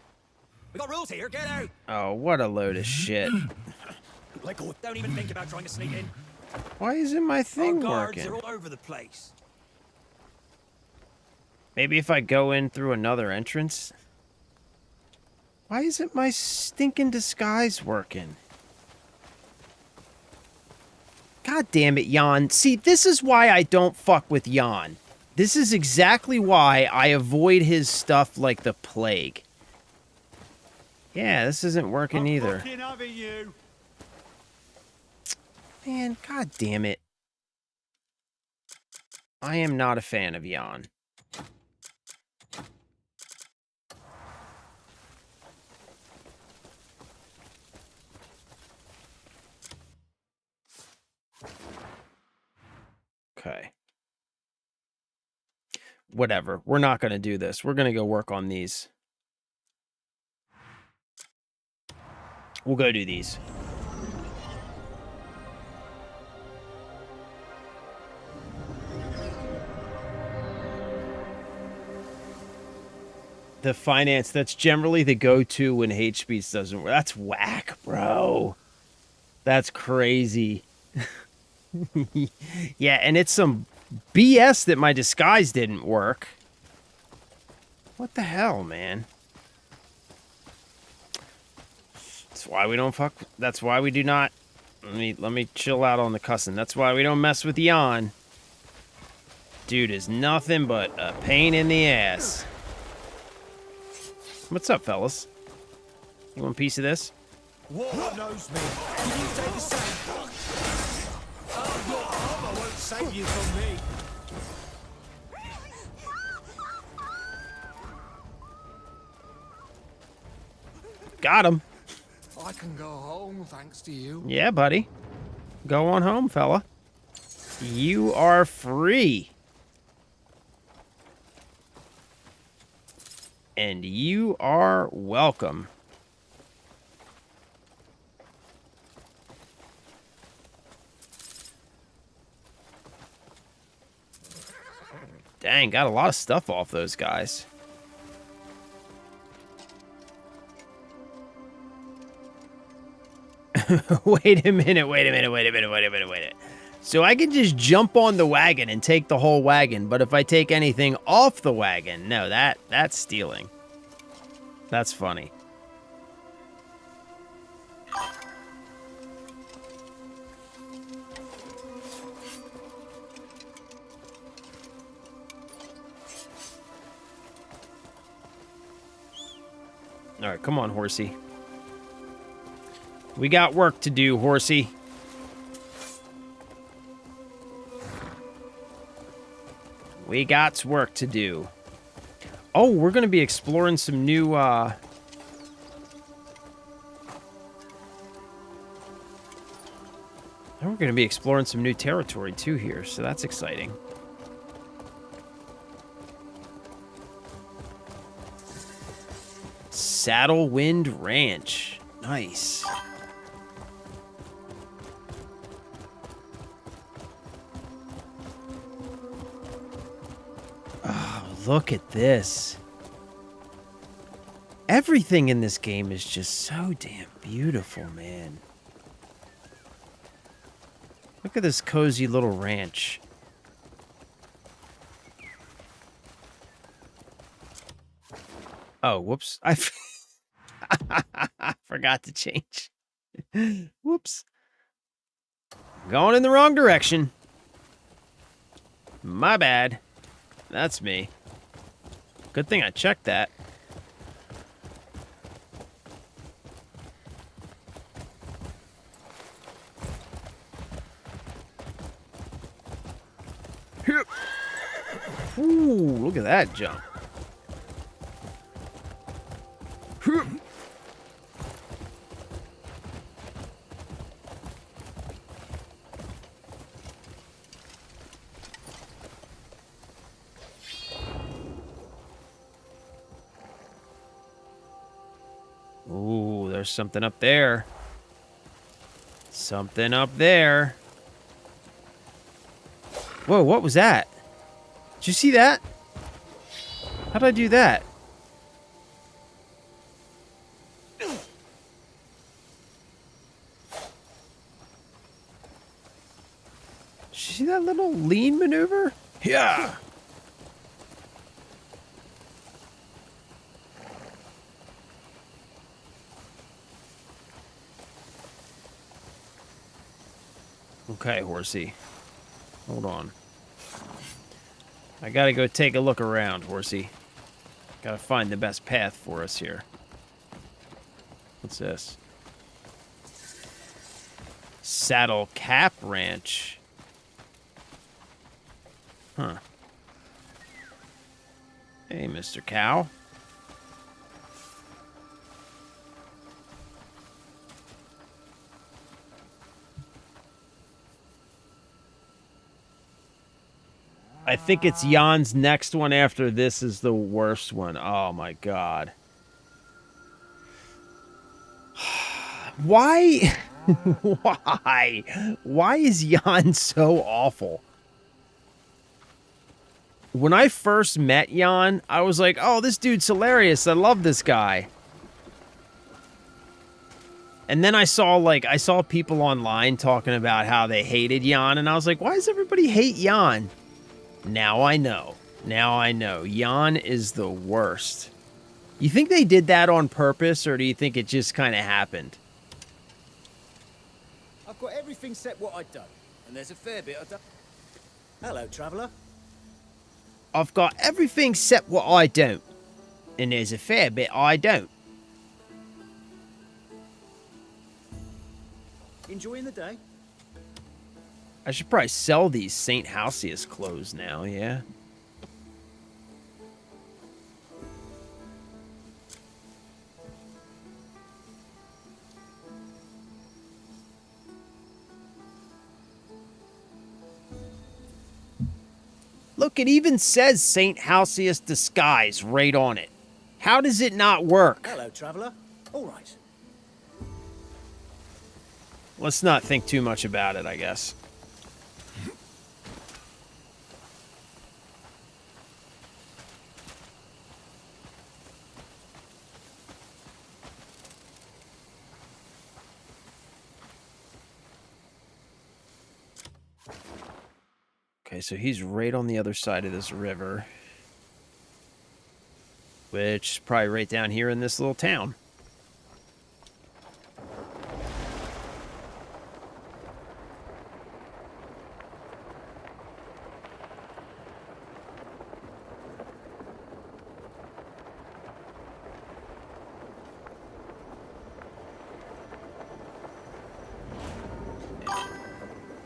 S2: We got rules here. Get out.
S1: Oh, what a load of shit.
S4: Let go.
S2: Don't even think about trying to sneak in.
S1: Why isn't my
S2: Our
S1: thing
S2: guards
S1: working?
S2: are all over the place.
S1: Maybe if I go in through another entrance? Why isn't my stinking disguise working? God damn it, Jan. See, this is why I don't fuck with Jan. This is exactly why I avoid his stuff like the plague. Yeah, this isn't working either. Man, god damn it. I am not a fan of Jan. Okay. Whatever. We're not going to do this. We're going to go work on these. We'll go do these. The finance, that's generally the go-to when H-Speeds doesn't work. That's whack, bro. That's crazy. Yeah, and it's some BS that my disguise didn't work. What the hell, man? That's why we don't fuck. That's why we do not. Let me chill out on the cussing. That's why we don't mess with Jan. Dude is nothing but a pain in the ass. What's up, fellas? You want a piece of this?
S2: War knows me. Can you take the same? Your armor won't save you from me.
S1: Got him.
S5: I can go home thanks to you.
S1: Yeah, buddy. Go on home, fella. You are free. And you are welcome. Dang, got a lot of stuff off those guys. Wait a minute. So I can just jump on the wagon and take the whole wagon, but if I take anything off the wagon, no, that's stealing. That's funny. All right, come on, horsey. We got work to do, horsey. We got work to do. Oh, we're going to be exploring some new, we're going to be exploring some new territory, too, here, so that's exciting. Saddlewind Ranch. Nice. Oh, look at this. Everything in this game is just so damn beautiful, man. Look at this cozy little ranch. Oh, whoops. I forgot to change. Whoops. Going in the wrong direction. My bad. That's me. Good thing I checked that. Ooh, look at that jump. Ooh, there's something up there. Something up there. Whoa, what was that? Did you see that? How'd I do that? Did you see that little lean maneuver? Yeah. Okay, horsey. Hold on. I gotta go take a look around, horsey. Gotta find the best path for us here. What's this? Saddle Cap Ranch. Huh. Hey, Mr. Cow. I think it's Jan's next one after this is the worst one. Oh my god. Why? Why? Why is Jan so awful? When I first met Jan, I was like, oh, this dude's hilarious. I love this guy. And then I saw people online talking about how they hated Jan, and I was like, why does everybody hate Jan? Now I know. Now I know. Jan is the worst. You think they did that on purpose, or do you think it just kind of happened?
S2: I've got everything set what I'd done, and there's a fair bit I've done. Hello, traveller.
S1: I've got everything set what I don't, and there's a fair bit I don't.
S2: Enjoying the day?
S1: I should probably sell these St. Halcyus clothes now, yeah? Look, it even says St. Halcyus Disguise right on it. How does it not work?
S2: Hello, traveller. All right.
S1: Let's not think too much about it, I guess. Okay, so he's right on the other side of this river. Which is probably right down here in this little town.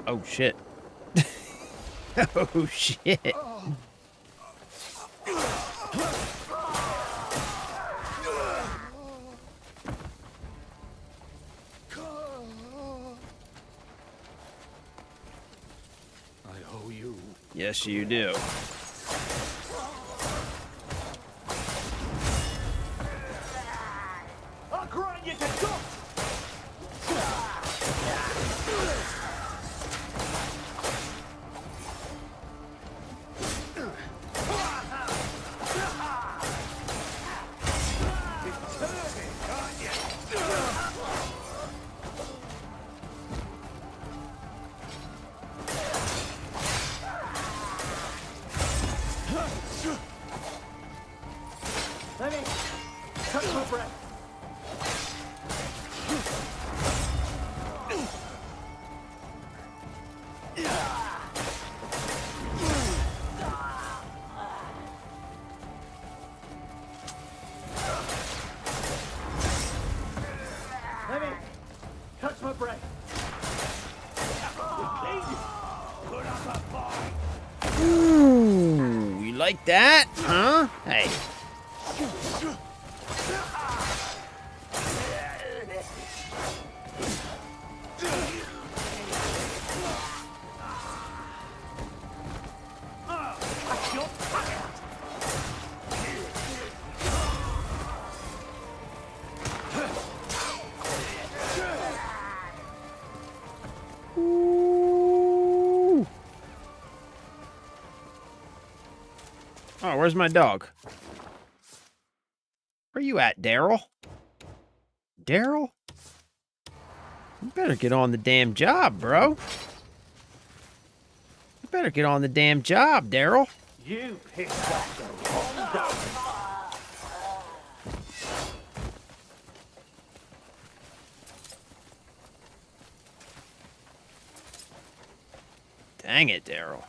S1: Oh, shit. Oh, shit.
S3: I owe you.
S1: Yes, you do.
S2: I'll grind you to dust! Let me catch my breath.
S1: that? Huh? Hey. Ooh. Oh, where's my dog? Where you at, Daryl? Daryl? You better get on the damn job, bro. You better get on the damn job, Daryl.
S2: You picked up the wrong dog.
S1: Dang it, Daryl.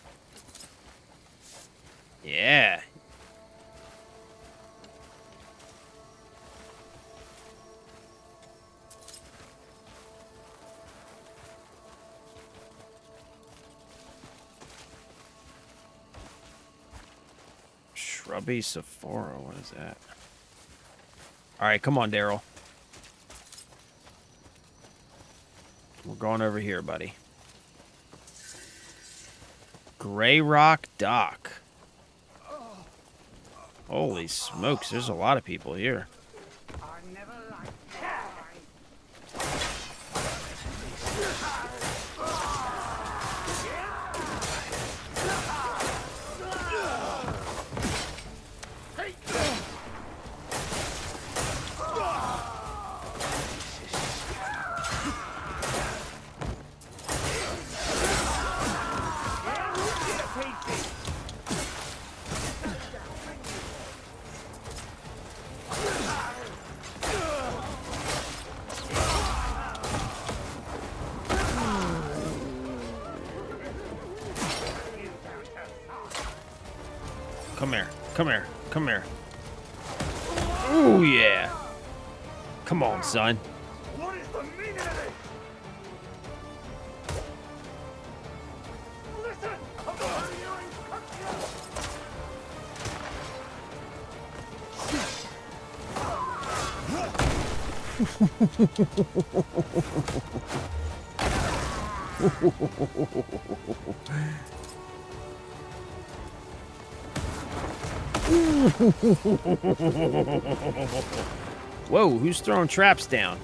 S1: Yeah. Shrubby Sephora, what is that? Alright, come on, Daryl. We're going over here, buddy. Gray Rock Dock. Holy smokes, there's a lot of people here. Come here. Come here. Come here. Ooh, yeah. Come on, son.
S2: What is the meaning of this? Listen! I'm gonna hurt you and cut
S1: Whoa, who's throwing traps down?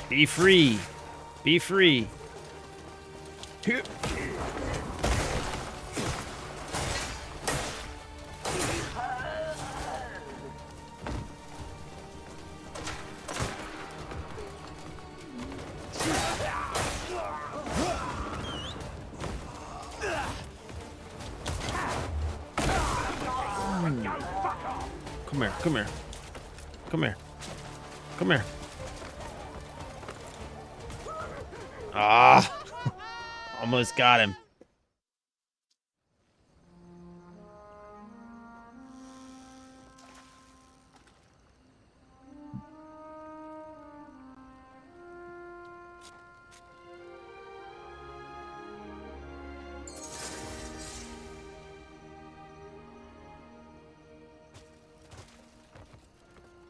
S1: Be free. Be free. Here. Come here, come here. Come here. Come here. Ah! Almost got him.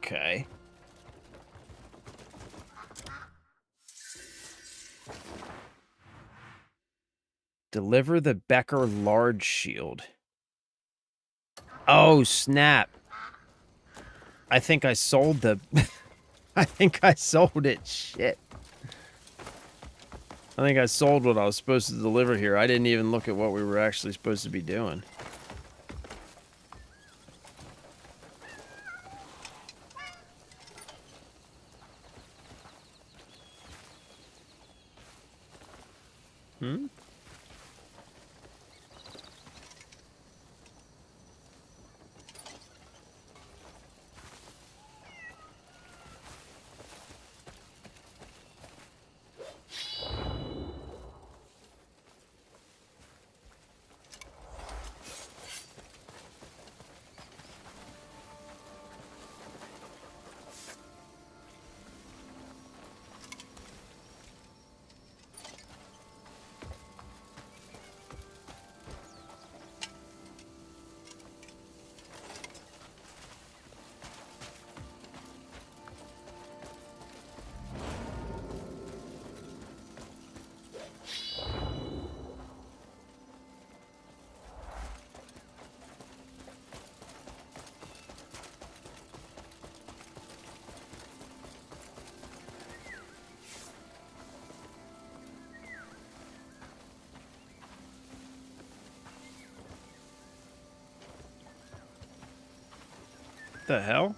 S1: Okay. Deliver the Becker large shield. Oh, snap. I think I sold the... I think I sold it. Shit. I think I sold what I was supposed to deliver here. I didn't even look at what we were actually supposed to be doing. Hmm? The hell?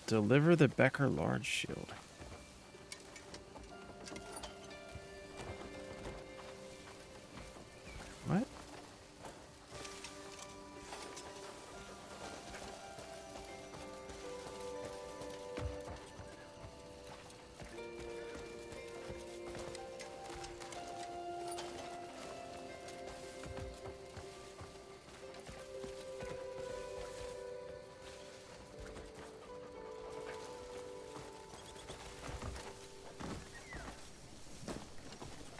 S1: Deliver the Becker large shield. What?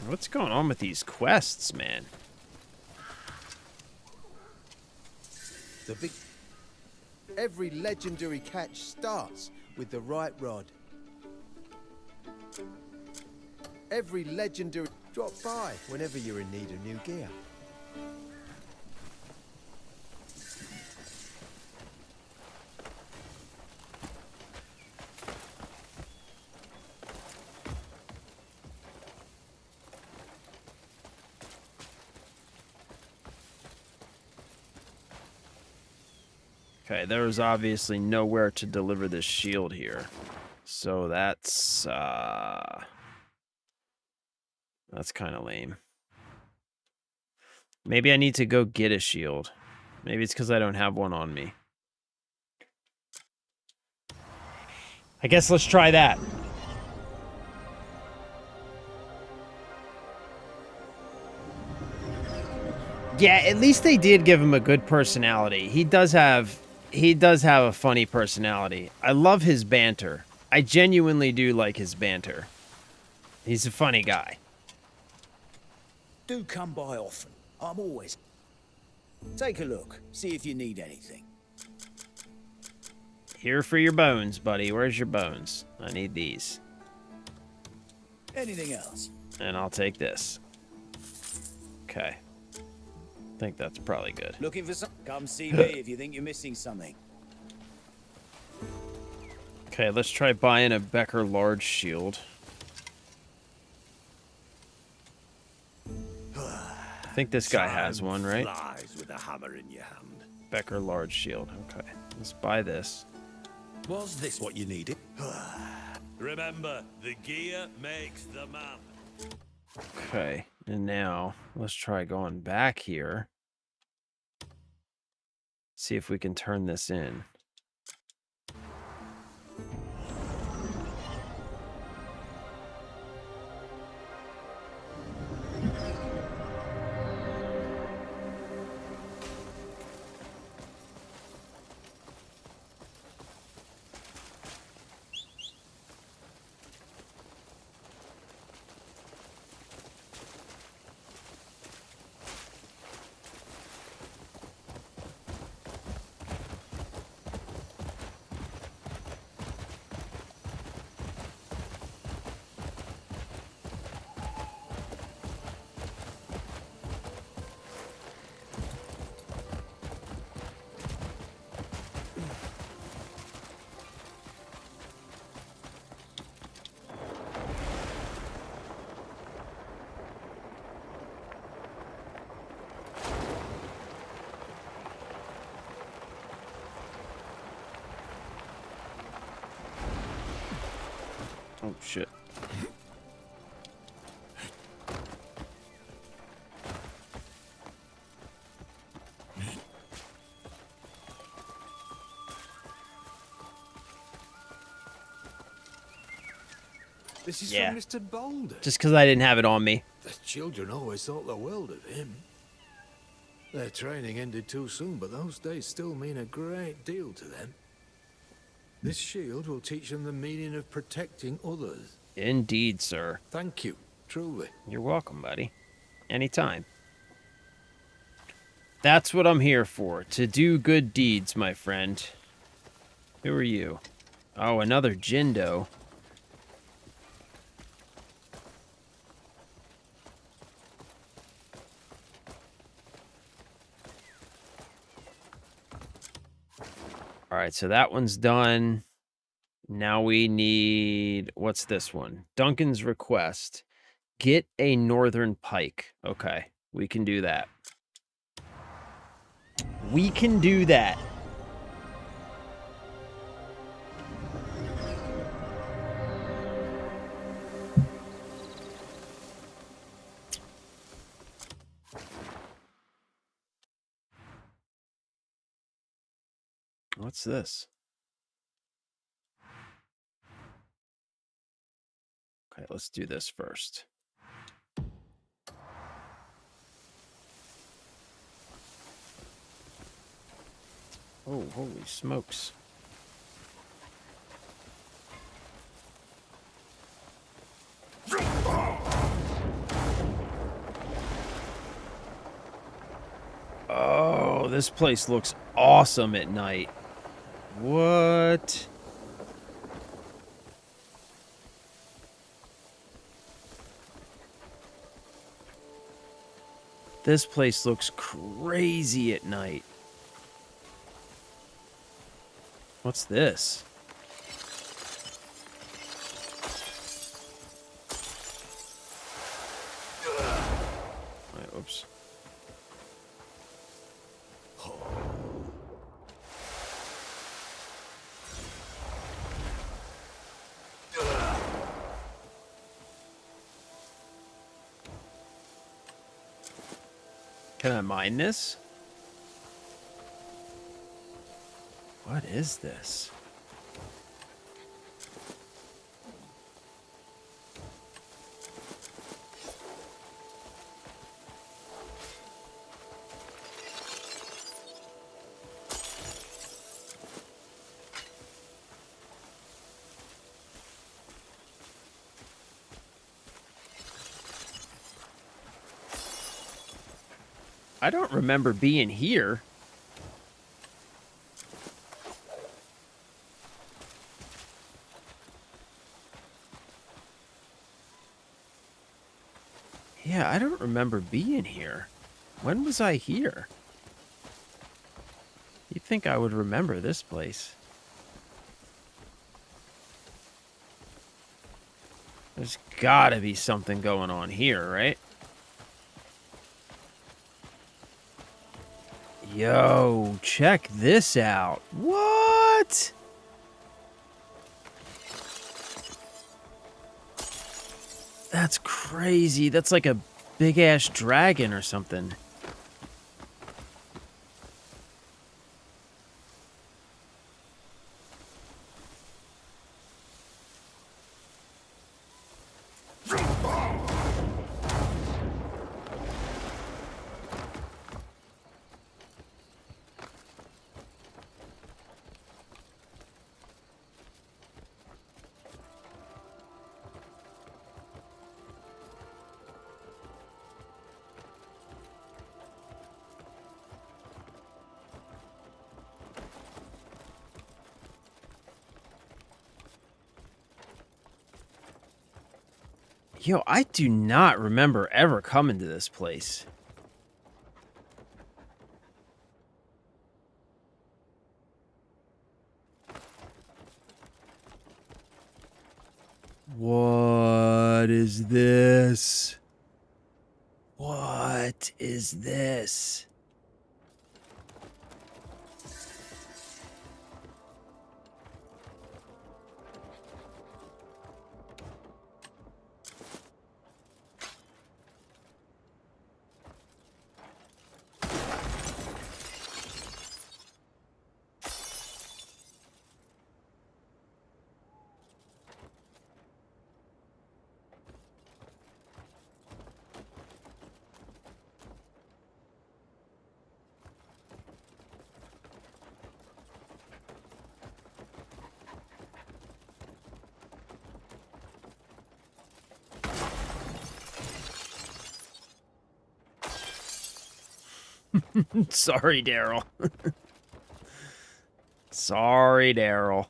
S1: What's going on with these quests, man?
S6: The big... Every legendary catch starts with the right rod. Every legendary... Drop by whenever you're in need of new gear.
S1: Okay, there was obviously nowhere to deliver this shield here. So that's kind of lame. Maybe I need to go get a shield. Maybe it's because I don't have one on me. I guess let's try that. Yeah, at least they did give him a good personality. He does have a funny personality. I love his banter. I genuinely do like his banter. He's a funny guy.
S2: Do come by often. I'm always... Take a look. See if you need anything.
S1: Here for your bones, buddy. Where's your bones? I need these.
S2: Anything else?
S1: And I'll take this. Okay. I think that's probably good.
S2: Looking for some? Come see me if you think you're missing something.
S1: Okay, let's try buying a Becker large shield. I think this guy has one, right?
S4: Flies with a hammer in your hand.
S1: Becker large shield. Okay, let's buy this.
S4: Was this what you needed?
S7: Remember, the gear makes the man.
S1: Okay, and now let's try going back here. See if we can turn this in. Oh, shit.
S3: This is
S1: Yeah.
S3: from Mr. Boulder.
S1: Just because I didn't have it on me.
S3: The children always thought the world of him. Their training ended too soon, but those days still mean a great deal to them. This shield will teach them the meaning of protecting others.
S1: Indeed, sir.
S3: Thank you, truly.
S1: You're welcome, buddy. Anytime. That's what I'm here for. To do good deeds, my friend. Who are you? Oh, another Jindo. Alright, so that one's done. Now we need... What's this one? Duncan's request. Get a northern pike. Okay, we can do that. We can do that. What's this? Okay, let's do this first. Oh, holy smokes. Oh, this place looks awesome at night. What? This place looks crazy at night. What's this? Wait, oops. Can I mine this? What is this? I don't remember being here. Yeah, I don't remember being here. When was I here? You'd think I would remember this place. There's gotta be something going on here, right? Yo, check this out. What? That's crazy. That's like a big-ass dragon or something. Yo, I do not remember ever coming to this place. What is this? What is this? Sorry, Daryl. Sorry, Daryl.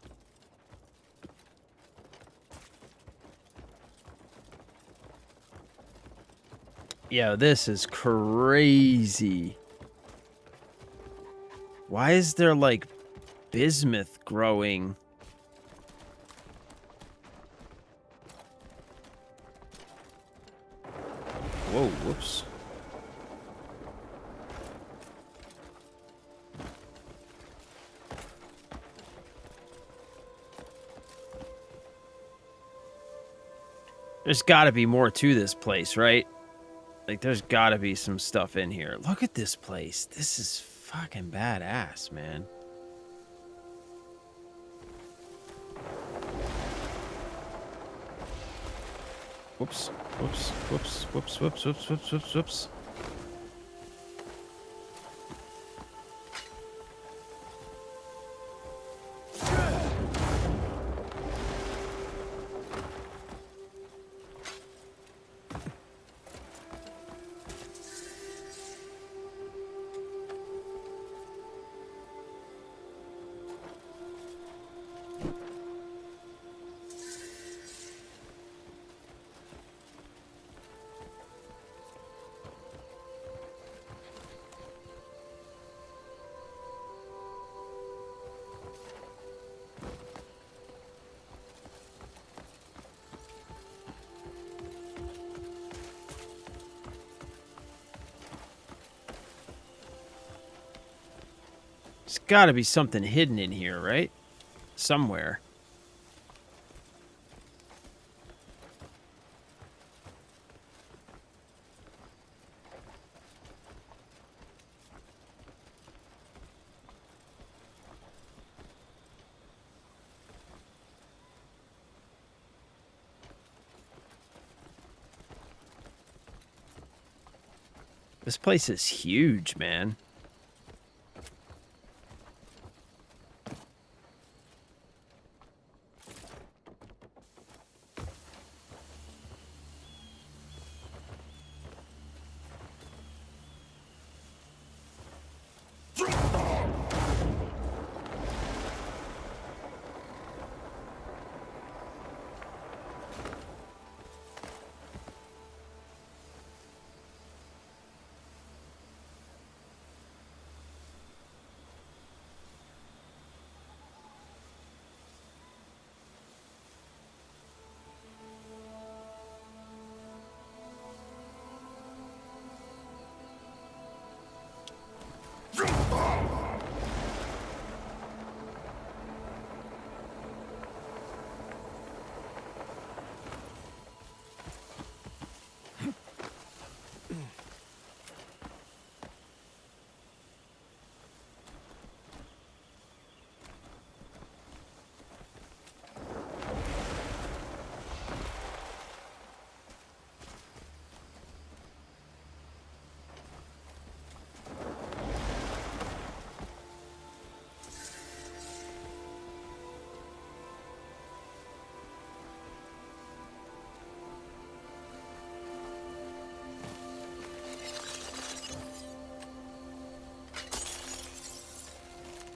S1: Yo, this is crazy. Why is there, like, bismuth growing? Whoa, whoops. There's got to be more to this place, right? Like, there's got to be some stuff in here. Look at this place. This is fucking badass, man. Whoops. Whoops. Whoops. Whoops. Whoops. Whoops. Whoops. Whoops. Whoops. There's got to be something hidden in here, right? Somewhere. This place is huge, man.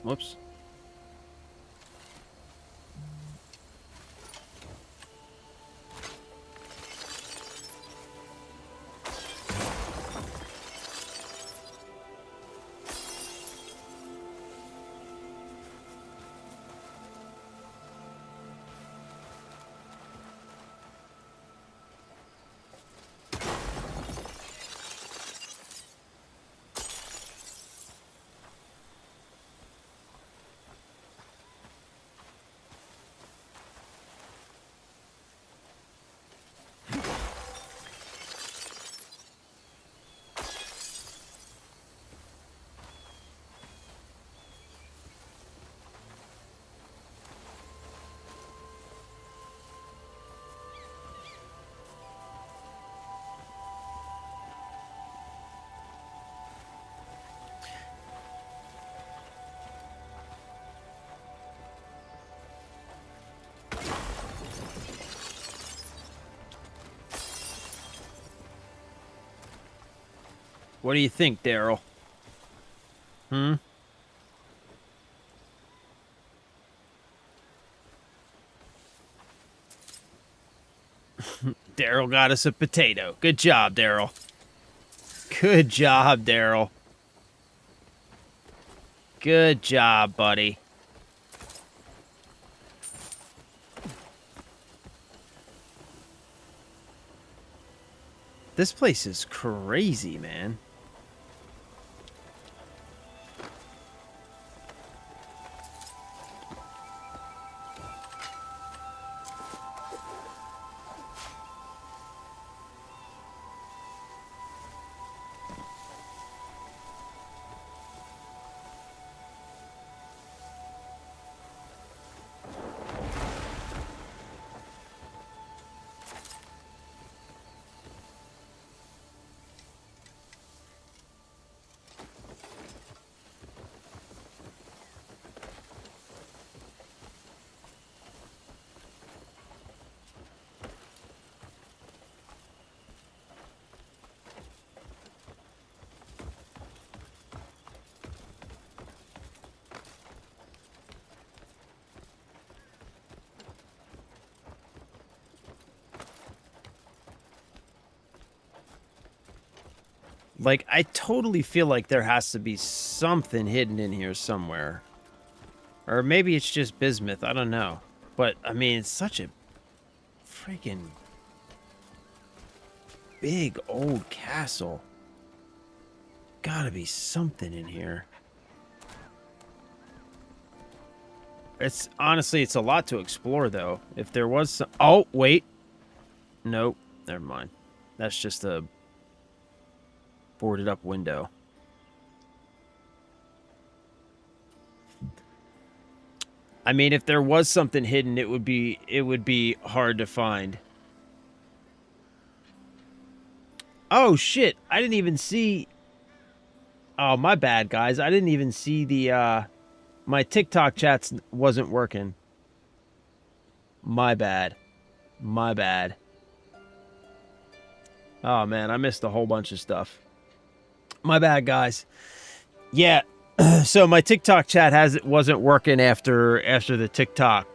S1: Whoops. What do you think, Daryl? Hmm? Daryl got us a potato. Good job, Daryl. Good job, Daryl. Good job, buddy. This place is crazy, man. Like, I totally feel like there has to be something hidden in here somewhere. Or maybe it's just bismuth. I don't know. But, I mean, it's such a freaking big old castle. Gotta be something in here. It's honestly, it's a lot to explore, though. If there was some... Oh, wait. Nope. Never mind. That's just a boarded up window. I mean, if there was something hidden, it would be hard to find. Oh, shit. I didn't even see... Oh, my bad, guys. I didn't even see the, my TikTok chats wasn't working. My bad. My bad. Oh, man. I missed a whole bunch of stuff. My bad, guys. Yeah. So my TikTok chat wasn't working after the TikTok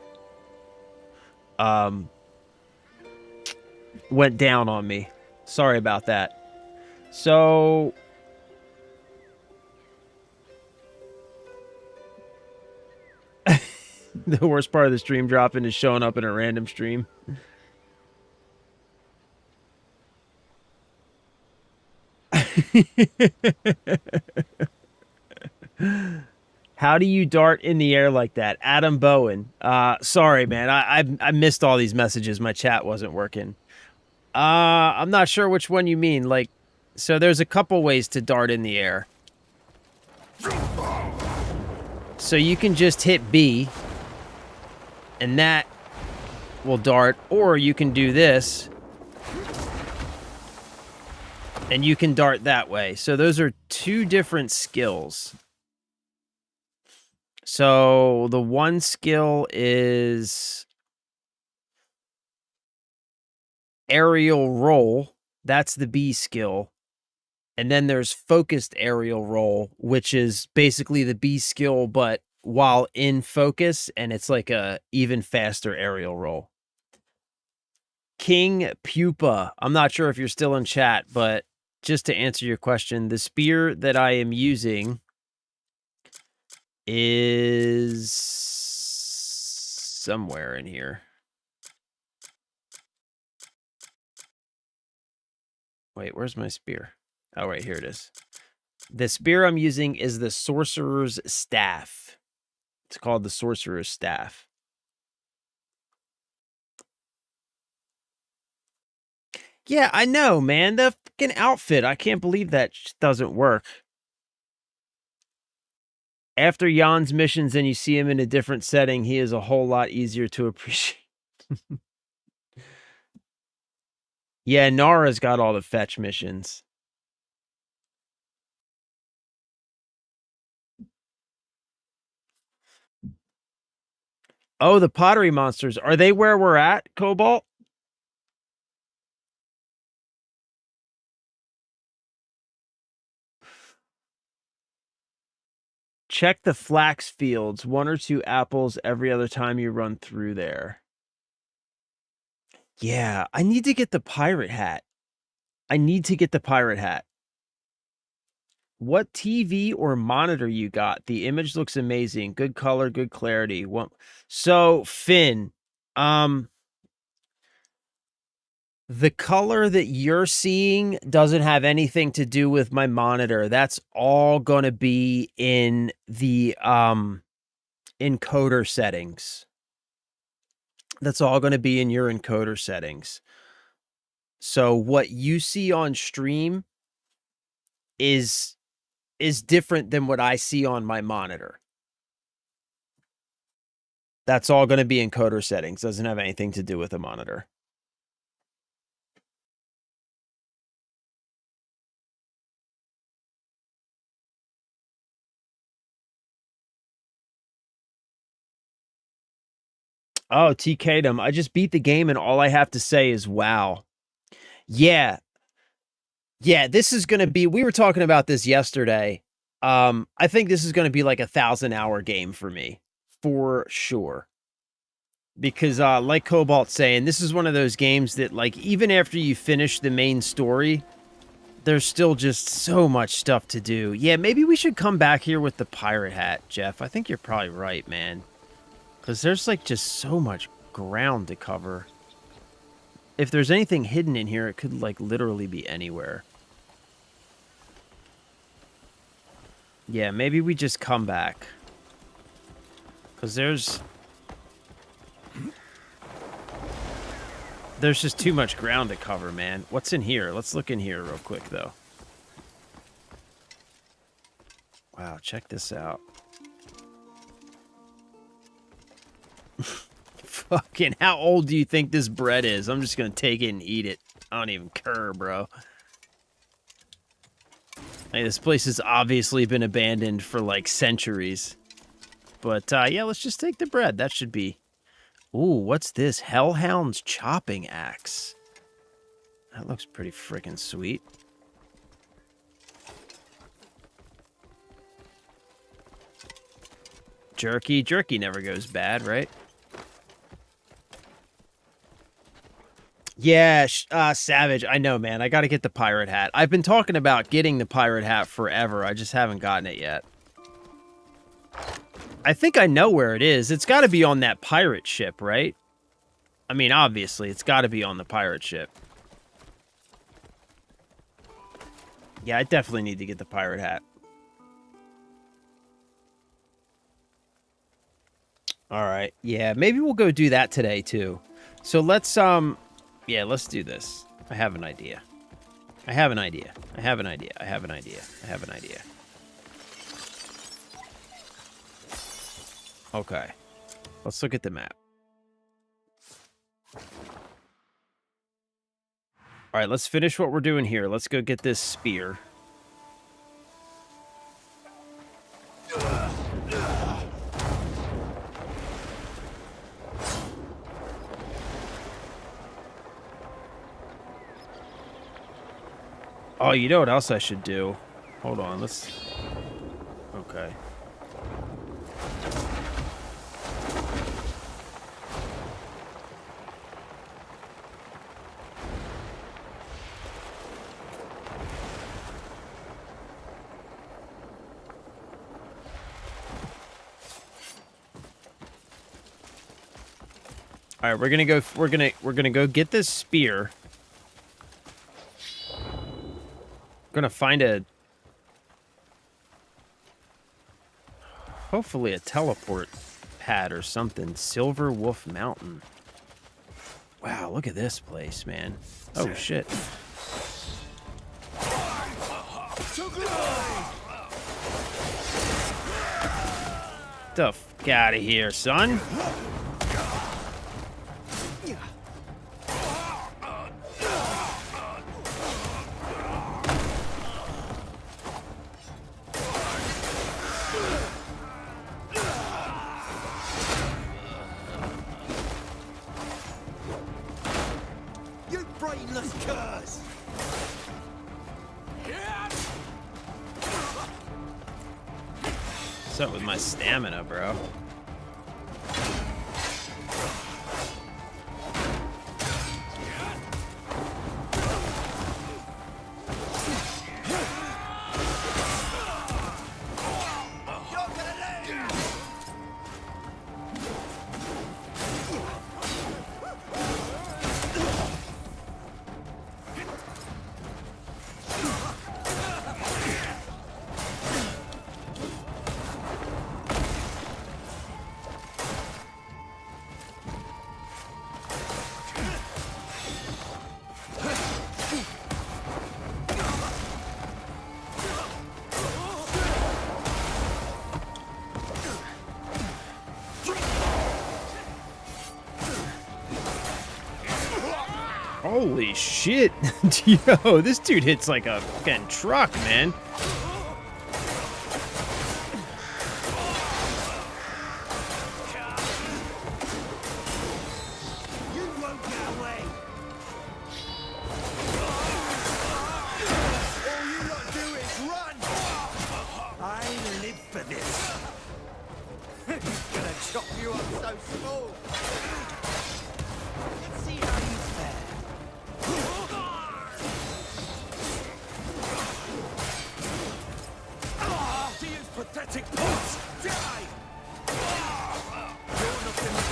S1: went down on me. Sorry about that. So the worst part of the stream dropping is showing up in a random stream. How do you dart in the air like that? Adam Bowen. Sorry, man. I missed all these messages. My chat wasn't working. I'm not sure which one you mean. Like, so there's a couple ways to dart in the air. So you can just hit B, and that will dart, or you can do this, and you can dart that way. So those are two different skills. So the one skill is aerial roll. That's the B skill. And then there's focused aerial roll, which is basically the B skill, but while in focus, and it's like a even faster aerial roll. King Pupa. I'm not sure if you're still in chat, but just to answer your question, the spear that I am using is somewhere in here. Wait, where's my spear? Oh, right, here it is. The spear I'm using is the Sorcerer's Staff. It's called the Sorcerer's Staff. Yeah, I know, man. The fucking outfit. I can't believe that doesn't work. After Jan's missions and you see him in a different setting, he is a whole lot easier to appreciate. Yeah, Nara's got all the fetch missions. Oh, the pottery monsters. Are they where we're at, Cobalt? Check the flax fields. 1 or 2 apples every other time you run through there. Yeah, I need to get the pirate hat. I need to get the pirate hat. What TV or monitor you got? The image looks amazing. Good color, good clarity. So, Finn, the color that you're seeing doesn't have anything to do with my monitor. That's all going to be in the encoder settings. That's all going to be in your encoder settings. So what you see on stream is different than what I see on my monitor. That's all going to be encoder settings. Doesn't have anything to do with the monitor. Oh, TK'd him. I just beat the game and all I have to say is wow. Yeah. Yeah, this is going to be, we were talking about this yesterday. I think this is going to be like a 1,000-hour game for me, for sure. Because like Cobalt's saying, this is one of those games that, like, even after you finish the main story, there's still just so much stuff to do. Yeah, maybe we should come back here with the pirate hat, Jeff. I think you're probably right, man. Because there's, like, just so much ground to cover. If there's anything hidden in here, it could, like, literally be anywhere. Yeah, maybe we just come back. Because there's just too much ground to cover, man. What's in here? Let's look in here real quick, though. Wow, check this out. Fucking, how old do you think this bread is? I'm just gonna take it and eat it. I don't even care, bro. Hey, this place has obviously been abandoned for, like, centuries. But, yeah, let's just take the bread. That should be... Ooh, what's this? Hellhound's chopping axe. That looks pretty freaking sweet. Jerky. Jerky never goes bad, right? Yeah, Savage. I know, man. I gotta get the pirate hat. I've been talking about getting the pirate hat forever. I just haven't gotten it yet. I think I know where it is. It's gotta be on that pirate ship, right? I mean, obviously, it's gotta be on the pirate ship. Yeah, I definitely need to get the pirate hat. Alright, yeah, maybe we'll go do that today, too. So let's, yeah, let's do this. I have an idea. I have an idea. I have an idea. I have an idea. I have an idea. Okay. Let's look at the map. Alright, let's finish what we're doing here. Let's go get this spear. Oh, you know what else I should do? Hold on, let's... Okay. All right, we're gonna go get this spear. Gonna find a, hopefully a teleport pad or something. Silver Wolf Mountain. Wow, look at this place, man. Oh shit. The fuck out of here, son. What's up with my stamina, bro? Holy shit. Yo, this dude hits like a fucking truck, man.
S2: You won't get away. All you lot do is run. I live for this. He's gonna chop you up so small. Let's see how you fare.
S7: pathetic pups! Die!
S2: You're nothing but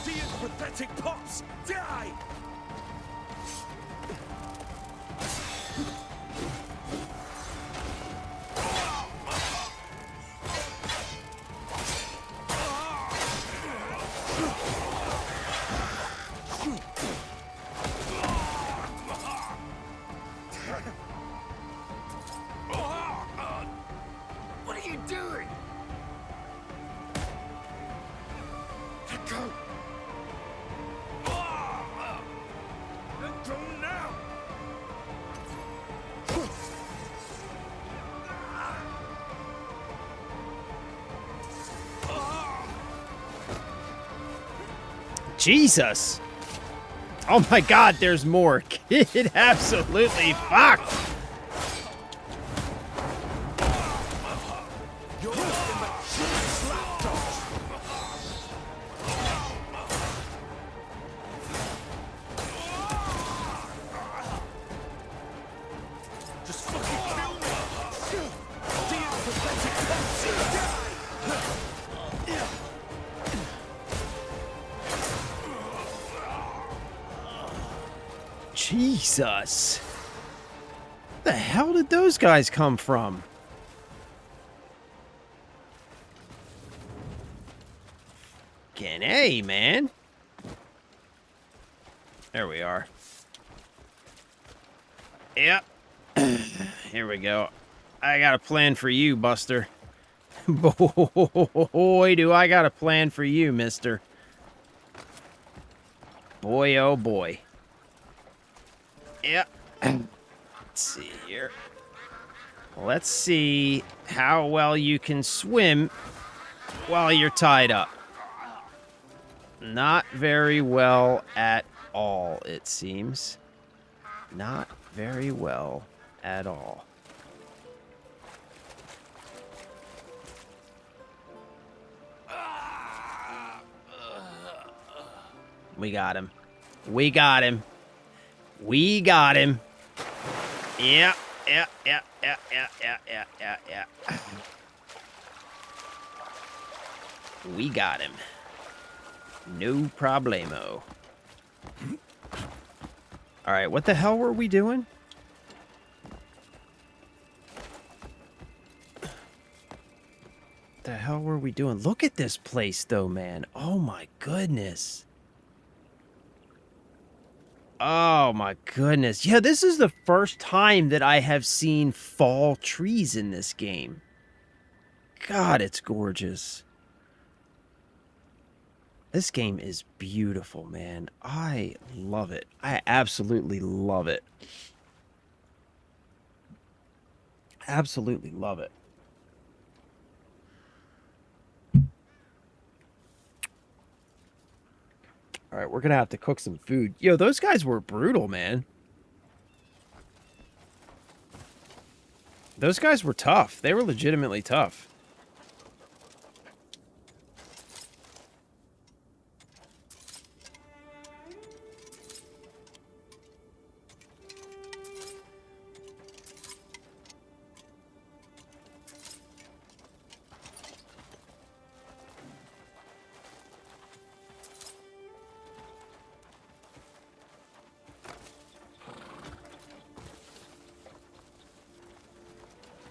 S7: Dear's pathetic pups! Die!
S2: What are you doing? Let go. Let go now.
S1: Jesus. Oh my God, there's more. Get absolutely fucked.
S2: You're nothing but slapdogs. Just fucking kill me.
S7: Dear's pathetic pups! Die!
S1: Jesus. Where the hell did those guys come from? Fucking A, man. There we are. Yep. Here we go. I got a plan for you, Buster. Boy, do I got a plan for you, mister. Boy, oh boy. Yep. Let's see here. Let's see how well you can swim while you're tied up. Not very well at all, it seems. Not very well at all. We got him. We got him. We got him. Yeah, yeah, yeah, yeah, yeah, yeah, yeah, yeah, yeah. We got him. No problemo. All right, what the hell were we doing? The hell were we doing? Look at this place, though, man. Oh, my goodness. Oh, my goodness. Yeah, this is the first time that I have seen fall trees in this game. God, it's gorgeous. This game is beautiful, man. I love it. I absolutely love it. Absolutely love it. All right, we're going to have to cook some food. Yo, those guys were brutal, man. Those guys were tough. They were legitimately tough.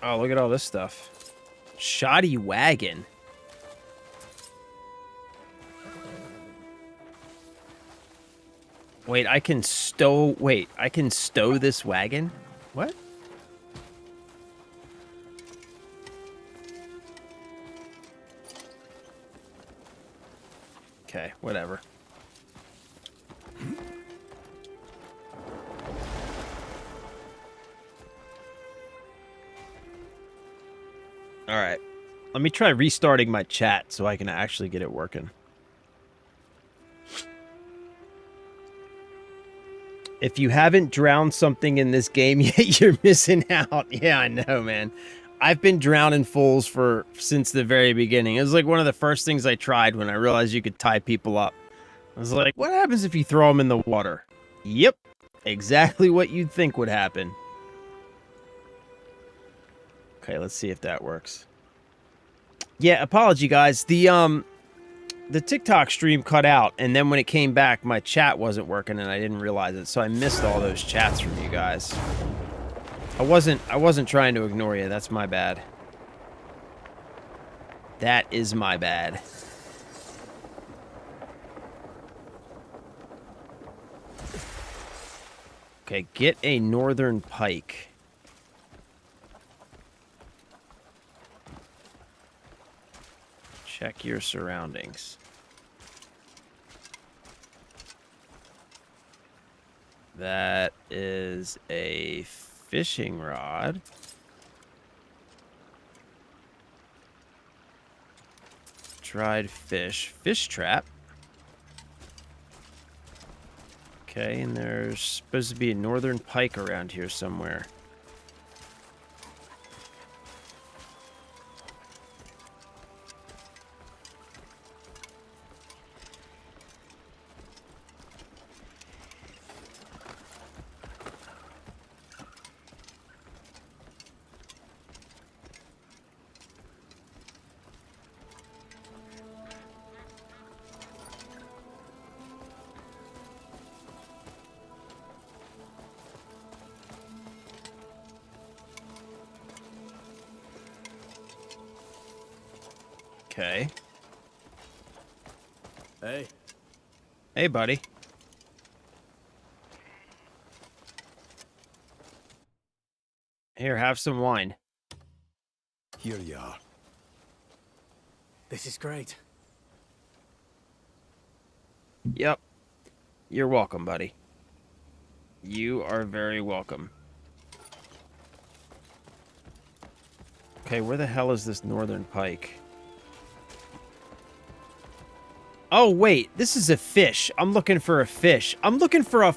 S1: Oh, look at all this stuff. Shoddy wagon. Wait, I can stow... Wait, I can stow this wagon? What? Okay, whatever. All right. Let me try restarting my chat so I can actually get it working. If you haven't drowned something in this game yet, you're missing out. Yeah, I know, man. I've been drowning fools since the very beginning. It was like one of the first things I tried when I realized you could tie people up. I was like, what happens if you throw them in the water? Yep. Exactly what you'd think would happen. Okay, let's see if that works. Yeah, apology guys. The TikTok stream cut out, and then when it came back, my chat wasn't working and I didn't realize it, so I missed all those chats from you guys. I wasn't trying to ignore you. That's my bad. That is my bad. Okay, get a northern pike. Check your surroundings. That is a fishing rod. Dried fish. Fish trap. Okay, and there's supposed to be a northern pike around here somewhere. Okay.
S4: Hey,
S1: Hey, buddy. Here, have some wine.
S4: here you are.
S5: This is great.
S1: Yep. You're welcome, buddy. You are very welcome. Okay, where the hell is this northern pike? Oh, wait. This is a fish. I'm looking for a fish. I'm looking for a...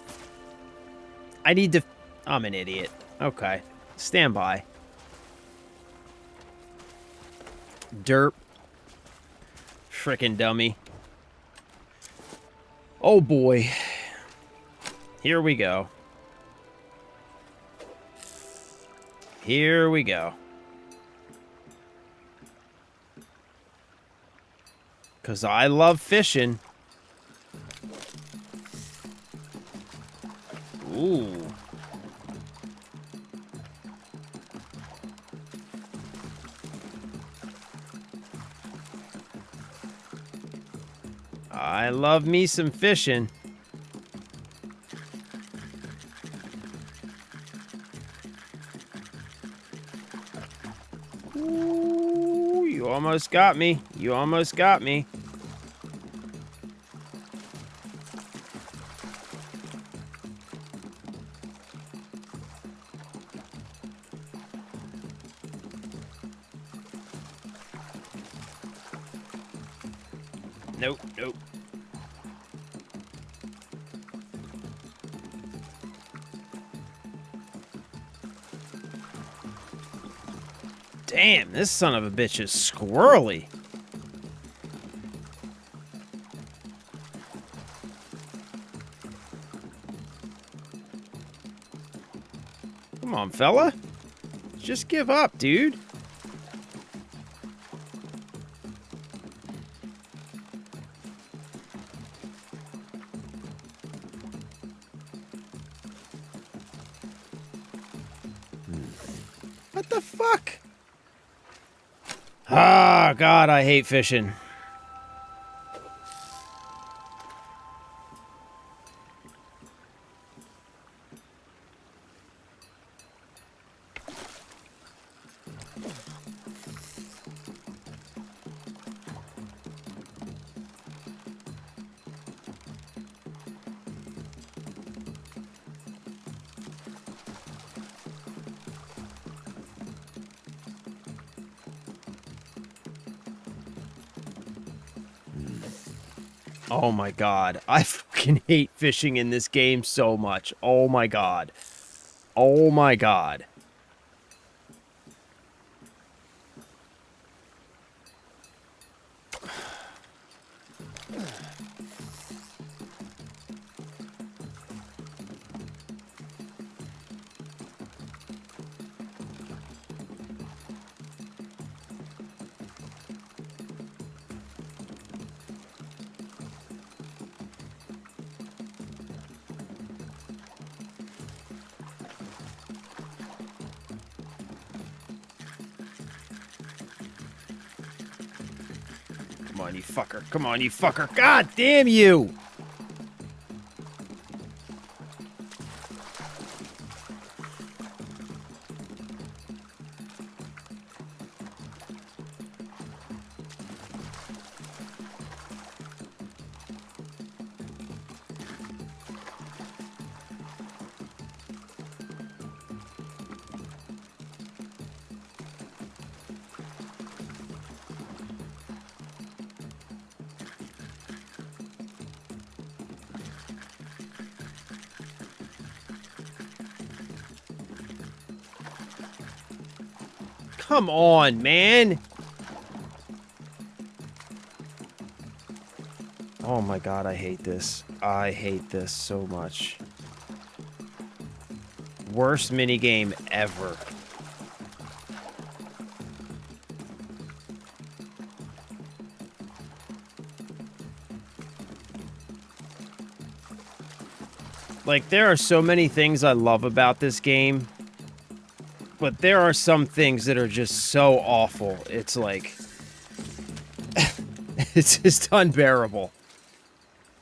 S1: I need to... I'm an idiot. Okay. Stand by. Derp. Frickin' dummy. Oh, boy. Here we go. Here we go. Because I love fishing. Ooh. I love me some fishing. Ooh, you almost got me. You almost got me. Nope, nope. Damn, this son of a bitch is squirrely. Come on, fella. Just give up, dude. What the fuck? Ah, God, I hate fishing. Oh my God. I fucking hate fishing in this game so much. Oh my God. Oh my God. Come on, you fucker. Come on, you fucker. God damn you! Come on, man. Oh my god, I hate this. I hate this so much. Worst minigame ever. Like, there are so many things I love about this game. But there are some things that are just so awful. It's like... it's just unbearable.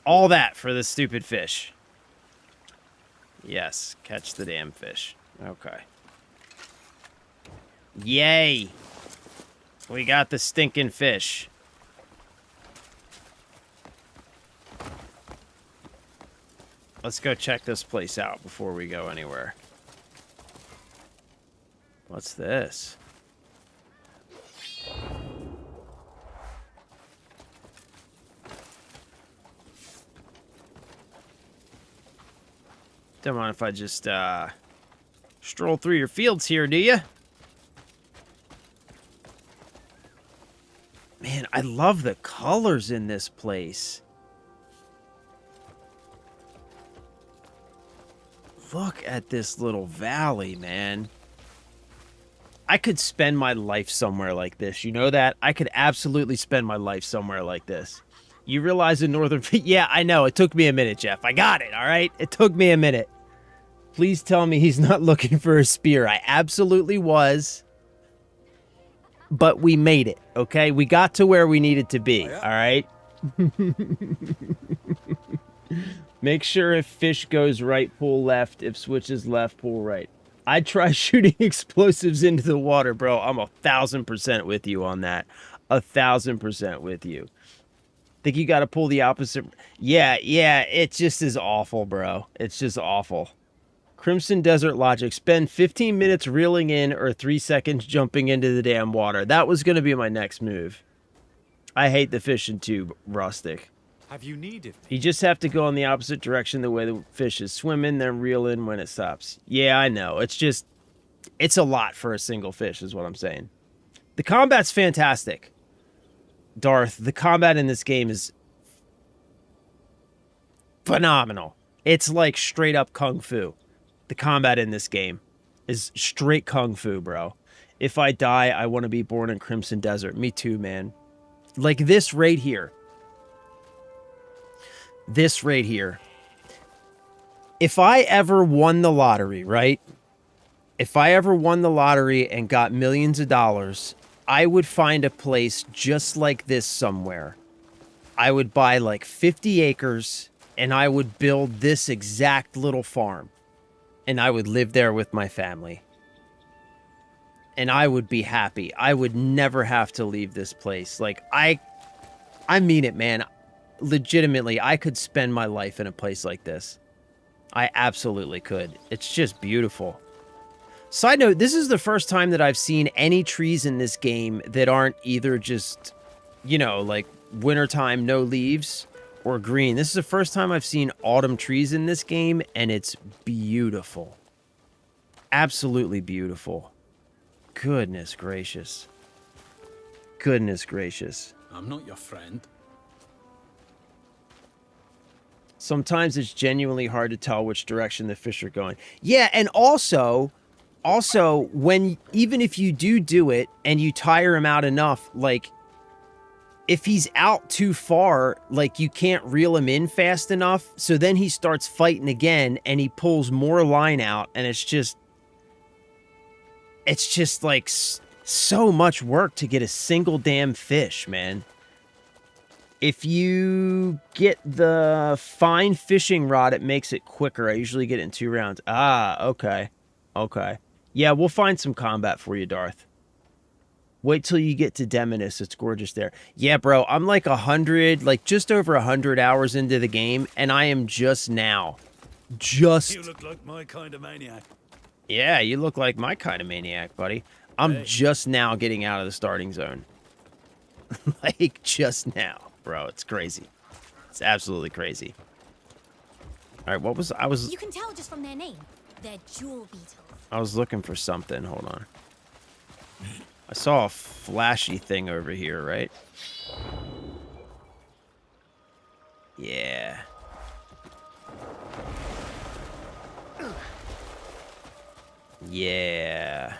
S1: All that for the stupid fish. Yes, catch the damn fish. Okay. Yay! We got the stinking fish. Let's go check this place out before we go anywhere. What's this? Don't mind if I just stroll through your fields here, do you? Man, I love the colors in this place. Look at this little valley, man. I could spend my life somewhere like this. You know that? I could absolutely spend my life somewhere like this. You realize in Northern... Yeah, I know. It took me a minute, Jeff. I got it, all right? It took me a minute. Please tell me he's not looking for a spear. I absolutely was. But we made it, okay? We got to where we needed to be, all right? Make sure if fish goes right, pull left. If switches left, pull right. I'd try shooting explosives into the water, bro. I'm 1,000% with you on that. 1,000% with you. Think you got to pull the opposite? Yeah, it just is awful, bro. It's just awful. Crimson Desert logic. Spend 15 minutes reeling in or 3 seconds jumping into the damn water. That was going to be my next move. I hate the fishing tube, Rustic.
S5: Have you needed?
S1: You just have to go in the opposite direction the way the fish is swimming, then reel in when it stops. Yeah, I know. It's just... it's a lot for a single fish, is what I'm saying. The combat's fantastic. Darth, the combat in this game is... phenomenal. It's like straight up kung fu. The combat in this game is straight kung fu, bro. If I die, I want to be born in Crimson Desert. Me too, man. Like this right here. This right here. If I ever won the lottery, right? If I ever won the lottery and got millions of dollars, I would find a place just like this somewhere. I would buy like 50 acres and I would build this exact little farm. And I would live there with my family. And I would be happy. I would never have to leave this place. Like, I mean it, man. Legitimately, I could spend my life in a place like this. I absolutely could. It's just beautiful. Side note, this is the first time that I've seen any trees in this game that aren't either just, you know, like wintertime, no leaves, or green. This is the first time I've seen autumn trees in this game, and it's beautiful. Absolutely beautiful. Goodness gracious. Goodness gracious.
S4: I'm not your friend.
S1: Sometimes it's genuinely hard to tell which direction the fish are going. Yeah, and also when even if you do it and you tire him out enough, like if he's out too far, like you can't reel him in fast enough, so then he starts fighting again and he pulls more line out, and it's just like so much work to get a single damn fish, man. If you get the fine fishing rod, it makes it quicker. I usually get it in 2 rounds. Ah, okay. Okay. Yeah, we'll find some combat for you, Darth. Wait till you get to Demonis. It's gorgeous there. Yeah, bro, I'm like 100, like just over 100 hours into the game, and I am just now.
S7: You look like my kind of maniac.
S1: Yeah, you look like my kind of maniac, buddy. I'm just now getting out of the starting zone. Like, just now, bro. It's crazy. It's absolutely crazy. All right, what was...
S8: You can tell just from their name. They're jewel beetles.
S1: I was looking for something. Hold on. I saw a flashy thing over here, right? Yeah. Yeah.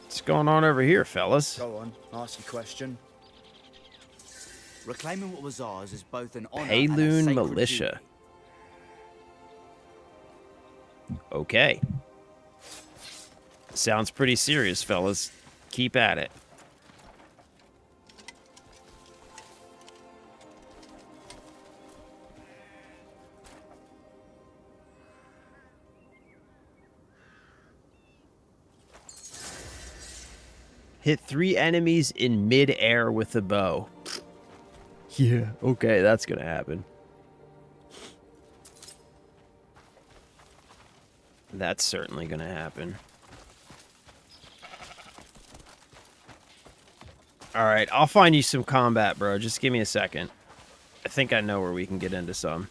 S1: What's going on over here, fellas?
S9: Go on, ask your question. Reclaiming what was ours is both an honor and a
S1: Payloon
S9: sacred
S1: Militia.
S9: duty.
S1: Okay. Sounds pretty serious, fellas. Keep at it. Hit 3 enemies in mid-air with a bow. Yeah, okay, that's gonna happen. That's certainly gonna happen. Alright, I'll find you some combat, bro. Just give me a second. I think I know where we can get into some.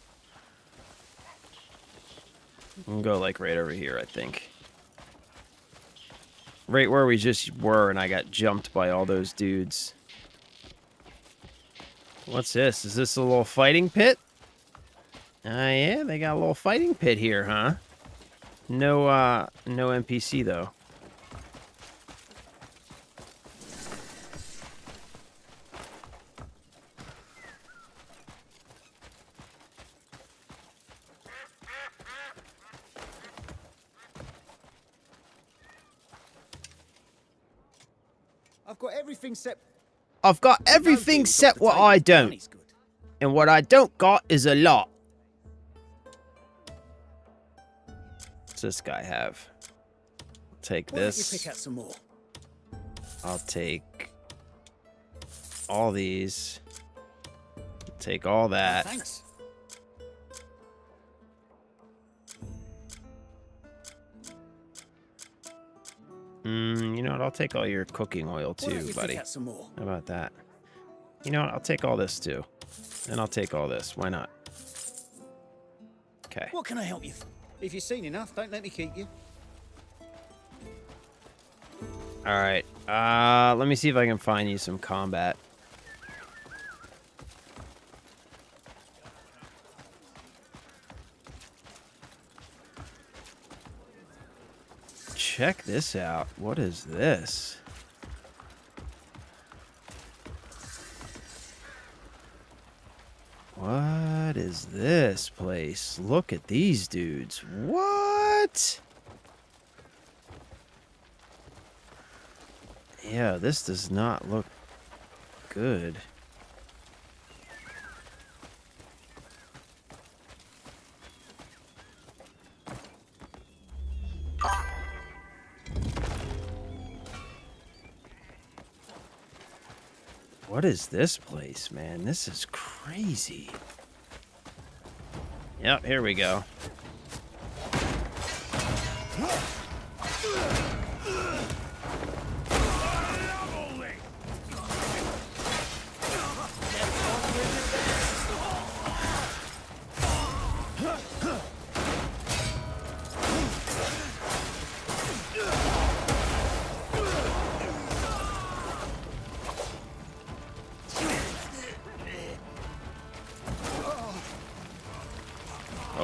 S1: We'll go, like, right over here, I think. Right where we just were, and I got jumped by all those dudes. What's this? Is this a little fighting pit? Yeah, they got a little fighting pit here, huh? No NPC, though.
S9: I've got everything set.
S1: I've got everything set what I don't. And what I don't got is a lot. What's this guy have? I'll take this.
S9: Pick out some more.
S1: I'll take all these. Take all that.
S9: Thanks.
S1: You know what? I'll take all your cooking oil too, buddy.
S9: Out some more?
S1: How about that? You know what? I'll take all this too. And I'll take all this. Why not? Okay.
S9: What can I help you? If you've seen enough, don't let me keep you.
S1: All right. Let me see if I can find you some combat. Check this out. What is this? What is this place? Look at these dudes. What? Yeah, this does not look good. What is this place, man? This is crazy. Yep, here we go.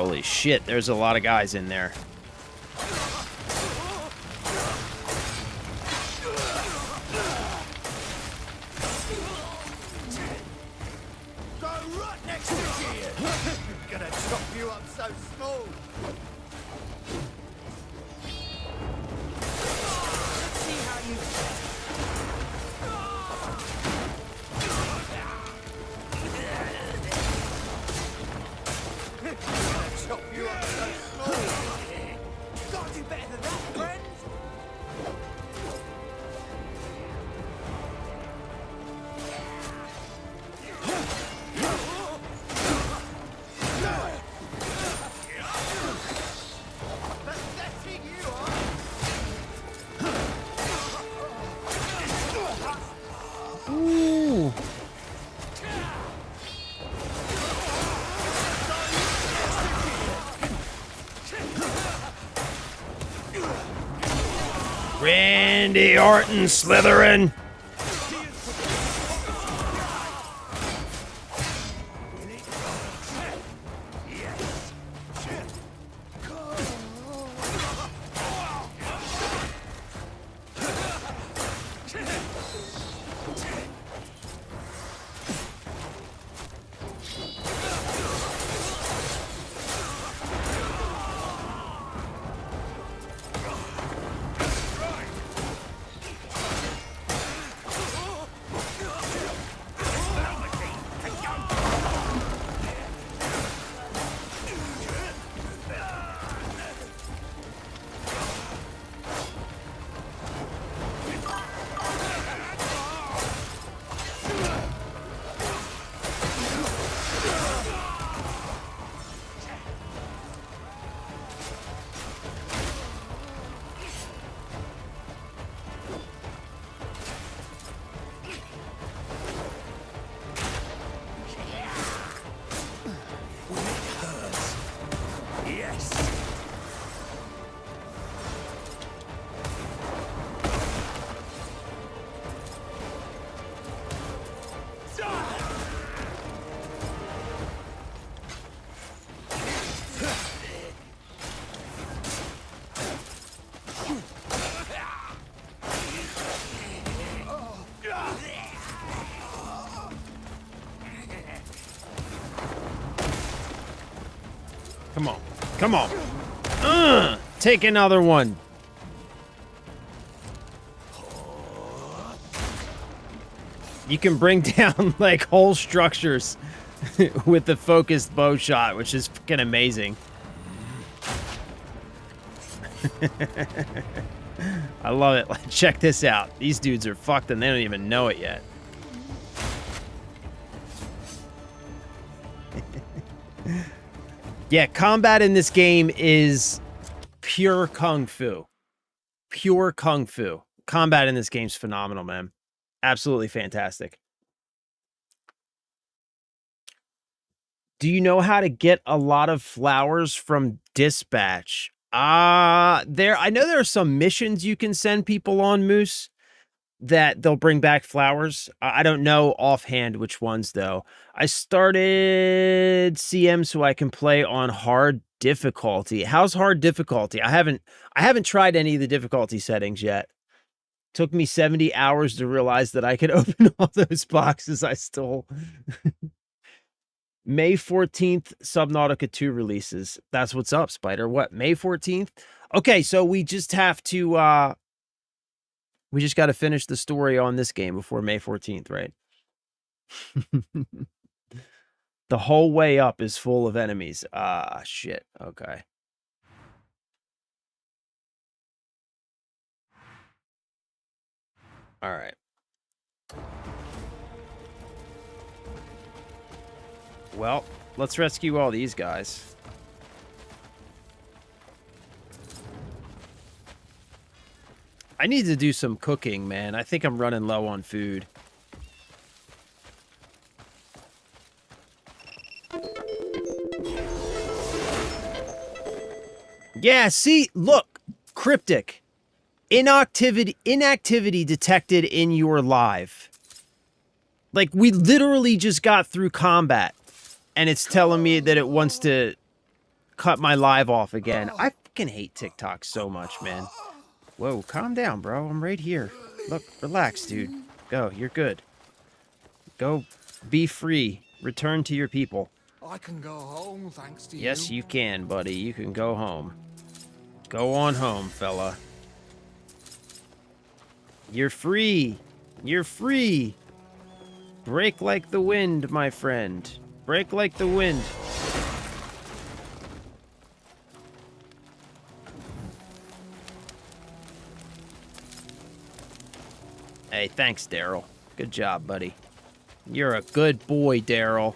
S1: Holy shit, there's a lot of guys in there.
S2: Go right next to you! Gonna chop you up so small! Let's see how you... Gonna chop you up so small! Gotta do better than that, friend! Pathetic you are!
S1: Ooh. Randy Orton Slytherin. Come on. Come on. Take another one. You can bring down, like, whole structures with the focused bow shot, which is fucking amazing. I love it. Like, check this out. These dudes are fucked and they don't even know it yet. Yeah, combat in this game is pure kung fu. Pure kung fu. Combat in this game's phenomenal, man. Absolutely fantastic. Do you know how to get a lot of flowers from dispatch? I know there are some missions you can send people on, Moose, that they'll bring back flowers. I don't know offhand which ones, though. I started CM so I can play on hard difficulty. How's hard difficulty? I haven't tried any of the difficulty settings yet. Took me 70 hours to realize that I could open all those boxes I stole. May 14th, Subnautica 2 releases. That's what's up, Spider. What, May 14th? Okay, so we just have to, we just got to finish the story on this game before May 14th, right? The whole way up is full of enemies. Ah, shit. Okay. All right. Well, let's rescue all these guys. I need to do some cooking, man. I think I'm running low on food. Yeah, see, look, cryptic. Inactivity detected in your live. Like, we literally just got through combat, and it's telling me that it wants to cut my live off again. I fucking hate TikTok so much, man. Whoa, calm down, bro. I'm right here. Look, relax, dude. Go, you're good. Go, be free. Return to your people.
S5: I can go home thanks to
S1: Yes,
S5: you.
S1: you can, buddy. You can go home. Go on home, fella. You're free. You're free. Break like the wind, my friend. Break like the wind. Hey, thanks, Daryl. Good job, buddy. You're a good boy, Daryl.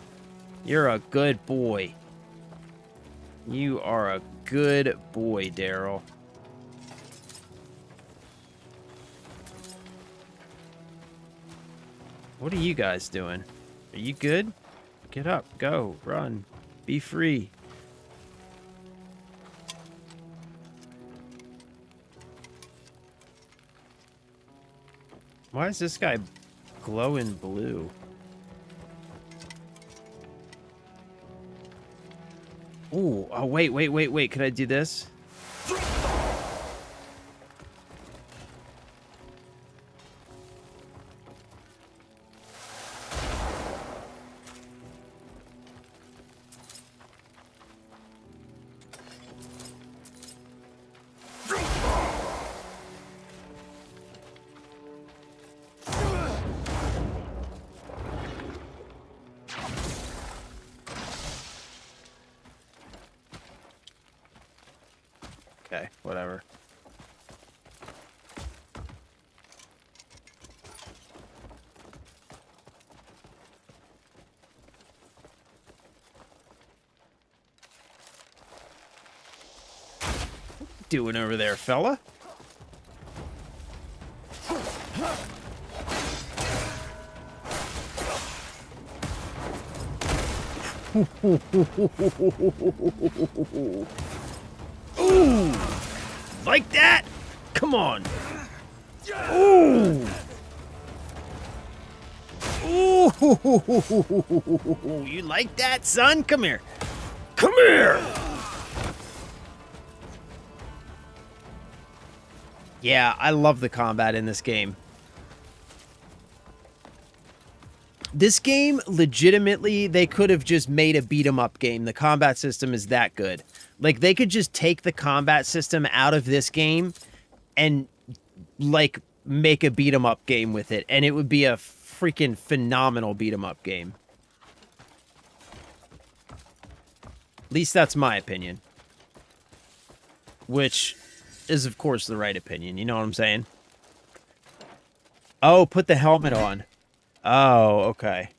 S1: You're a good boy. You are a good boy, Daryl. What are you guys doing? Are you good? Get up, go, run, be free. Why is this guy glowing blue? Ooh, oh, wait. Could I do this? Okay, whatever. What you doing over there, fella? Ooh! Like that? Come on. Ooh! Ooh! You like that, son? Come here. Come here! Yeah, I love the combat in this game. This game, legitimately, they could have just made a beat-em-up game. The combat system is that good. Like, they could just take the combat system out of this game and, like, make a beat-em-up game with it. And it would be a freaking phenomenal beat-em-up game. At least that's my opinion. Which is, of course, the right opinion. You know what I'm saying? Oh, put the helmet on. Oh, okay.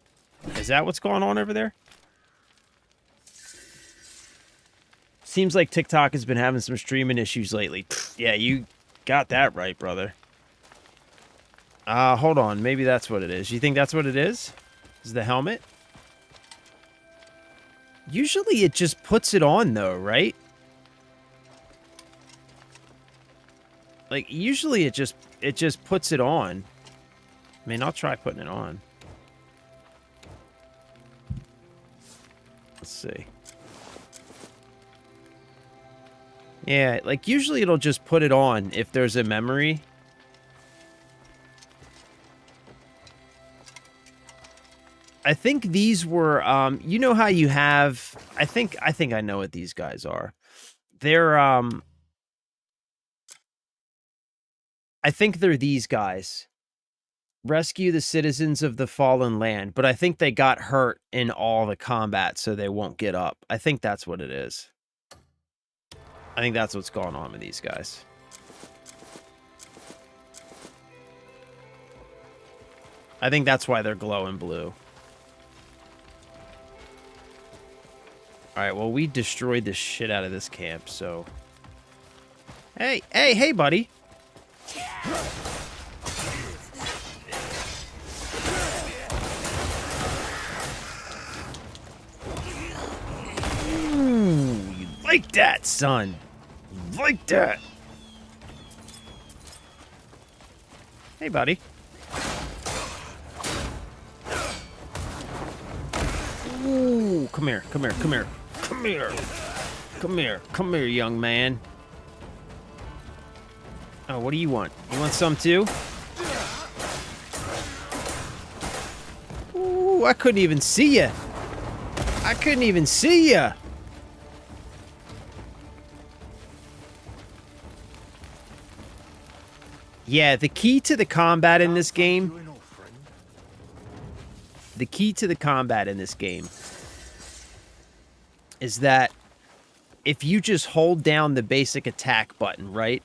S1: Is that what's going on over there? Seems like TikTok has been having some streaming issues lately. Yeah, you got that right, brother. Hold on. Maybe that's what it is. You think that's what it is? Is the helmet? Usually it just puts it on, though, right? Like, usually it just puts it on. I mean, I'll try putting it on. Let's see. Yeah, like, usually it'll just put it on if there's a memory. I think these were, you know how you have, I think I know what these guys are. They're, I think they're these guys. Rescue the citizens of the fallen land, but I think they got hurt in all the combat, so they won't get up. I think that's what it is. I think that's what's going on with these guys. I think that's why they're glowing blue. Alright, well, we destroyed the shit out of this camp, so... Hey, buddy! Ooh, you like that, son. You like that. Hey, buddy. Ooh, come here. Come Come here, young man. Oh, what do you want? You want some too? Ooh, I couldn't even see ya. I couldn't even see ya. Yeah, the key to the combat in this game. The key to the combat in this game is that if you just hold down the basic attack button, right?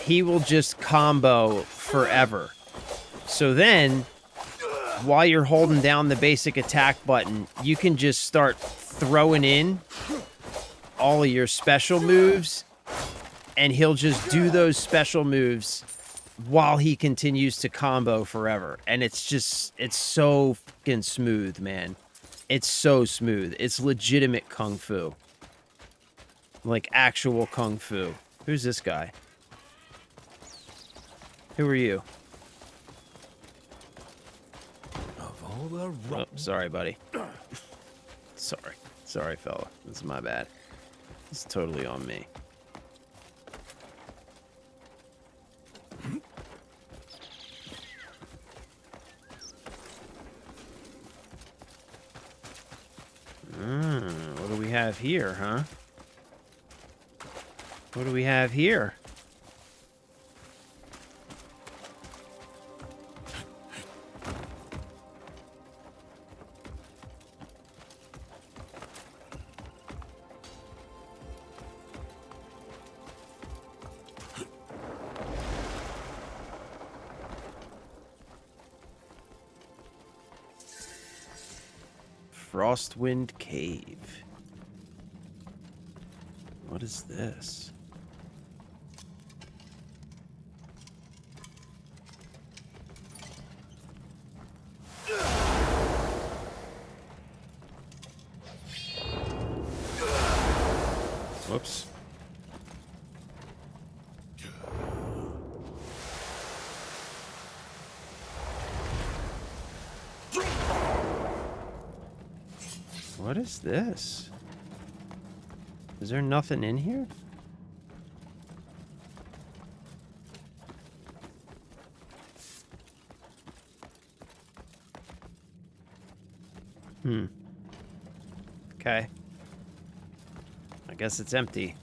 S1: He will just combo forever. So then, while you're holding down the basic attack button, you can just start throwing in all of your special moves, and he'll just do those special moves while he continues to combo forever. And it's just, it's so fucking smooth, man. It's so smooth. It's legitimate kung fu. Like actual kung fu. Who's this guy? Who are you?
S2: Of all the
S1: Oh, sorry, buddy. Sorry, fella. This is my bad. It's totally on me. What do we have here, huh? What do we have here? Frostwind Cave. What is this? Whoops. What is this? Is there nothing in here? Okay. I guess it's empty.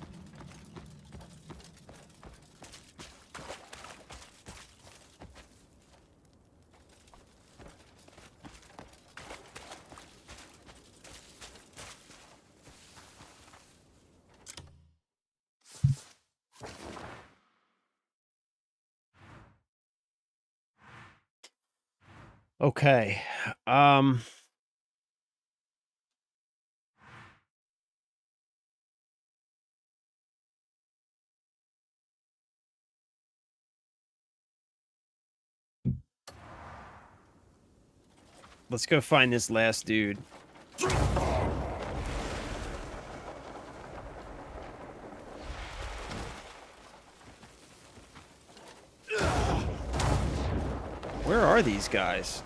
S1: Okay. Let's go find this last dude. Where are these guys?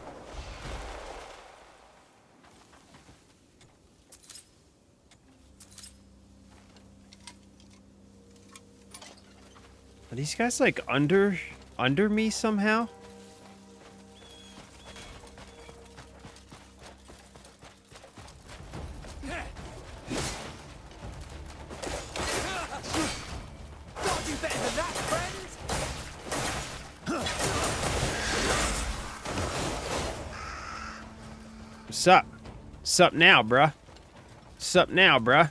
S1: Are these guys like under me somehow? Sup? Sup now, bruh? Sup now, bruh?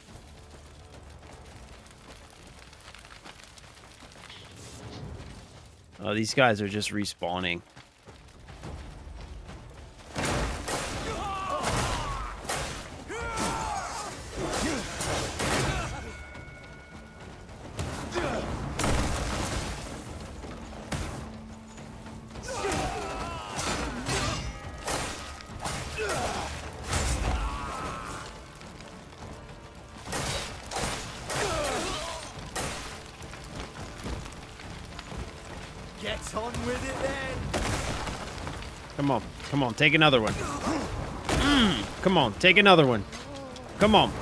S1: Oh, these guys are just respawning.
S2: Get on with it then.
S1: Come on, take another one. Come on, take another one. Come on.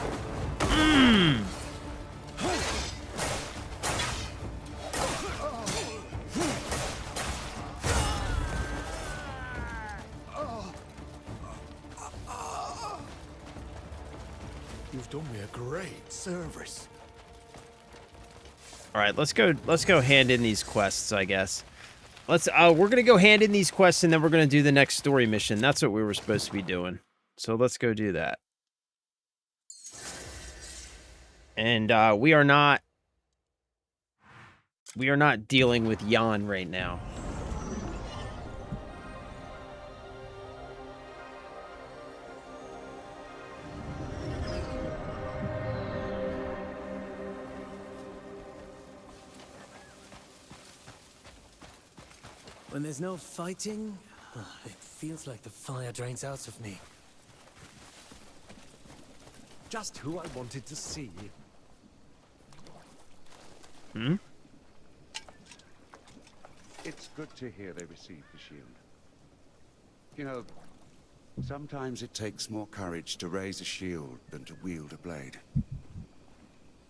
S5: You've done me a great service.
S1: All right, let's go hand in these quests, I guess. We're gonna go hand in these quests, and then we're gonna do the next story mission. That's what we were supposed to be doing. So let's go do that. And we are not dealing with Jan right now.
S3: When there's no fighting, it feels like the fire drains out of me.
S4: Just who I wanted to see.
S1: Hmm?
S10: It's good to hear they received the shield. You know, sometimes it takes more courage to raise a shield than to wield a blade.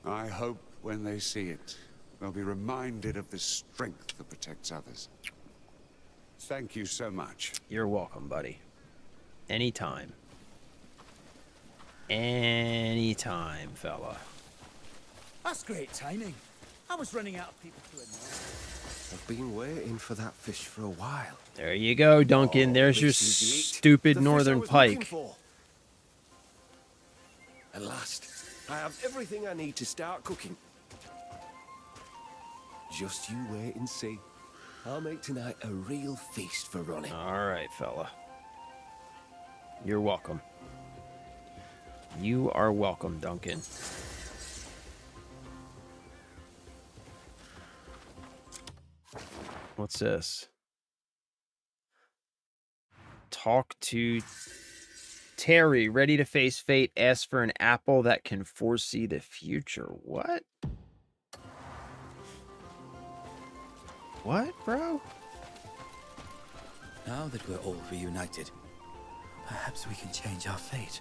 S10: I hope when they see it, they'll be reminded of the strength that protects others. Thank you so much.
S1: You're welcome, buddy. Anytime. Anytime, fella.
S9: That's great timing. I was running out of people to annoy.
S4: I've been waiting for that fish for a while.
S1: There you go, Duncan.
S4: Oh,
S1: There's your
S4: this is it.
S1: stupid
S4: The fish I
S1: northern
S4: was looking
S1: pike.
S4: for. At last, I have everything I need to start cooking. Just you wait and see. I'll make tonight a real feast for Ronnie.
S1: All right, fella. You're welcome. You are welcome, Duncan. What's this? Talk to Terry, ready to face fate. Ask for an apple that can foresee the future. What? What, bro?
S2: Now that we're all reunited, perhaps we can change our fate.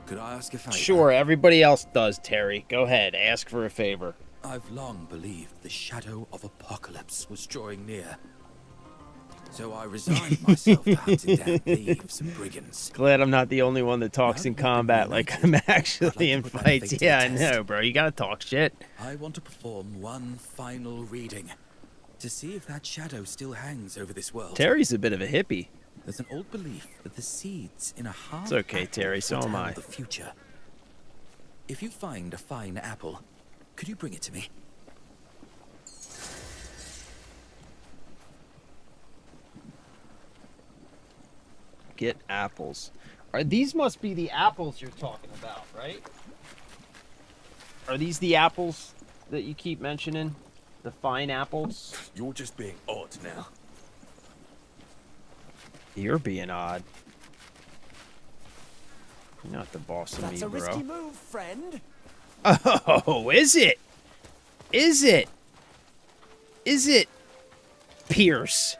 S2: Could I ask a favor?
S1: Sure, everybody else does, Terry. Go ahead, ask for a favor.
S2: I've long believed the shadow of apocalypse was drawing near. So I resigned myself to hunting down thieves and brigands.
S1: Glad I'm not the only one that talks in combat like I'm actually in
S2: I'd like to put my
S1: fights.
S2: fate to the
S1: Yeah, I
S2: test.
S1: know, bro. You gotta talk shit.
S2: I want to perform one final reading to see if that shadow still hangs over this world.
S1: Terry's a bit of a hippie.
S2: There's an old belief that the seeds in a half
S1: It's okay,
S2: apple
S1: Terry, so am
S2: foretell
S1: I.
S2: the future. If you find a fine apple, could you bring it to me?
S1: Get apples. All right, these must be the apples you're talking about, right? Are these the apples that you keep mentioning? The fine apples?
S5: You're just being odd now.
S1: You're being odd. You're not the boss of me, bro.
S3: move, friend.
S1: Oh, is it? Is it? Is it Pierce?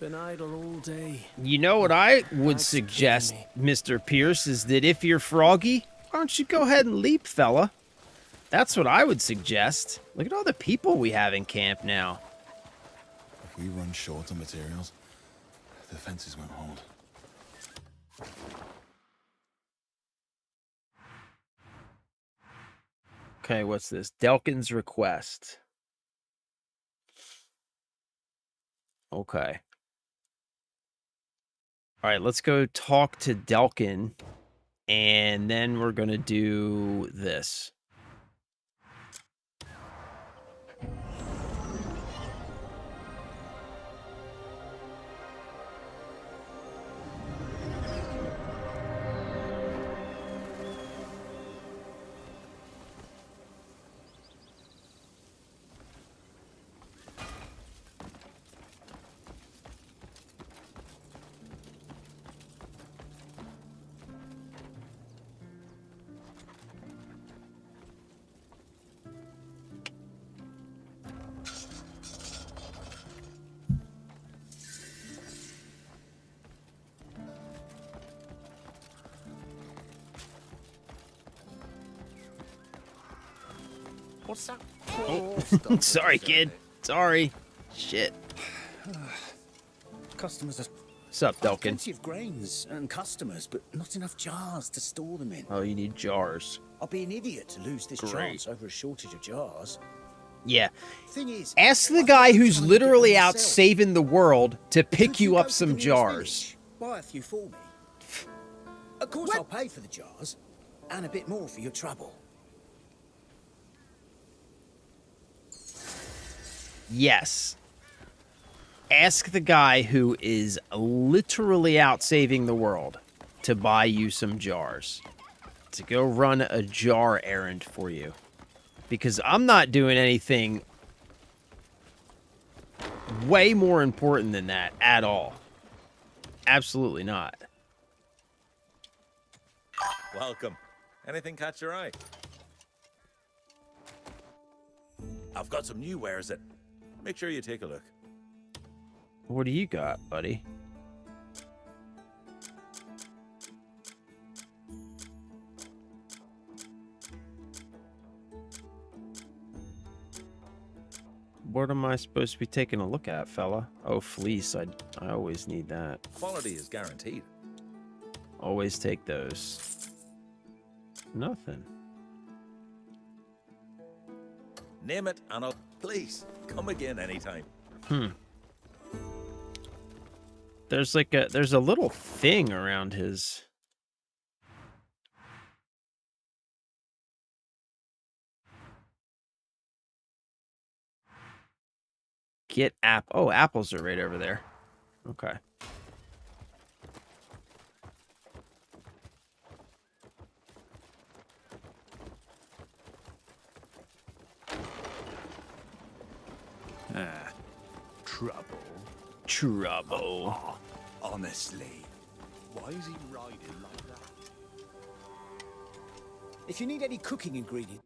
S3: Been idle all day.
S1: You know what I would
S3: That's
S1: suggest,
S3: killing
S1: Mr. Pierce, is that if you're froggy, why don't you go ahead and leap, fella? That's what I would suggest. Look at all the people we have in camp now.
S11: If we run short on materials, the fences won't hold.
S1: Okay, what's this? Delkin's request. Okay. All right, let's go talk to Delkin, and then we're going to do this.
S3: What's that?
S1: Sorry, kid. Sorry. Shit.
S9: Customers are
S1: What's up, Delkin?
S9: Plenty of grains and customers, but not enough jars to store them in.
S1: Oh, you need jars.
S9: I'll be an idiot to lose this
S1: Great.
S9: chance over a shortage of jars.
S1: Yeah.
S9: Thing is,
S1: Ask the
S9: I've
S1: guy
S9: got
S1: who's
S9: time to get
S1: literally
S9: them
S1: out
S9: myself.
S1: saving the world to pick
S9: Could
S1: you
S9: go
S1: up
S9: to
S1: some
S9: the nearest
S1: jars.
S9: village, buy a few for me. Of course, I'll pay for the jars, and a bit more for your trouble.
S1: Yes. Ask the guy who is literally out saving the world to buy you some jars. To go run a jar errand for you. Because I'm not doing anything way more important than that at all. Absolutely not.
S7: Welcome. Anything catch your eye? I've got some new wares that... Make sure you take a look.
S1: What do you got, buddy? What am I supposed to be taking a look at, fella? Oh, fleece. I always need that.
S7: Quality is guaranteed.
S1: Always take those. Nothing.
S7: Name it and I'll... Please, come again anytime.
S1: There's like there's a little thing around his... Get app. Oh, apples are right over there. Okay.
S5: Trouble.
S1: Trouble.
S5: Honestly. Why is he riding like that?
S9: If you need any cooking ingredients,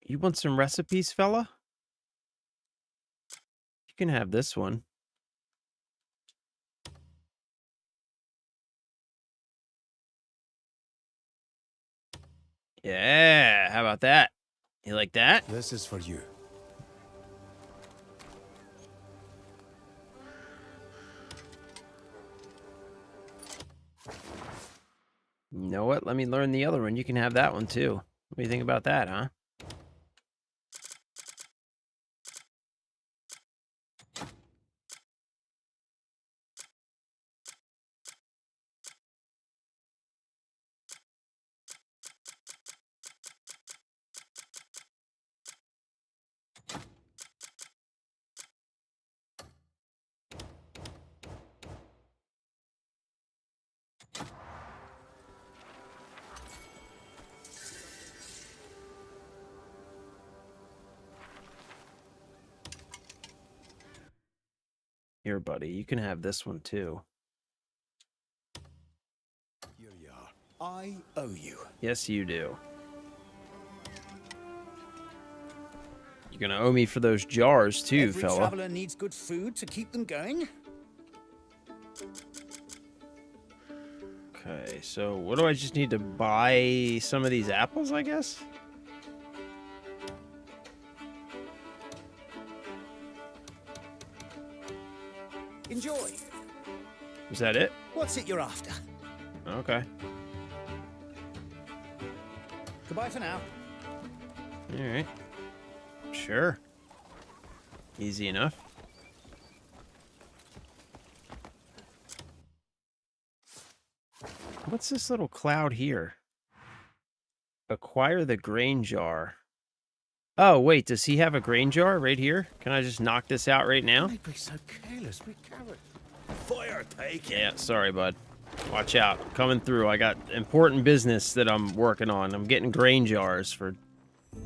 S1: You want some recipes, fella? You can have this one. Yeah, how about that? You like that?
S3: This is for you.
S1: You know what? Let me learn the other one. You can have that one too. What do you think about that, huh? Here, buddy. You can have this one too.
S9: here you are. I owe you.
S1: Yes, you do. You're gonna owe me for those jars too,
S9: Every
S1: fella.
S9: traveler needs good food to keep them going.
S1: Okay, so what do I just need to buy some of these apples, I guess?
S9: Enjoy.
S1: Is that it?
S9: What's it you're after?
S1: Okay.
S9: Goodbye for now.
S1: All right. Sure. Easy enough. What's this little cloud here? Acquire the grain jar. Oh, wait, does he have a grain jar right here? Can I just knock this out right now?
S3: Don't be so careless with carrots.
S7: Fire taken.
S1: Yeah, sorry, bud. Watch out. Coming through. I got important business that I'm working on. I'm getting grain jars for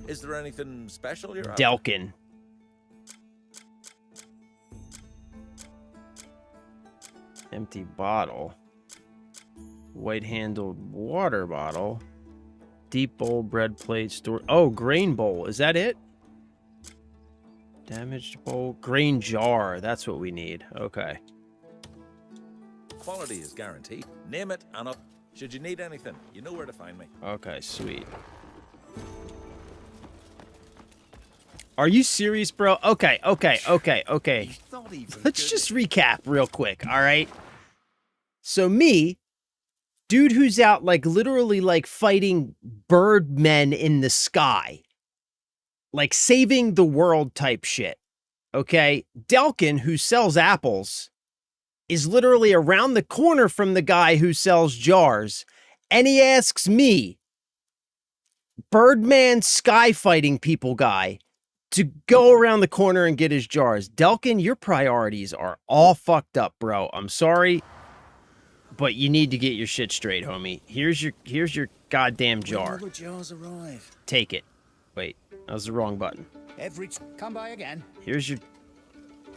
S7: Is there anything special you're after?
S1: Delkin. Empty bottle. White-handled water bottle. Deep bowl, bread plate, store. Oh, grain bowl. Is that it? Damaged bowl. Grain jar. That's what we need. Okay.
S7: Quality is guaranteed. Name it and I'll... Should you need anything, you know where to find me.
S1: Okay, sweet. Are you serious, bro? Okay.
S9: He's not even
S1: Let's
S9: good
S1: just
S9: at
S1: recap real quick, all right? So me, dude who's out like literally like fighting birdmen in the sky, like saving the world type shit, okay? Delkin, who sells apples, is literally around the corner from the guy who sells jars, and he asks me, Birdman sky fighting people guy, to go around the corner and get his jars. Delkin, your priorities are all fucked up, bro. I'm sorry, but you need to get your shit straight, homie. Here's your goddamn jar.
S9: When will the jars arrive?
S1: Take it. Wait, that was the wrong button.
S9: Come by again.
S1: Here's your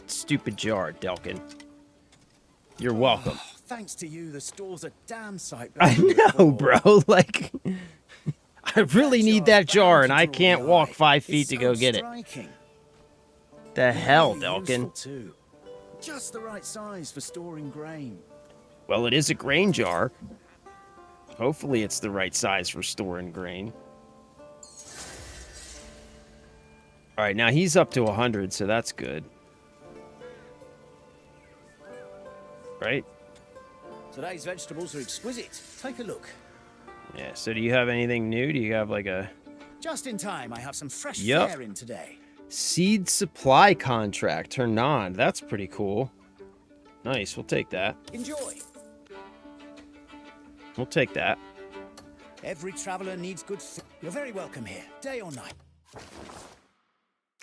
S1: stupid jar, Delkin. You're welcome.
S9: Thanks to you, the store's a damn sight
S1: I
S9: better than
S1: know,
S9: before.
S1: bro. Like, I really need that jar, and I can't walk 5 feet
S9: It's
S1: to go
S9: so
S1: get it.
S9: striking.
S1: The hell,
S9: Really
S1: Delkin?
S9: useful too. Just the right size for storing grain.
S1: Well, it is a grain jar. Hopefully it's the right size for storing grain. All right, now he's up to 100, so that's good. Right?
S9: Today's vegetables are exquisite. Take a look.
S1: Yeah, so do you have anything new? Do you have like a
S9: Just in time, I have some fresh
S1: Yup.
S9: fare in today.
S1: seed supply contract turned on? That's pretty cool. Nice, we'll take that.
S9: Enjoy.
S1: We'll take that.
S9: Every traveler needs good food. You're very welcome here, day or night.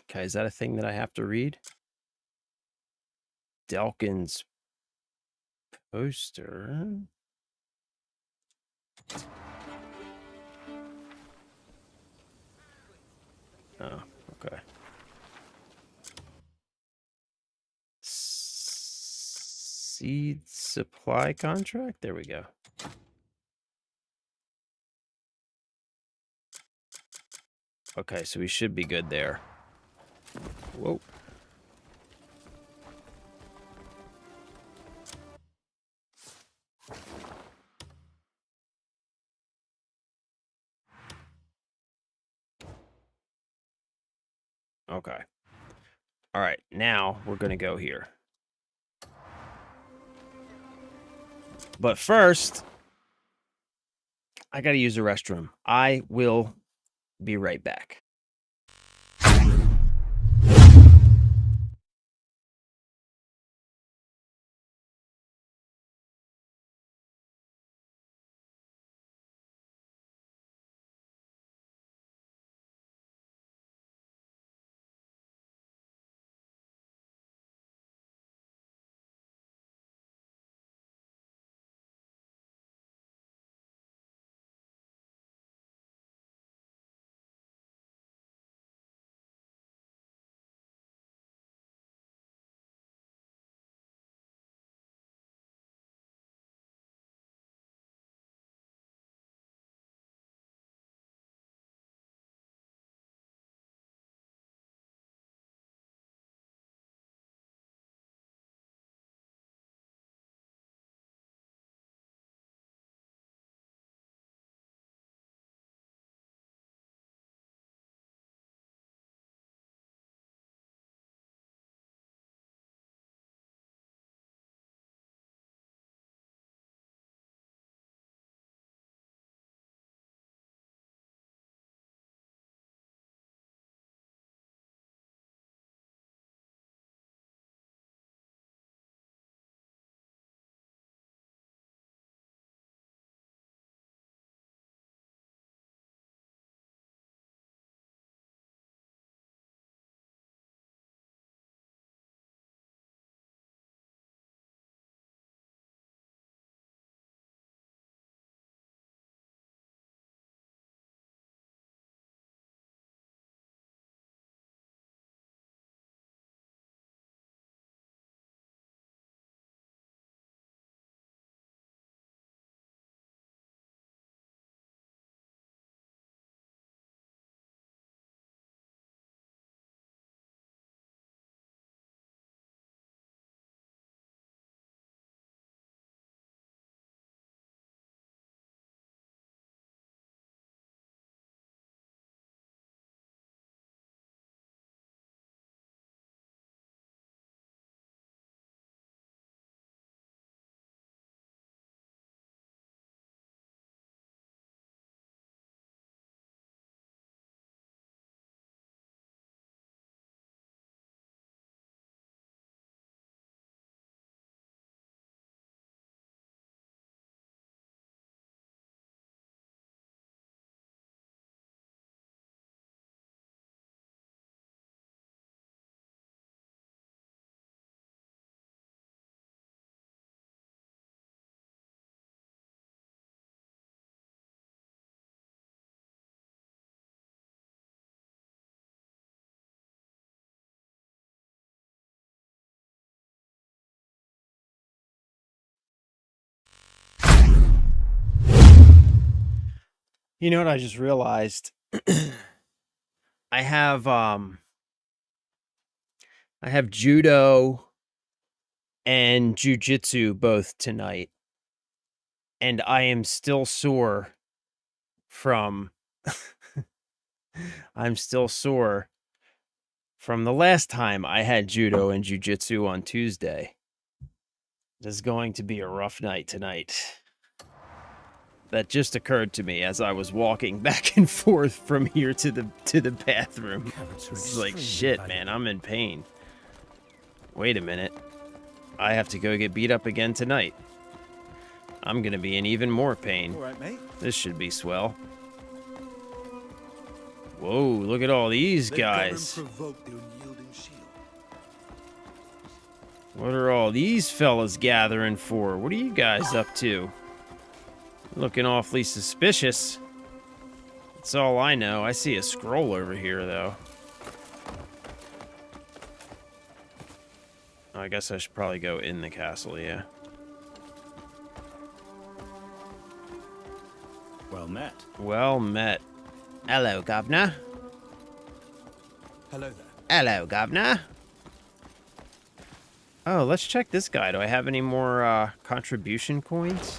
S1: Okay, is that a thing that I have to read? Delkin's poster. Oh, okay. Seed supply contract? There we go. Okay, so we should be good there. Whoa. Okay. All right, now we're going to go here. But first, I got to use the restroom. I will be right back. You know what I just realized? I have judo and jujitsu both tonight, and I am still sore from I'm still sore from the last time I had judo and jujitsu on Tuesday. This is going to be a rough night tonight. That just occurred to me as I was walking back and forth from here to the bathroom. It's like, shit, man, I'm in pain. Wait a minute. I have to go get beat up again tonight. I'm gonna be in even more pain.
S2: All right, mate.
S1: This should be swell. Whoa, look at all these guys. What are all these fellas gathering for? What are you guys up to? Looking awfully suspicious. That's all I know. I see a scroll over here, though. I guess I should probably go in the castle, yeah.
S5: Well met.
S1: Well met. Hello, governor.
S2: Hello there.
S1: Hello, governor. Oh, let's check this guy. Do I have any more contribution coins?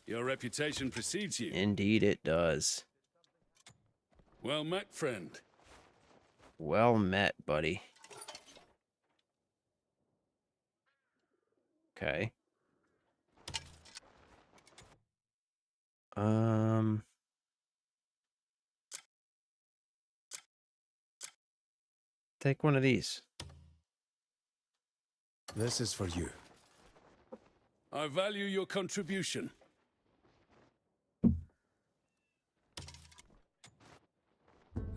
S7: Your reputation precedes you.
S1: Indeed it does.
S7: Well met, friend.
S1: Well met, buddy. Okay. Take one of these.
S3: This is for you.
S7: I value your contribution.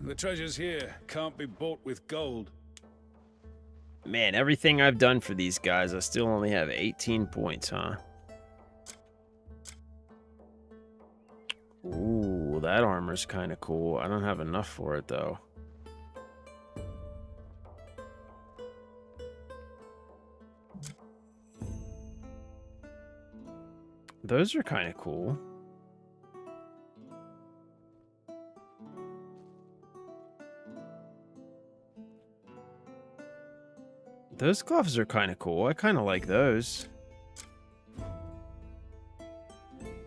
S7: The treasures here can't be bought with gold.
S1: Man, everything I've done for these guys, I still only have 18 points, huh? Ooh, that armor's kind of cool. I don't have enough for it, though. Those are kind of cool. Those gloves are kind of cool. I kind of like those.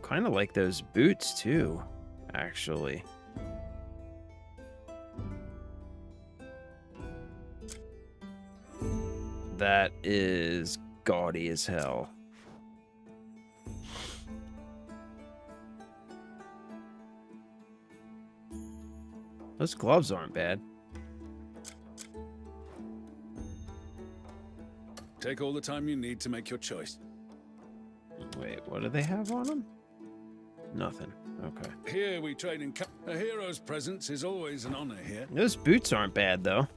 S1: Kind of like those boots, too, actually. That is gaudy as hell. Those gloves aren't bad.
S7: Take all the time you need to make your choice.
S1: Wait, what do they have on them? Nothing. Okay.
S7: Here we train in a hero's presence is always an honor here.
S1: Those boots aren't bad, though.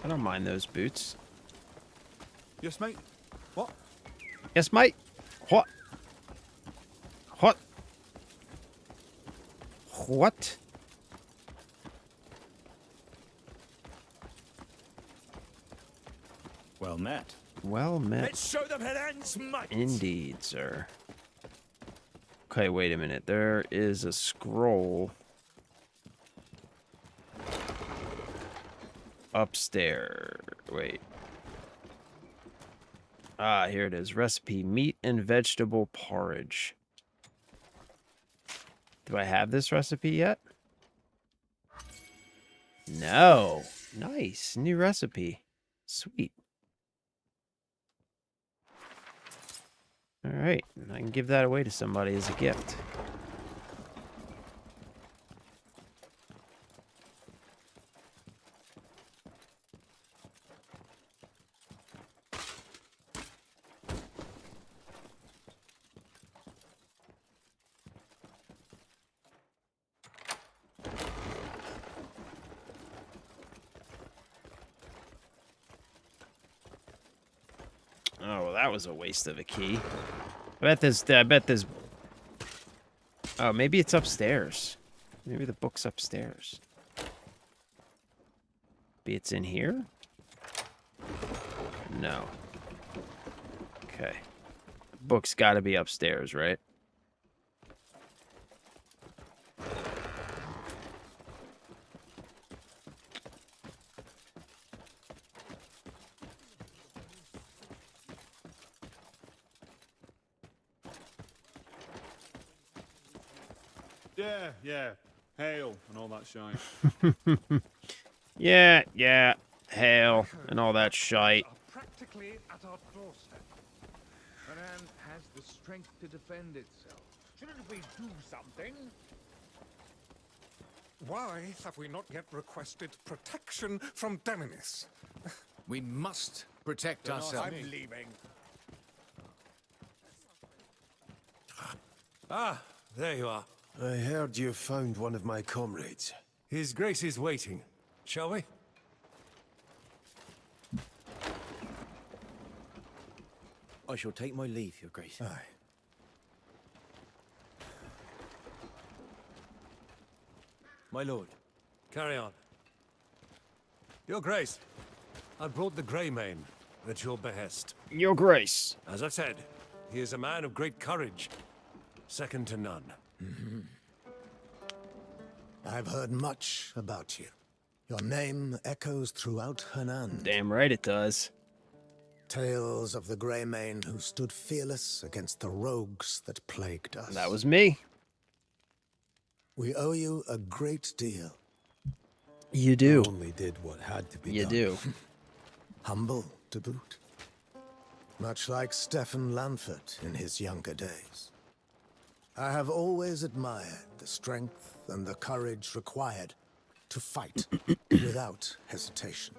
S1: I don't mind those boots.
S2: Yes, mate. What?
S1: Yes, mate. What? What? What?
S5: Well met.
S1: Well met.
S2: Let's show them hands, mate.
S1: Indeed, sir. Okay, wait a minute. There is a scroll upstairs. Wait. Ah, here it is. Recipe: meat and vegetable porridge. Do I have this recipe yet? No. Nice. New recipe. Sweet. All right. I can give that away to somebody as a gift. Oh, well, that was a waste of a key. I bet this... Oh, maybe it's upstairs. Maybe the book's upstairs. Maybe it's in here? No. Okay. Book's gotta be upstairs, right?
S5: Yeah. Hail and all that shine.
S1: Yeah. Hail and all that shite.
S2: Practically at our doorstep.
S12: Hanan has the strength to defend itself.
S2: Shouldn't we do something? Why have we not yet requested protection from Demonis?
S12: We must protect ourselves.
S2: I'm leaving.
S13: Ah, there you are.
S4: I heard you found one of my comrades.
S13: His Grace is waiting. Shall we?
S9: I shall take my leave, Your Grace.
S4: Aye.
S9: My lord.
S13: Carry on. Your Grace, I brought the Greymane at your behest.
S1: Your Grace.
S13: As I said, he is a man of great courage, second to none.
S3: I've heard much about you. Your name echoes throughout Hanan.
S1: Damn right it does.
S3: Tales of the Greymane who stood fearless against the rogues that plagued us.
S1: That was me.
S3: We owe you a great deal.
S1: You do.
S4: Only did what had to be
S1: You
S4: done.
S1: do.
S3: Humble to boot. Much like Stefan Lanford in his younger days. I have always admired the strength and the courage required to fight without hesitation.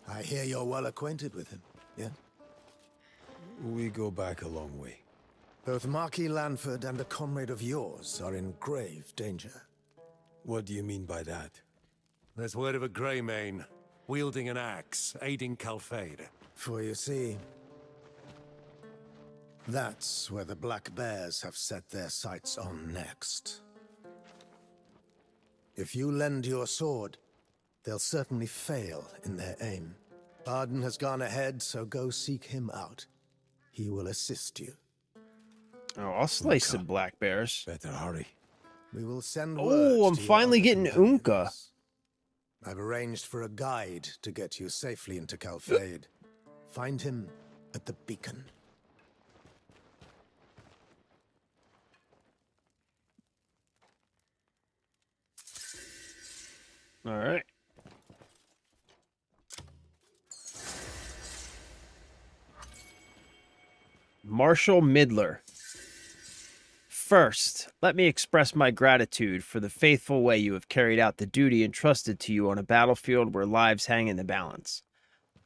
S3: I hear you're well acquainted with him, yeah?
S4: We go back a long way.
S3: Both Marquis Lanford and a comrade of yours are in grave danger.
S4: What do you mean by that?
S13: There's word of a Greymane, wielding an axe, aiding Calfade.
S3: For you see, that's where the Black Bears have set their sights on next. If you lend your sword, they'll certainly fail in their aim. Arden has gone ahead, so go seek him out. He will assist you.
S1: Oh, I'll slay some black bears.
S4: Better hurry.
S3: We will send word.
S1: Oh, I'm
S3: to your
S1: finally
S3: other
S1: getting
S3: companions.
S1: Unka.
S3: I've arranged for a guide to get you safely into Calfade. Find him at the beacon.
S1: All right. Marshal Midler. First, let me express my gratitude for the faithful way you have carried out the duty entrusted to you on a battlefield where lives hang in the balance.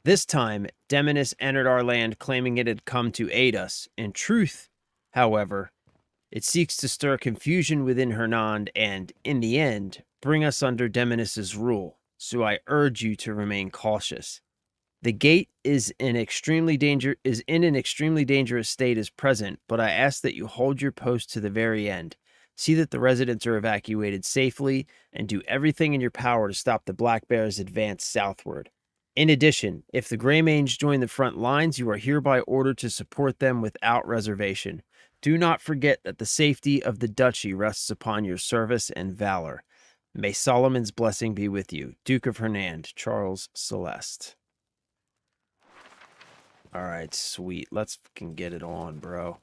S1: This time, Demonis entered our land claiming it had come to aid us. In truth, however, it seeks to stir confusion within Hernand and, in the end, bring us under Demonis's rule, so I urge you to remain cautious. The gate is in an extremely dangerous state as present, but I ask that you hold your post to the very end. See that the residents are evacuated safely, and do everything in your power to stop the Black Bears' advance southward. In addition, if the Greymanes join the front lines, you are hereby ordered to support them without reservation. Do not forget that the safety of the duchy rests upon your service and valor. May Solomon's blessing be with you. Duke of Hernand, Charles Celeste. All right, sweet. Let's fucking get it on, bro.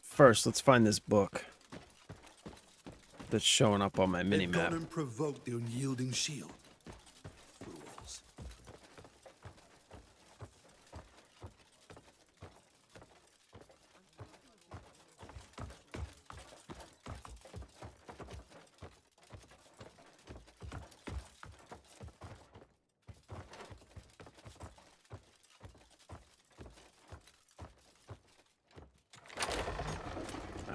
S1: First, let's find this book that's showing up on my mini-map.
S2: They've gone and provoked the unyielding shield. Fools.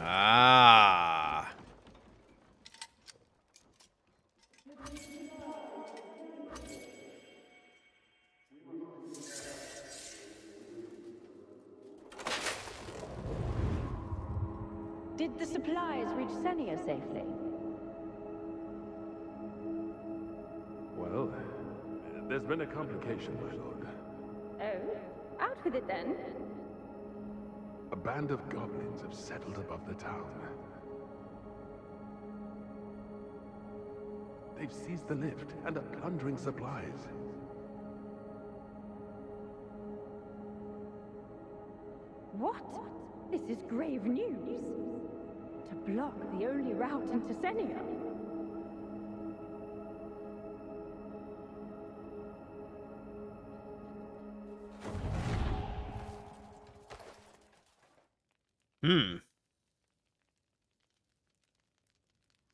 S1: Ah.
S14: Did the supplies reach Senia safely?
S15: Well, there's been a complication, my lord.
S14: Oh, out with it then.
S15: A band of goblins have settled above the town. They've seized the lift and are plundering supplies.
S14: What? This is grave news. To block the only route into Senia.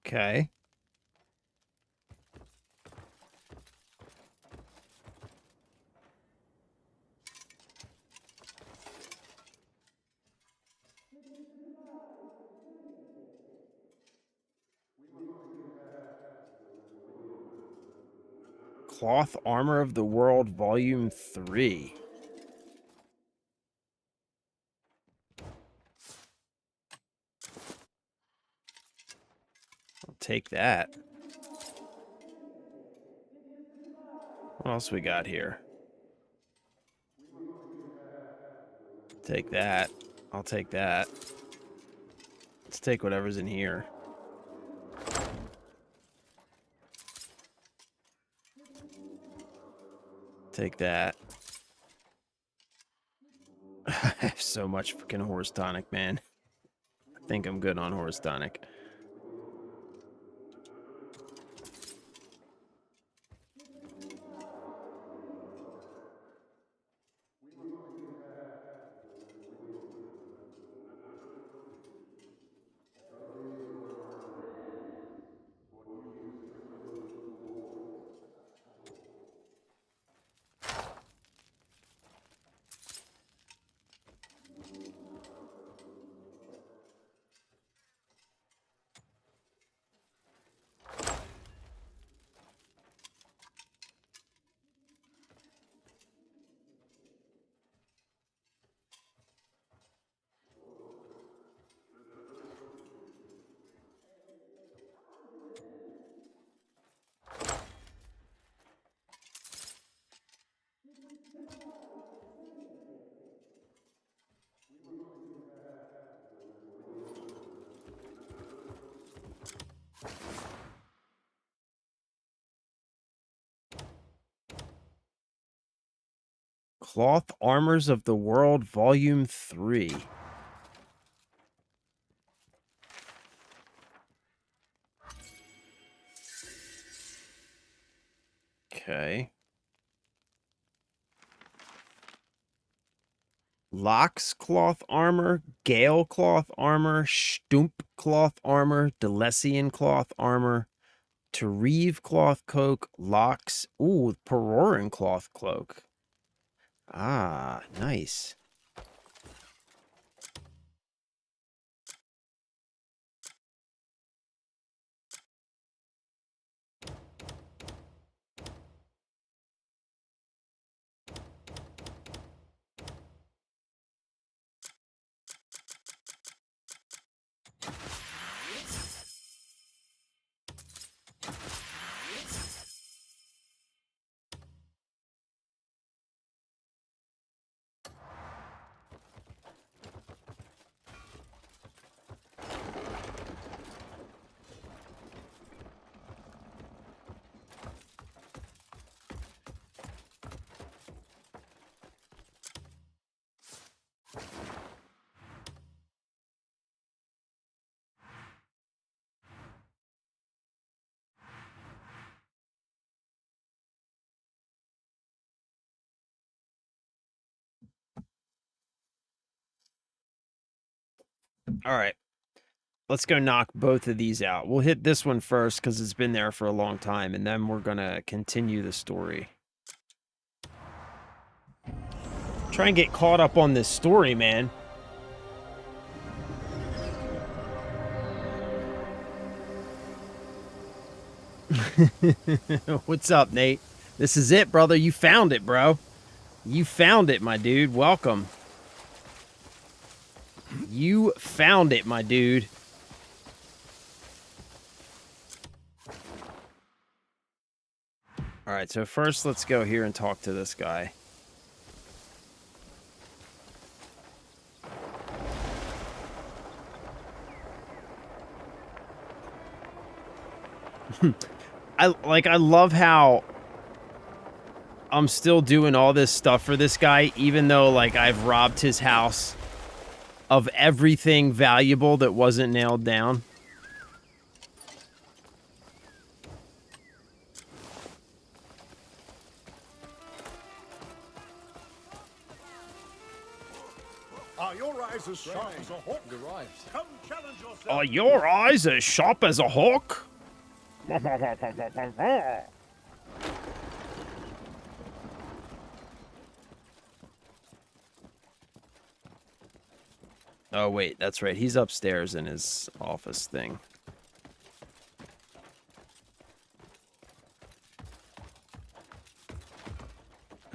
S1: Okay. Cloth Armor of the World, Volume 3. I'll take that. What else we got here? Take that. I'll take that. Let's take whatever's in here. Take that. I have so much freaking horse tonic, man. I think I'm good on horse tonic. Cloth Armors of the World, Volume 3. Okay. Locks Cloth Armor, Gale Cloth Armor, Stump Cloth Armor, Delesian Cloth Armor, Tareve Cloth Cloak, Locks. Ooh, Peroran Cloth Cloak. Ah, nice. All right. Let's go knock both of these out. We'll hit this one first because it's been there for a long time, and then we're going to continue the story. Try and get caught up on this story, man. What's up, Nate? This is it, brother. You found it, bro. You found it, my dude. Welcome. You found it, my dude. All right, so first let's go here and talk to this guy. I love how I'm still doing all this stuff for this guy, even though like I've robbed his house of everything valuable that wasn't nailed down.
S5: Are your eyes as sharp as a hawk?
S3: Arrived.
S5: Come challenge yourself.
S1: Are your eyes as sharp as a hawk? Oh, wait, that's right. He's upstairs in his office thing.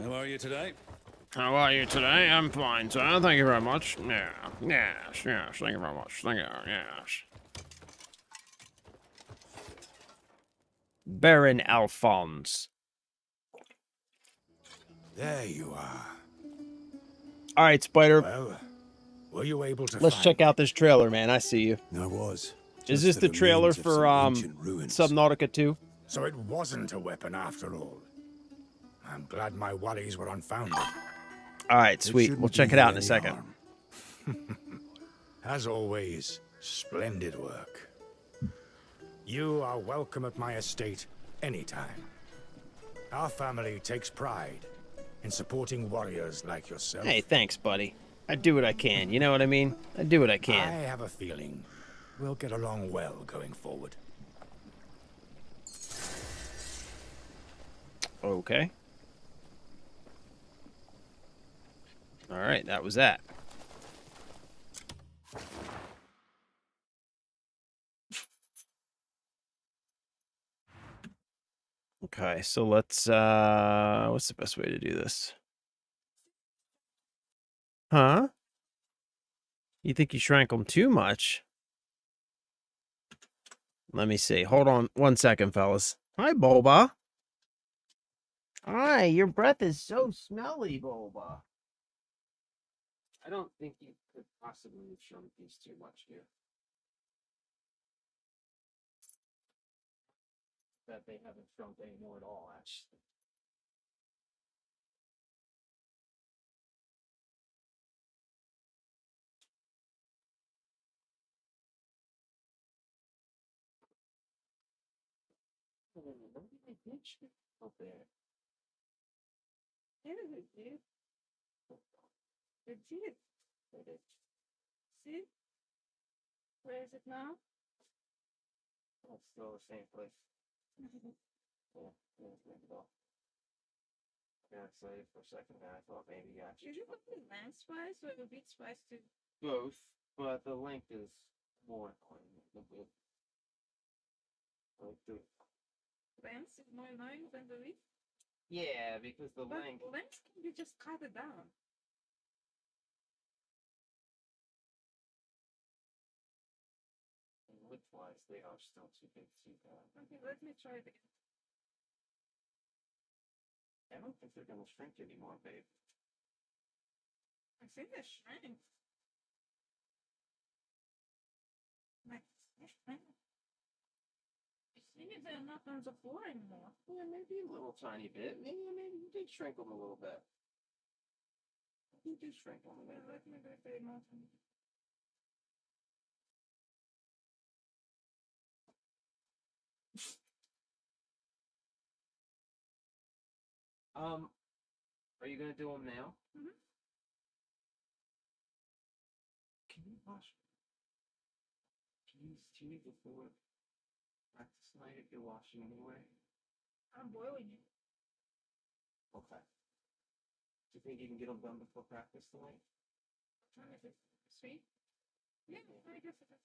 S7: How are you today?
S1: How are you today? I'm fine, sir. Thank you very much. Yeah, yes, yes. Thank you very much. Thank you, yes. Baron Alphonse.
S16: There you are.
S1: All right, Spider.
S16: Well, were you able to
S1: Let's check out this trailer, man. I see you.
S16: I was.
S1: Is this the trailer for Subnautica 2?
S16: So it wasn't a weapon after all. I'm glad my worries were unfounded.
S1: All right, sweet. We'll check it out in a second.
S16: As always, splendid work. You are welcome at my estate anytime. Our family takes pride in supporting warriors like yourself.
S1: Hey, thanks, buddy. I do what I can. You know what I mean? I do what I
S16: I
S1: can.
S16: have a feeling we'll get along well going forward.
S1: Okay. All right, that was that. Okay, so let's what's the best way to do this? Huh? You think you shrank them too much? Let me see. Hold on 1 second, fellas. Hi, Boba. Hi, your breath is so smelly, Boba. I don't think you could possibly have shrunk these too much here. That they haven't shrunk anymore at all, actually. Up there. Yeah, it did. It did. See? Where is it now? Oh, it's still the same place. Yeah, think it off. I got excited for a second and I thought maybe I should.
S17: Did you put the lengthwise or the widthwise too?
S1: Both, but the length is more important than the width. Like the
S17: Length is more annoying than the width?
S1: yeah, because the
S17: But
S1: length.
S17: length can you just cut it down?
S1: Width-wise, they are still too big to
S17: Okay, let me try it again.
S1: I don't think they're gonna shrink anymore, babe.
S17: I think they shrank. Like, they shrank. Maybe they're not on the floor anymore.
S1: Yeah, maybe a little tiny bit. Maybe you did shrink them a little bit. You did shrink them a little bit.
S17: Let me go say nothing.
S1: Are you gonna do them now?
S17: Mm-hmm.
S1: Can you wash peas tea before practice night if you're washing anyway?
S17: I'm boiling it.
S1: Okay. Do you think you can get them done before practice tonight?
S17: What time is it? 3? Yeah, I guess it is.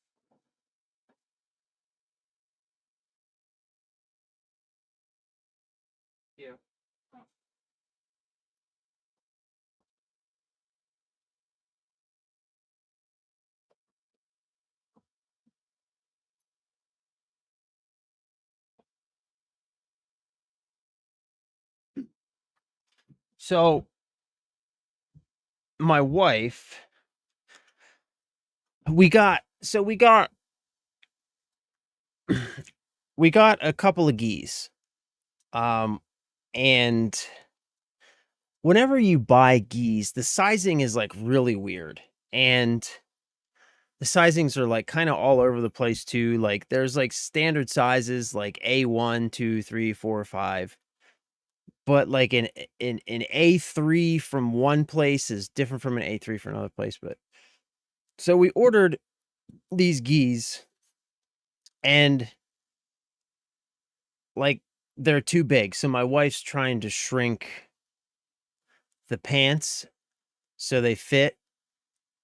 S1: Yeah.
S17: Oh.
S1: So, my wife, we got we got a couple of geese. And whenever you buy geese, the sizing is like really weird. And the sizings are like kind of all over the place too. Like there's like standard sizes like A1, 2, 3, 4, 5. But like an A3 from one place is different from an A3 from another place. But so we ordered these geese and like they're too big. So my wife's trying to shrink the pants so they fit,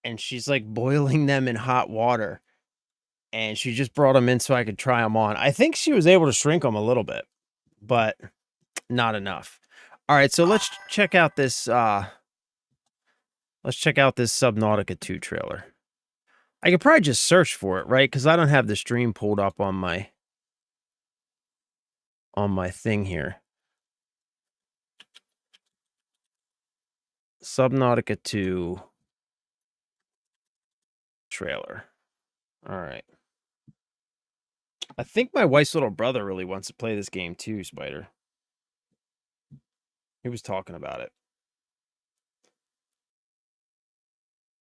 S1: and she's like boiling them in hot water, and she just brought them in so I could try them on. I think she was able to shrink them a little bit, but not enough. All right, so let's check out this Subnautica 2 trailer. I could probably just search for it, right? Because I don't have the stream pulled up on my thing here. Subnautica 2 trailer. All right. I think my wife's little brother really wants to play this game too, Spider. He was talking about it.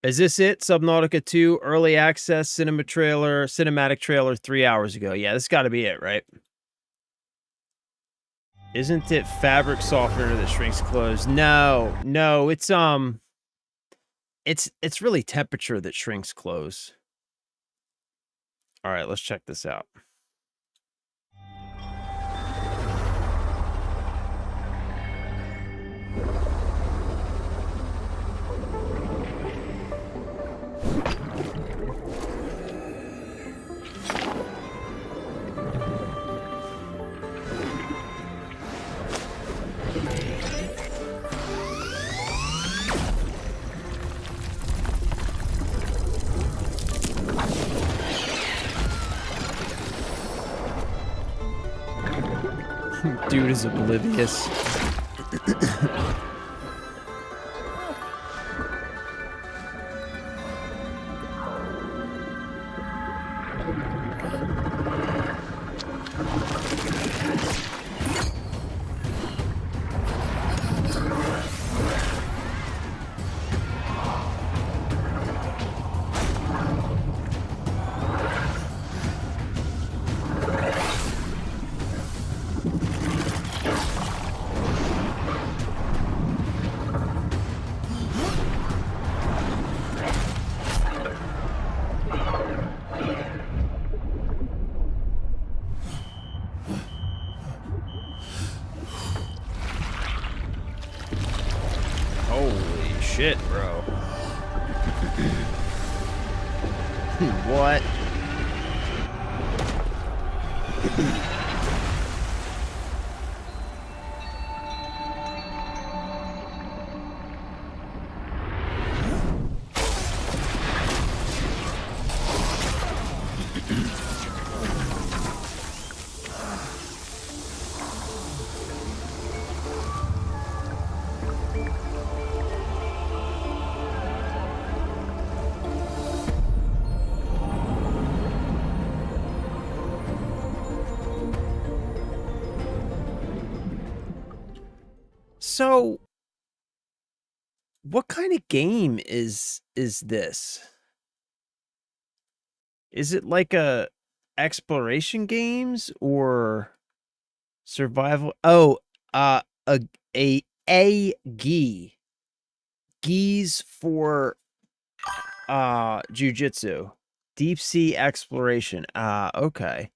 S1: Is this it? Subnautica 2 early access cinematic trailer 3 hours ago. Yeah, this got to be it, right? Isn't it fabric softener that shrinks clothes? No, it's really temperature that shrinks clothes. All right, let's check this out. Dude is oblivious. Holy shit, bro. What? So, what kind of game is this? Is it like a exploration games or survival? Oh, a gi. Gis for jujitsu. Deep sea exploration. Okay.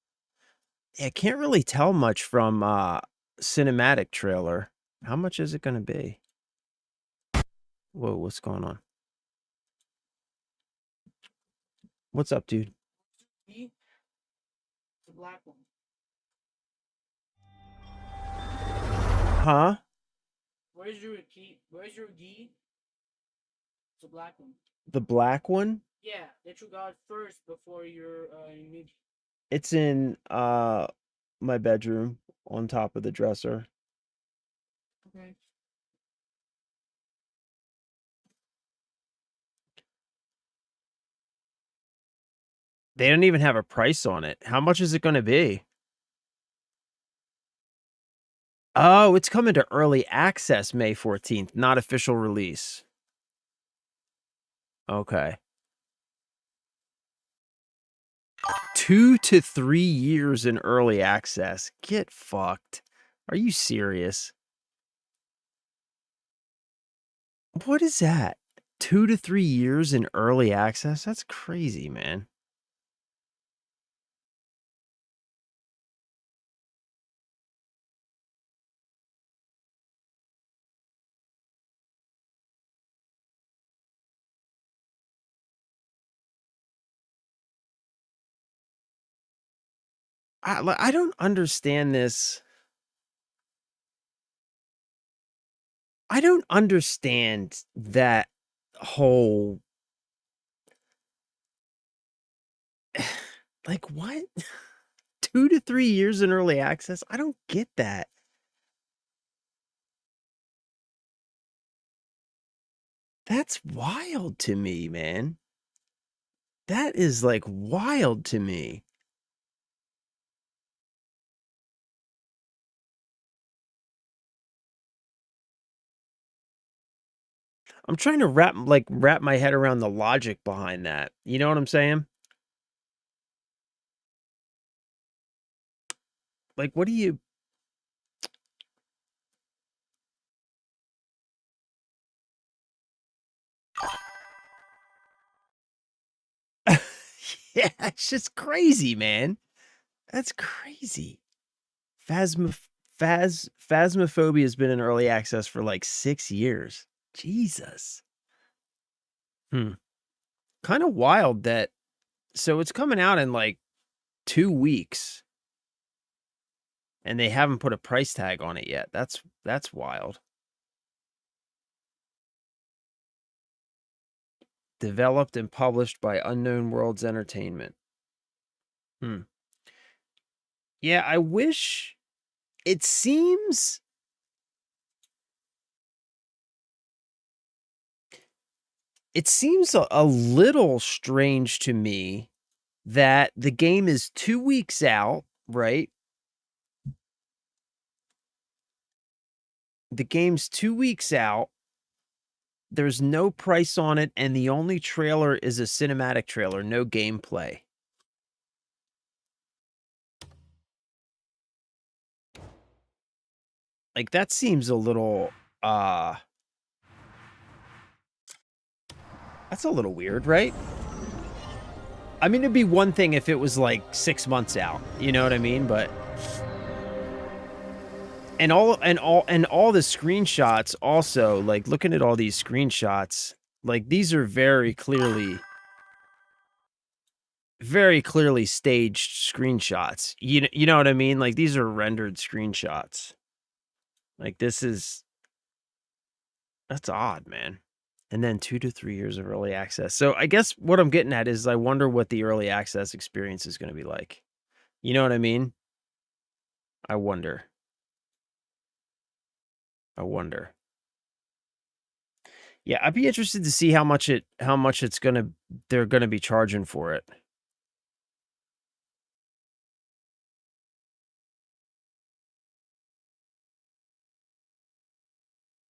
S1: Yeah, I can't really tell much from cinematic trailer. How much is it going to be? Whoa, what's going on? What's up, dude?
S17: The black one.
S1: Huh?
S17: Where's your key? Where's your gi? The black one.
S1: The black one?
S17: Yeah, that you got first before your mid.
S1: It's in my bedroom on top of the dresser.
S17: Okay.
S1: They don't even have a price on it. How much is it going to be? Oh, it's coming to early access May 14th, not official release. Okay. 2 to 3 years in early access. Get fucked. Are you serious? What is that? 2 to 3 years in early access? That's crazy, man. I don't understand this. I don't understand that whole like what? 2 to 3 years in early access? I don't get that. That's wild to me, man. That is like wild to me. I'm trying to wrap my head around the logic behind that. You know what I'm saying? Like, what do you... Yeah, it's just crazy, man. That's crazy. Phasmophobia has been in early access for like 6 years. Jesus. Kind of wild that... So it's coming out in like 2 weeks. And they haven't put a price tag on it yet. That's wild. Developed and published by Unknown Worlds Entertainment. Yeah, I wish... It seems... It seems a little strange to me that the game is 2 weeks out, right? The game's 2 weeks out. There's no price on it, and the only trailer is a cinematic trailer, no gameplay. Like, that seems a little, that's a little weird, right? I mean, it'd be one thing if it was like 6 months out, you know what I mean? But... And all the screenshots also, like, looking at all these screenshots, like, these are very clearly staged screenshots. You know what I mean? Like, these are rendered screenshots. Like, that's odd, man. And then 2 to 3 years of early access. So I guess what I'm getting at is I wonder what the early access experience is going to be like. You know what I mean? I wonder. Yeah, I'd be interested to see how much they're gonna be charging for it.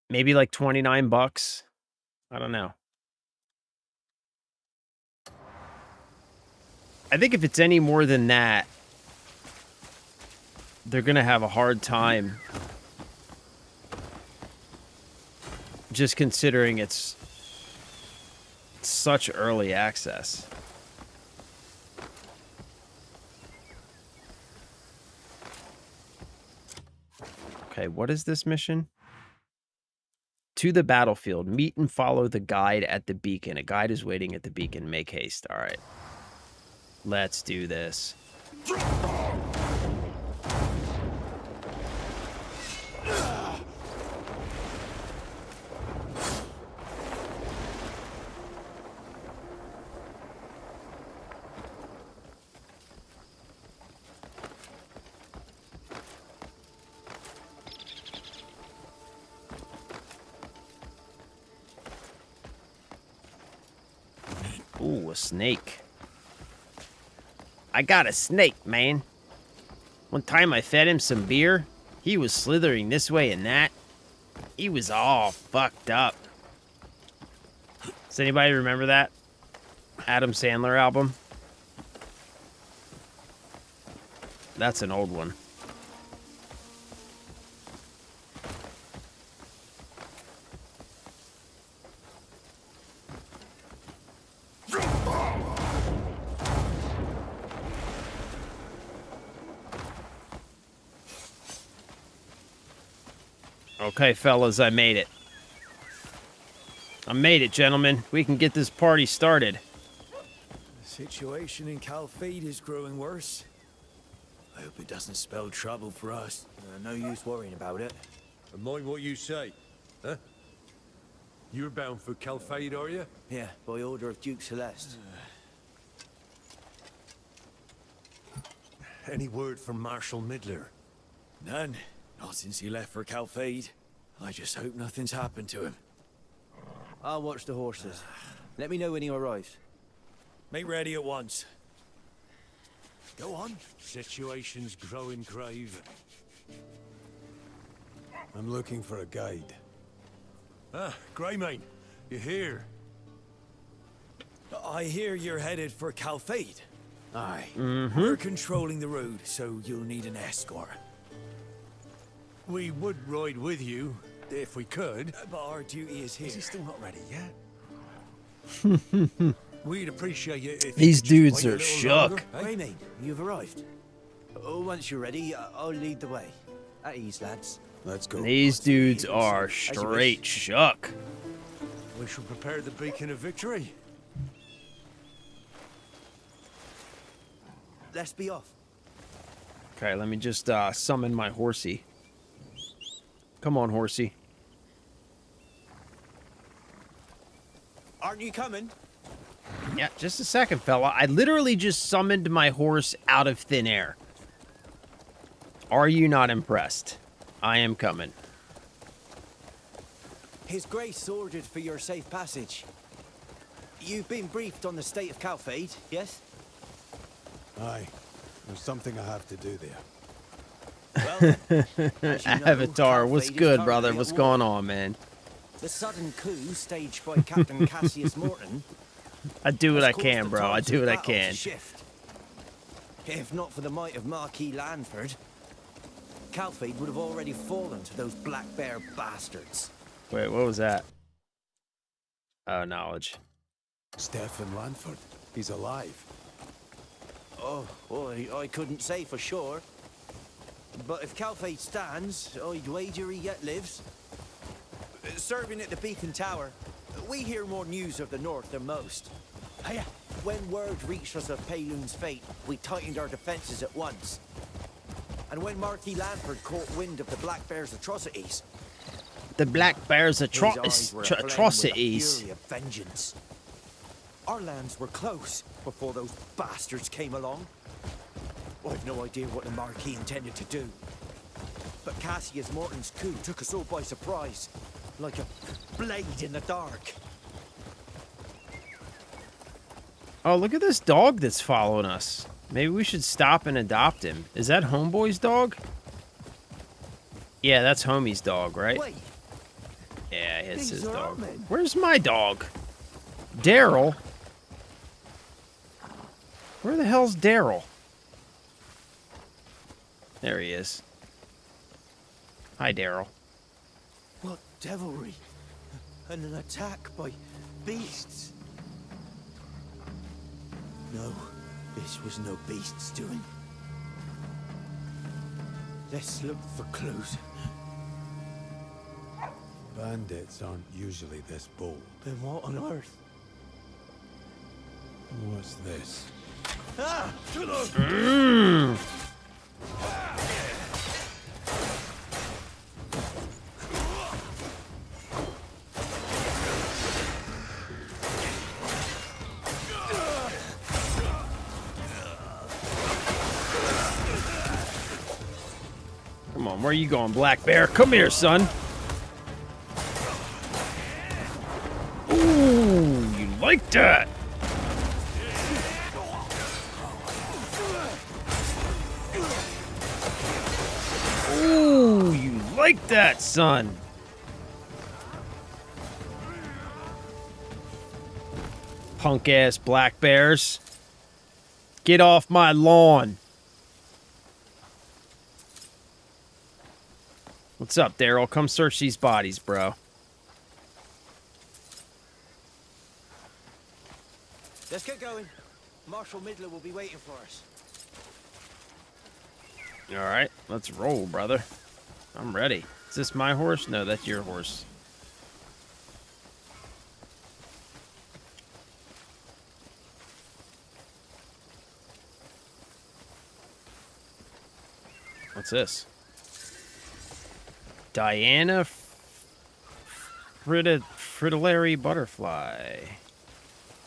S1: Maybe like $29. I don't know. I think if it's any more than that, they're gonna have a hard time. Just considering it's such early access. Okay, what is this mission? To the battlefield. Meet and follow the guide at the beacon. A guide is waiting at the beacon. Make haste. All right. Let's do this. Ooh, a snake. I got a snake, man. One time I fed him some beer. He was slithering this way and that. He was all fucked up. Does anybody remember that? Adam Sandler album? That's an old one. Okay, fellas, I made it. I made it, gentlemen. We can get this party started.
S9: The situation in Calfade is growing worse. I hope it doesn't spell trouble for us. No use worrying about it.
S13: And mind what you say, huh? You're bound for Calfade, are you?
S9: Yeah, by order of Duke Celeste.
S13: Any word from Marshal Midler?
S9: None. Not since he left for Calfade. I just hope nothing's happened to him.
S18: I'll watch the horses. Let me know when he arrives.
S9: Make ready at once. Go on.
S13: Situation's growing grave. I'm looking for a guide. Ah, Greymane, you're here.
S9: I hear you're headed for Calfade. Aye.
S1: Mm-hmm.
S9: We're controlling the road, so you'll need an escort.
S13: We would ride with you, if we could.
S9: But our duty is here.
S13: Is he still not ready yet? We'd appreciate it if
S1: These
S13: you could just
S1: dudes
S13: wait a
S1: are
S13: little
S1: shook.
S13: longer, eh?
S18: Greymane, you've arrived. Oh, once you're ready, I'll lead the way. At ease, lads.
S13: Let's go.
S1: These dudes are straight shook.
S13: We shall prepare the beacon of victory.
S18: Let's be off.
S1: Okay, let me just summon my horsey. Come on, horsey.
S18: Aren't you coming?
S1: Yeah, just a second, fella. I literally just summoned my horse out of thin air. Are you not impressed? I am coming.
S18: His Grace ordered for your safe passage. You've been briefed on the state of Calfade, yes?
S13: Aye. There's something I have to do there.
S18: Well, as you know,
S1: Avatar, what's
S18: Calfade is
S1: good,
S18: currently
S1: brother?
S18: at
S1: What's
S18: war.
S1: going on, man?
S18: The sudden coup staged by Captain Cassius Morton.
S1: I do what
S18: has
S1: I
S18: caused
S1: can,
S18: the
S1: bro. I
S18: tides
S1: do
S18: of
S1: what I
S18: battle to
S1: can.
S18: shift. If not for the might of Marquis Lanford, Calfade would have already fallen to those Black Bear bastards.
S1: Wait, what was that? Oh, knowledge.
S13: Stefan Lanford. He's alive.
S18: Oh, boy, I couldn't say for sure. But if Calfade stands, I'd wager he yet lives. Serving at the Beacon Tower, we hear more news of the North than most. When word reached us of Payloon's fate, we tightened our defenses at once. And when Marquis Lanford caught wind of the Black Bear's atrocities...
S1: The Black Bear's
S18: his eyes were aflame with the
S1: atrocities.
S18: fury of vengeance. Our lands were close before those bastards came along. I've no idea what the Marquis intended to do. But Cassius Morton's coup took us all by surprise, like a blade in the dark.
S1: Oh, look at this dog that's following us. Maybe we should stop and adopt him. Is that Homeboy's dog? Yeah, that's Homie's dog, right?
S18: Wait,
S1: Yeah, it's
S18: these
S1: his
S18: are
S1: dog.
S18: our men.
S1: Where's my dog? Daryl? Where the hell's Daryl? There he is. Hi, Daryl.
S18: what devilry? And an attack by beasts. No, this was no beast's doing. Let's look for clues.
S13: Bandits aren't usually this bold.
S18: Then what on earth?
S13: What's this?
S18: Ah!
S1: Come on, where are you going, Black Bear? Come here, son. Ooh, you like that? Ooh. like that, son. Punk-ass black bears. Get off my lawn. What's up, Daryl? Come search these bodies, bro.
S18: Let's get going. Marshal Midler will be waiting for us.
S1: All right, let's roll, brother. I'm ready. Is this my horse? No, that's your horse. What's this? Diana fritillary butterfly.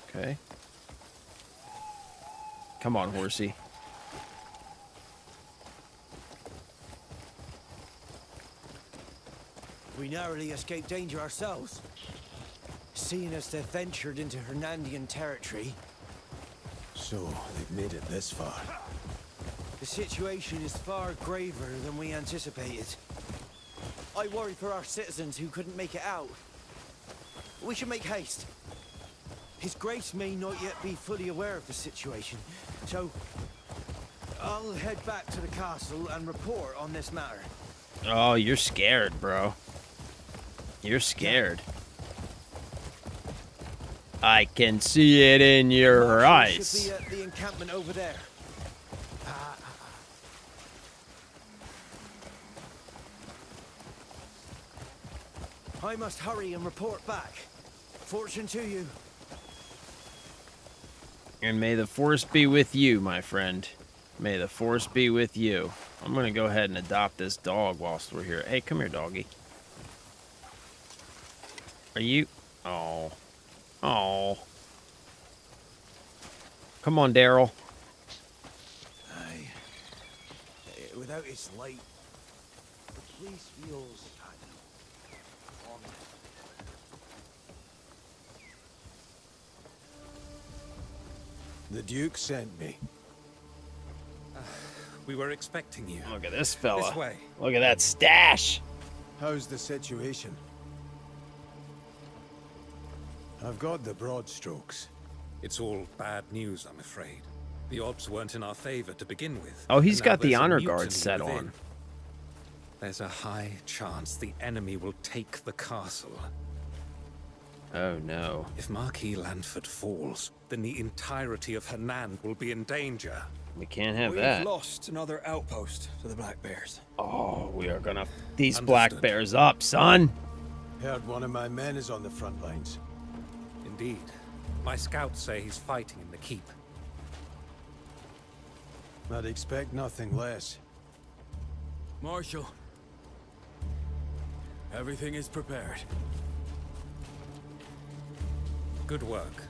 S1: Okay. Come on, horsey.
S18: We narrowly escaped danger ourselves. Seeing as they've ventured into Hernandian territory.
S3: So, they've made it this far.
S18: The situation is far graver than we anticipated. I worry for our citizens who couldn't make it out. We should make haste. His Grace may not yet be fully aware of the situation, so I'll head back to the castle and report on this matter.
S1: Oh, you're scared, bro. You're scared. I can see it in your eyes.
S18: Should be at the encampment over there. I must hurry and report back. Fortune to you.
S1: And may the force be with you, my friend. May the force be with you. I'm gonna go ahead and adopt this dog whilst we're here. Hey, come here, doggy. Are you? Oh. Oh. Come on, Daryl.
S18: Without its light, the place feels...
S3: The Duke sent me.
S13: We were expecting you.
S1: Look at this fella.
S13: This way.
S1: Look at that stash.
S3: How's the situation? I've got the broad strokes.
S13: It's all bad news, I'm afraid. The odds weren't in our favor to begin with.
S1: Oh, he's
S13: And now
S1: got the
S13: there's a
S1: honor
S13: mutiny
S1: guard set
S13: within.
S1: on.
S13: There's a high chance the enemy will take the castle.
S1: Oh, no.
S13: If Marquis Lanford falls, then the entirety of Hernan will be in danger.
S1: We can't have
S12: We've
S1: that.
S12: lost another outpost to the Black Bears.
S1: Oh, we are gonna these black bears up, son.
S3: Heard one of my men is on the front lines.
S13: Indeed. My scouts say he's fighting in the keep.
S3: I'd expect nothing less.
S9: Marshal. Everything is prepared.
S13: Good work.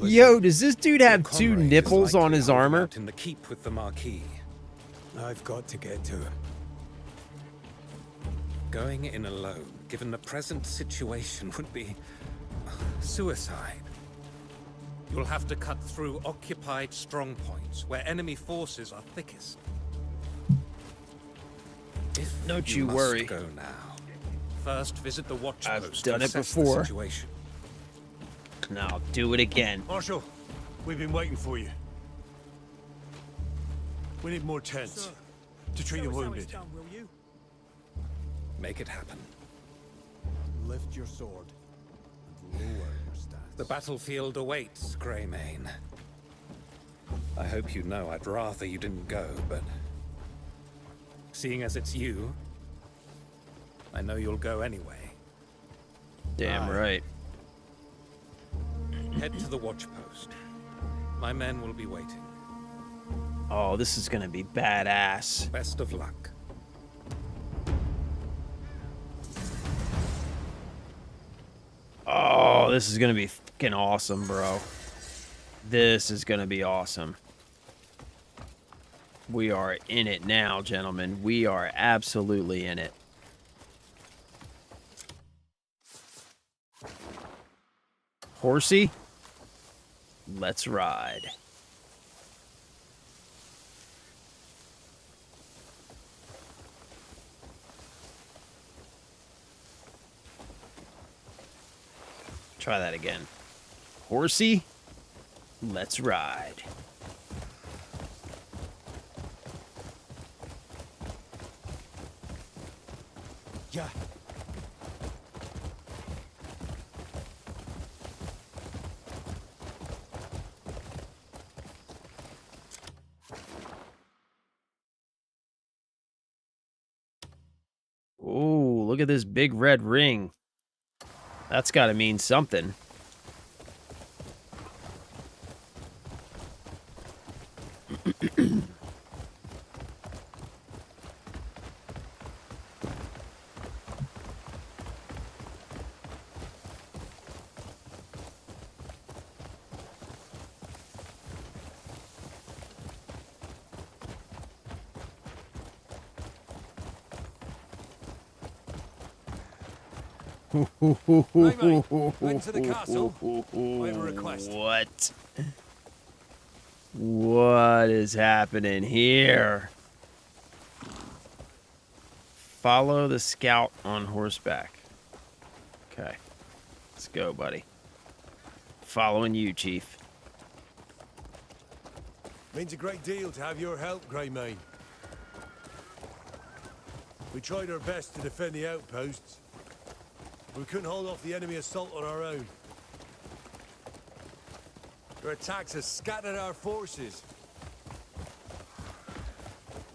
S1: Yo, does this dude have
S13: Your
S1: two
S13: comrade is
S1: nipples on
S13: likely
S1: his
S13: holding
S1: armor?
S13: out in the keep with the Marquis.
S3: I've got to get to him.
S13: Going in alone, given the present situation, would be suicide. You'll have to cut through occupied strongpoints where enemy forces are thickest.
S1: Don't you
S13: must
S1: worry.
S13: Go now. First, visit the watch
S1: I've
S13: post
S1: done
S13: to
S1: it
S13: assess
S1: before.
S13: The situation.
S1: Now I'll do it again.
S13: Marshal,
S19: We've been waiting for you. We need more tents to treat the wounded.
S13: Make it happen.
S3: Lift your sword and lower your stance.
S13: The battlefield awaits, Greymane. I hope you know I'd rather you didn't go, but seeing as it's you, I know you'll go anyway.
S1: Damn right.
S13: Head to the watch post. My men will be waiting.
S1: Oh, this is gonna be badass.
S13: Best of luck.
S1: Oh, this is gonna be fucking awesome, bro. This is gonna be awesome. We are in it now, gentlemen. We are absolutely in it. Horsey, let's ride. Try that again. Horsey, let's ride.
S6: Yeah.
S1: Ooh, look at this big red ring. That's got to mean something.
S19: Hey, mate. Heading to the castle. I have a request.
S1: What? What is happening here? Follow the scout on horseback. Okay. Let's go, buddy. Following you, Chief.
S19: Means a great deal to have your help, Greymane. We tried our best to defend the outposts. We couldn't hold off the enemy assault on our own. Their attacks have scattered our forces.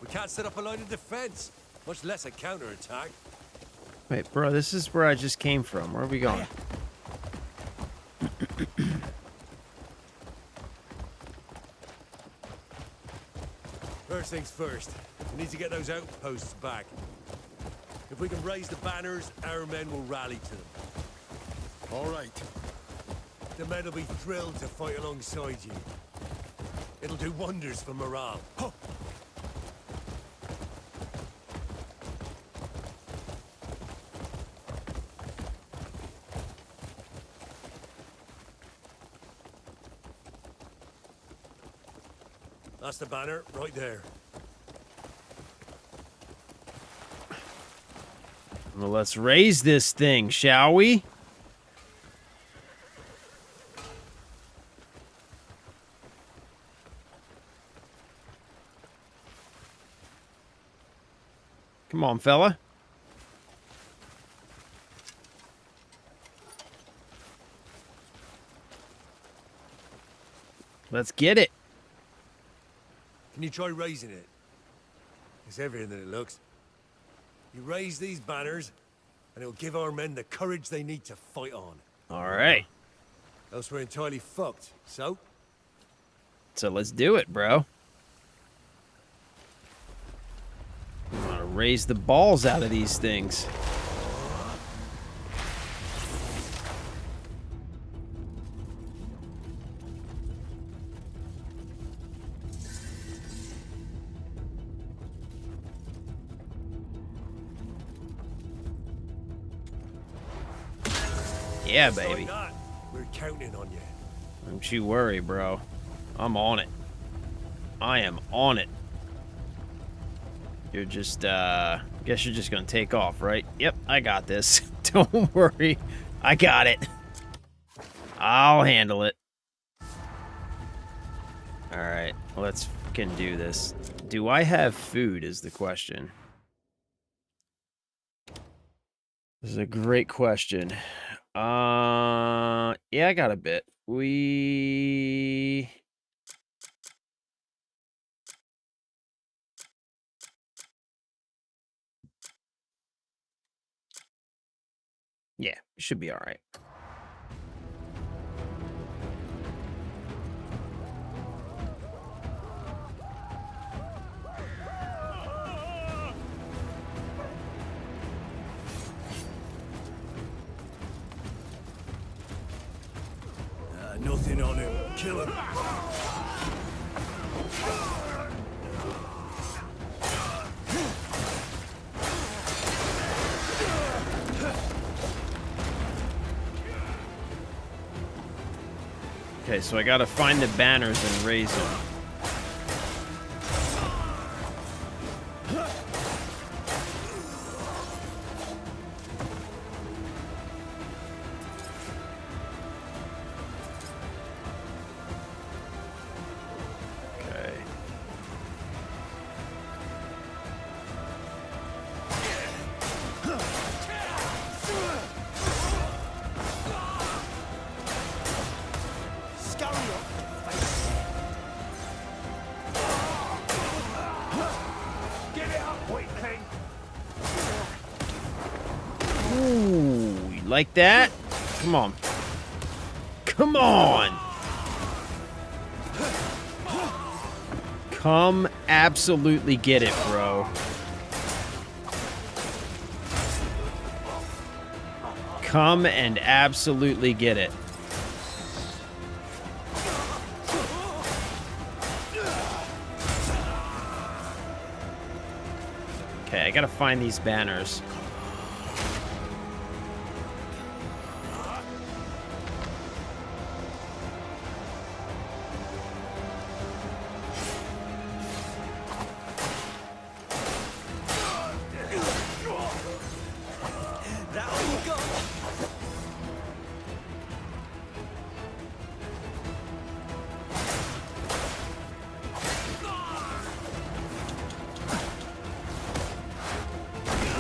S19: We can't set up a line of defense, much less a counterattack.
S1: Wait, bro, this is where I just came from. Where are we going?
S19: First things first, we need to get those outposts back. If we can raise the banners, our men will rally to them. All right. The men will be thrilled to fight alongside you. It'll do wonders for morale. Huh. That's the banner, right there.
S1: Well, let's raise this thing, shall we? Come on, fella. Let's get it.
S19: Can you try raising it? It's heavier than it looks. You raise these banners, and it'll give our men the courage they need to fight on.
S1: All right.
S19: Else we're entirely fucked, so?
S1: So let's do it, bro. I'm gonna raise the balls out of these things. Yeah, baby.
S19: We're counting on you.
S1: Don't you worry, bro. I'm on it. I am on it. You're just, guess you're just gonna take off, right? Yep, I got this. Don't worry. I got it. I'll handle it. Alright, let's fucking do this. Do I have food is the question. This is a great question. Yeah, I got a bit. Yeah, should be all right.
S19: Nothing on him. Kill him.
S1: Okay, so I gotta find the banners and raise them. like that? Come on. Come on! Come absolutely get it, bro. Come and absolutely get it. Okay, I gotta find these banners.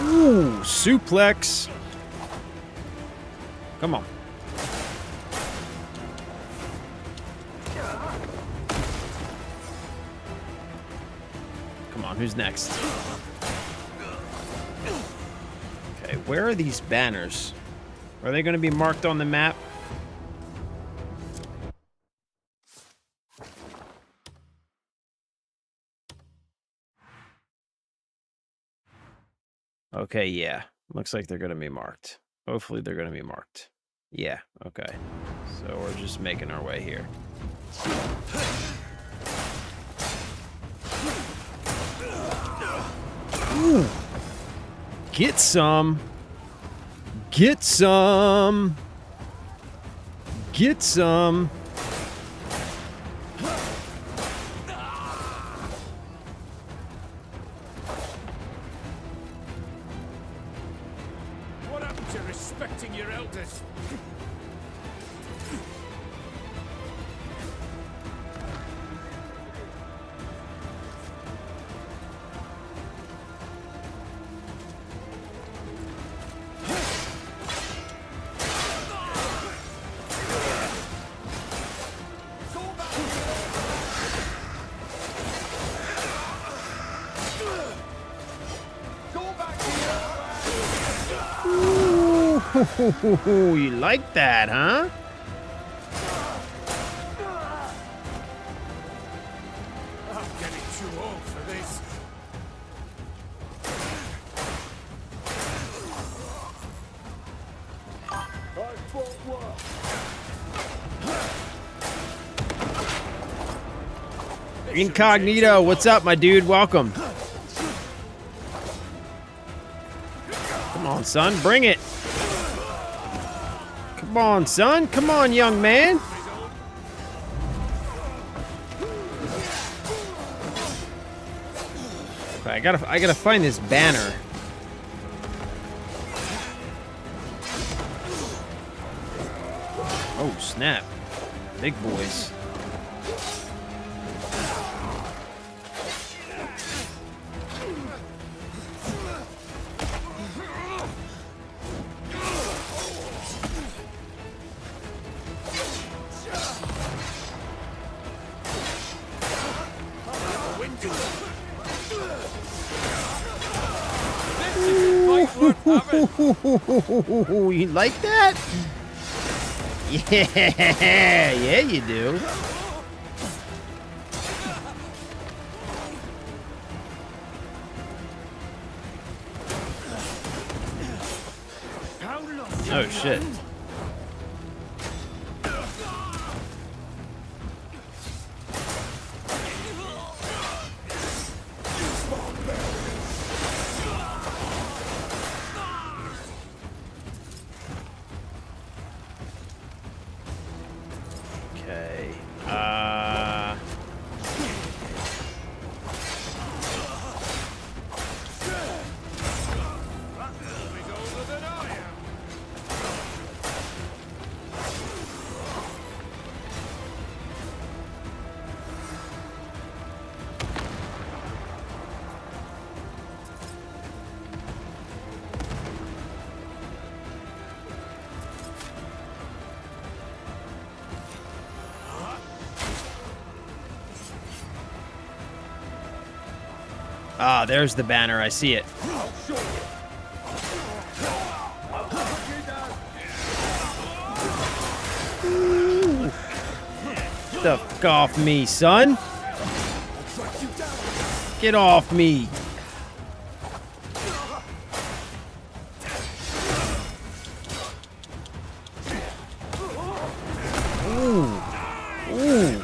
S1: Ooh, suplex. Come on. Come on, who's next? Okay, where are these banners? Are they going to be marked on the map? Okay, yeah. Looks like they're going to be marked. Hopefully they're going to be marked. Yeah, okay. So we're just making our way here. Ooh. Get some. Get some. Get some.
S12: What happened to respecting your elders?
S1: Ooh, you like that, huh?
S12: I'm getting too old for this.
S1: Incognito, what's up, my dude? Welcome. Come on, son, bring it. Come on, son. Come on, young man. Okay, I gotta find this banner. Oh, snap. Big boys. You like that? Yeah, yeah, you do. Oh shit. Okay. Ah, there's the banner. I see it. the fuck off me, son. Get off me. Ooh. Ooh.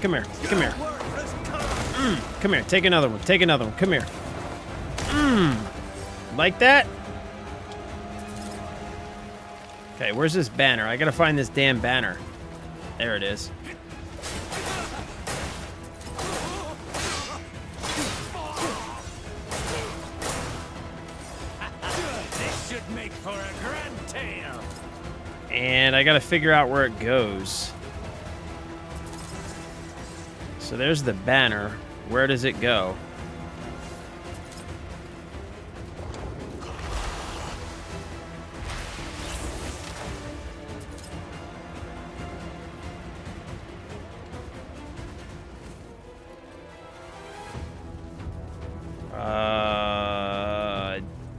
S1: Come here. Come here. Come here. Take another one. Take another one. Come here. Like that? Okay, where's this banner? I gotta find this damn banner. There it is.
S16: This should make for a grand tale.
S1: And I gotta figure out where it goes. So there's the banner. Where does it go?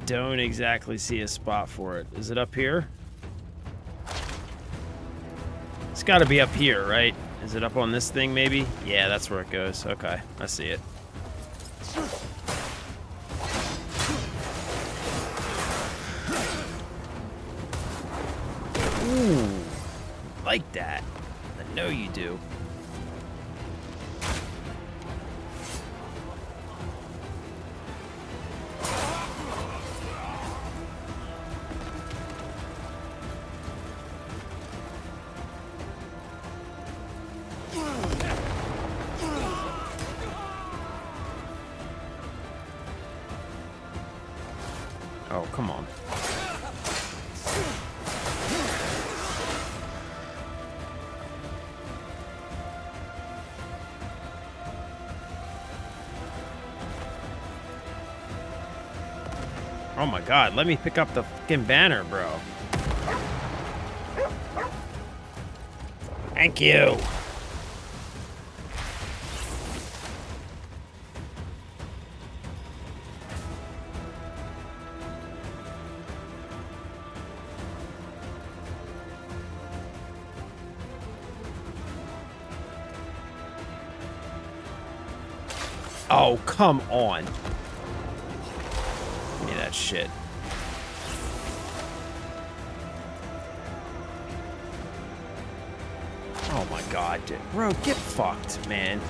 S1: Don't exactly see a spot for it. Is it up here? It's got to be up here, right? Is it up on this thing, maybe? Yeah, that's where it goes. Okay, I see it. Ooh, like that. I know you do. Oh, come on. Oh my god, let me pick up the fucking banner, bro. Thank you. Oh, come on. Give me that shit. Oh my god, dude. Bro, get fucked, man.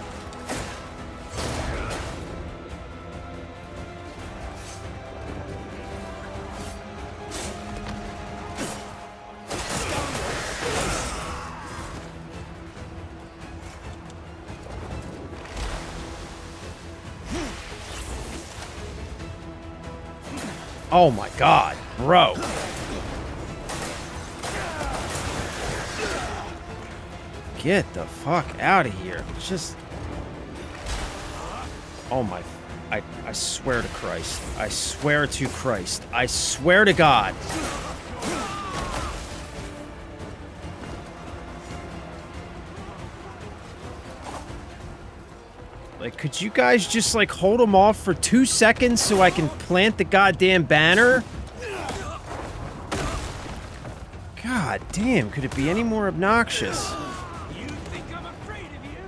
S1: Oh my god, bro. Get the fuck out of here. Just... Oh my... I swear to Christ. I swear to Christ. I swear to God. Like, could you guys just, like, hold them off for 2 seconds so I can plant the goddamn banner? God damn, could it be any more obnoxious?
S16: You think I'm afraid of you?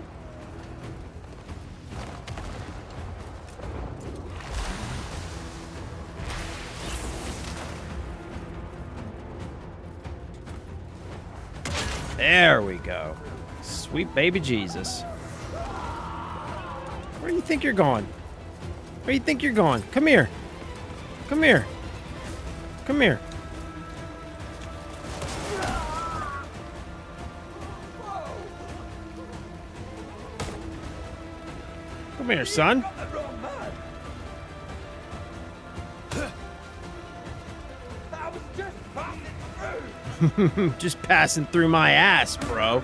S1: There we go. Sweet baby Jesus. Where do you think you're going? Where do you think you're going? Come here. Come here. Come here. Come here, son. Just passing through my ass, bro.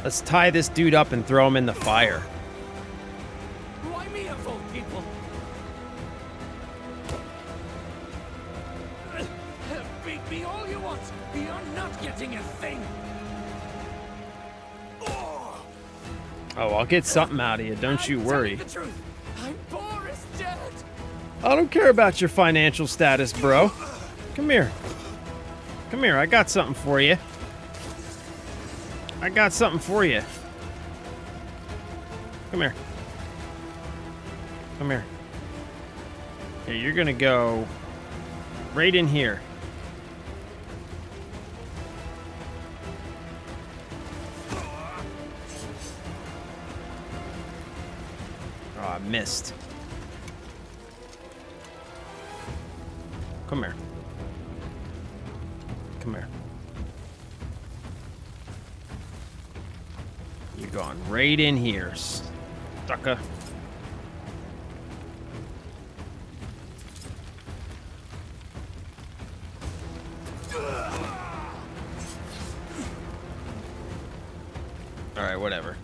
S1: Let's tie this dude up and throw him in the fire.
S2: Why me of all people? Beat me all you want. You're not getting a thing.
S1: Oh, I'll get something out of you. Don't you worry.
S2: The truth. I'm poor as dirt.
S1: I don't care about your financial status, bro. Come here. Come here. I got something for you. I got something for you. Come here. Come here. Here, you're gonna go right in here. Oh, I missed. Come here. Come here. You're going right in here, sucker. All right, whatever.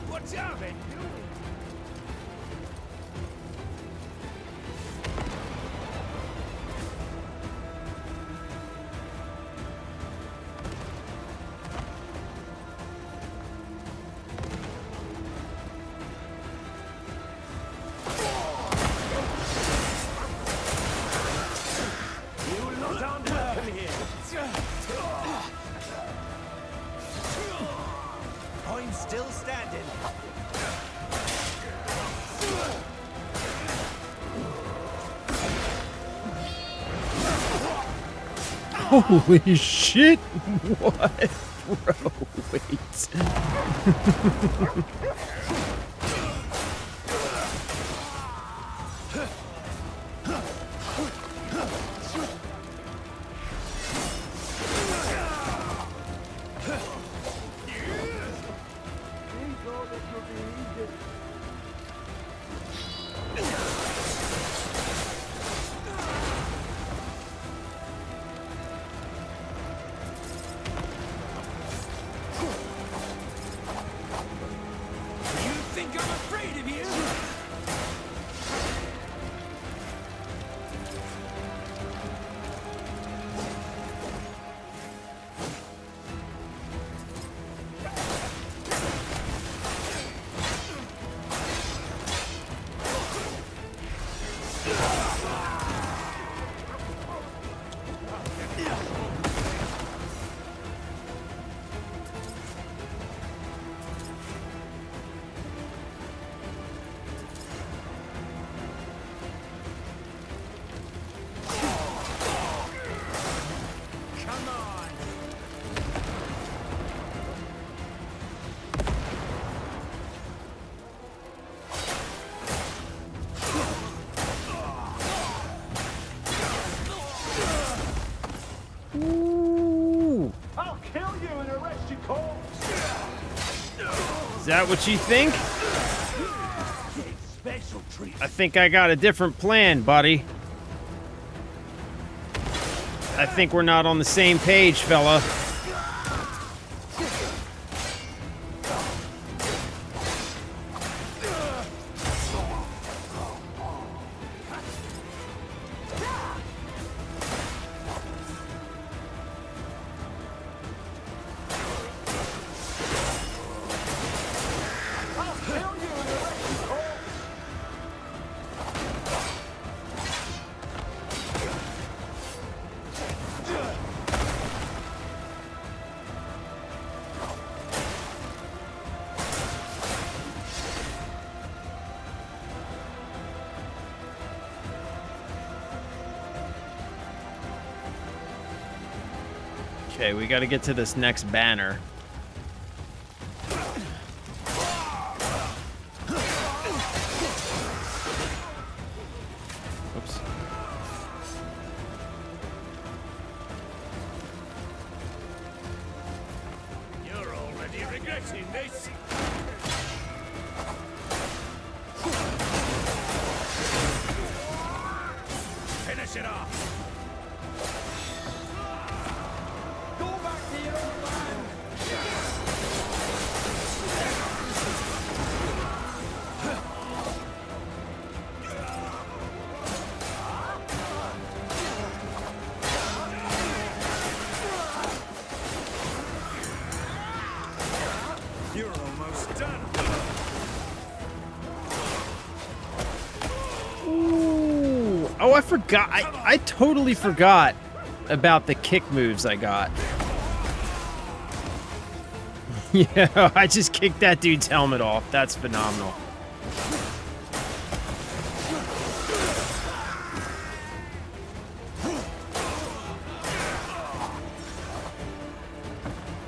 S2: What's up, man?
S18: I'm still standing.
S1: Holy shit! What? Bro, wait.
S2: I'll kill you and arrest your corpse.
S1: Is that what you think?
S2: Special treat.
S1: I think I got a different plan, buddy. I think we're not on the same page, fella. Okay, we got to get to this next banner. Oops.
S2: You're already regretting this. Finish it off.
S1: Oh, I forgot. I totally forgot about the kick moves I got. Yeah, I just kicked that dude's helmet off. That's phenomenal.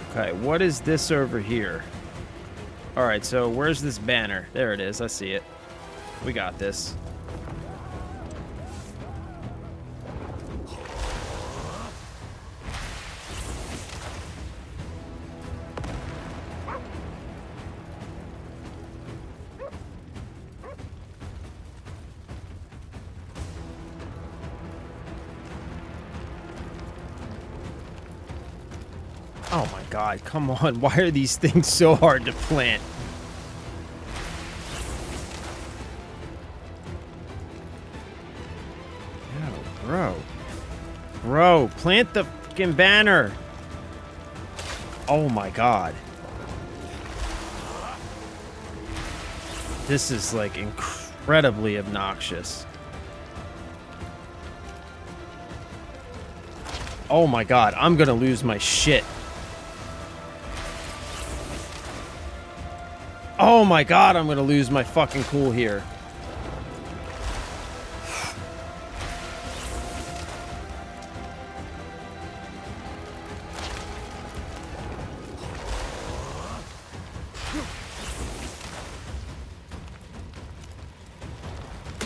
S1: Okay, what is this over here? Alright, so where's this banner? There it is. I see it. We got this. Oh my god, come on. Why are these things so hard to plant? Yo, bro. Bro, plant the fucking banner. Oh my god. This is like incredibly obnoxious. Oh my god, I'm gonna lose my shit. Oh my god, I'm gonna lose my fucking cool here.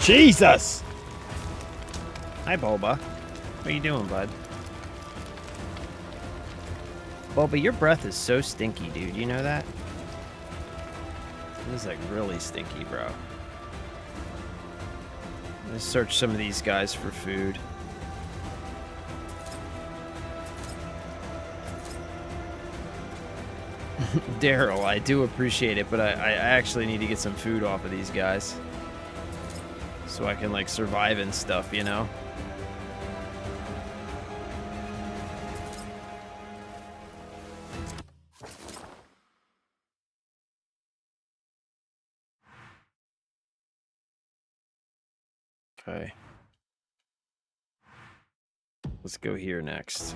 S1: Jesus! Hi, Boba. What are you doing, bud? Boba, your breath is so stinky, dude. You know that? This is like really stinky, bro. Let's search some of these guys for food. Daryl, I do appreciate it, but I actually need to get some food off of these guys. So I can, like, survive and stuff, you know? Okay. Let's go here next.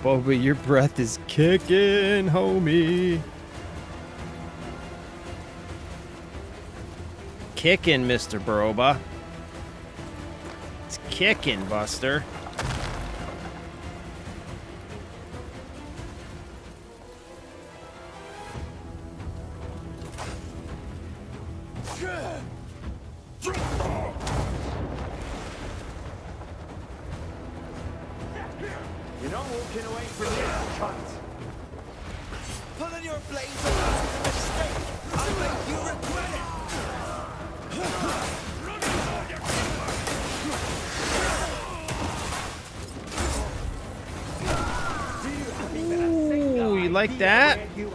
S1: Boba, your breath is kicking, homie. Kicking, Mr. Boba. It's kicking, Buster.
S2: You're not walking away from this, cunt. Pulling your blades around is a mistake. I'll make you regret it.
S1: Ooh, you like that? You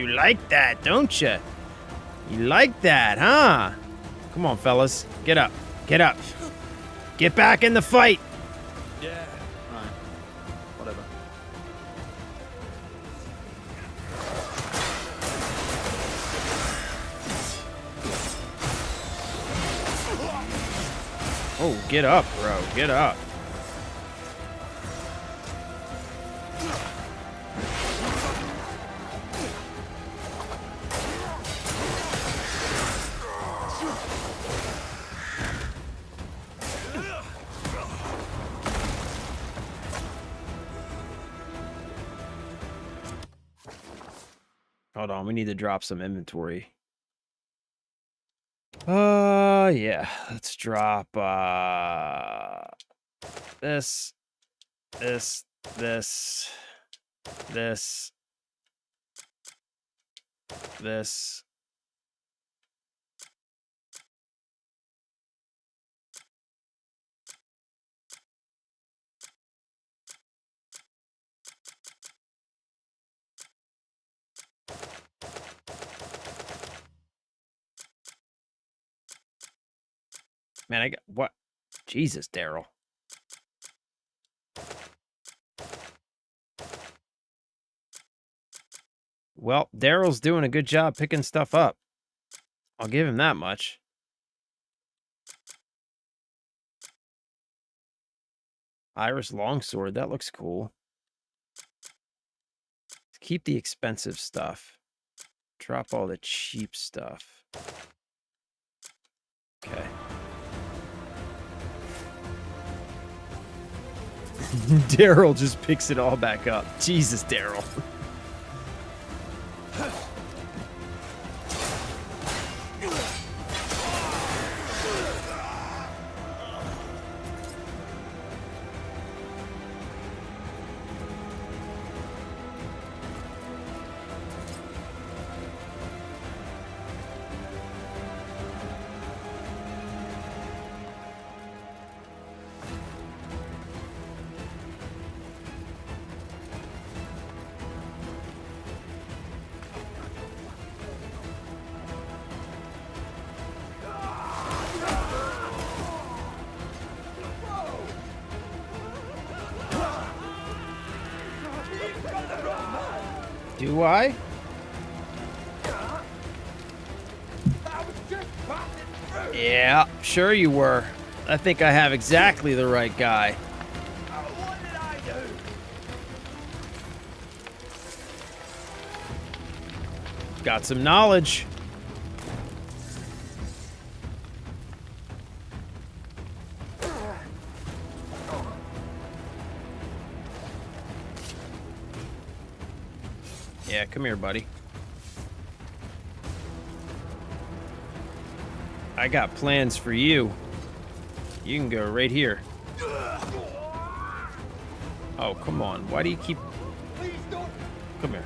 S1: like that, don't you? You like that, huh? Come on, fellas. Get up. Get up. Get back in the fight.
S19: Yeah. Alright. Whatever.
S1: Oh, get up, bro. Get up. Hold on, we need to drop some inventory. Yeah. Let's drop, this, this, this, this. Man, I got what? Jesus, Daryl. Well, Daryl's doing a good job picking stuff up. I'll give him that much. Iris longsword, that looks cool. Keep the expensive stuff. Drop all the cheap stuff. Okay. Daryl just picks it all back up. Jesus, Daryl. Do I? Yeah, sure you were. I think I have exactly the right guy.
S2: What did I do?
S1: Got some knowledge. Yeah, come here, buddy. I got plans for you. You can go right here. Oh, come on. Why do you keep... Come here.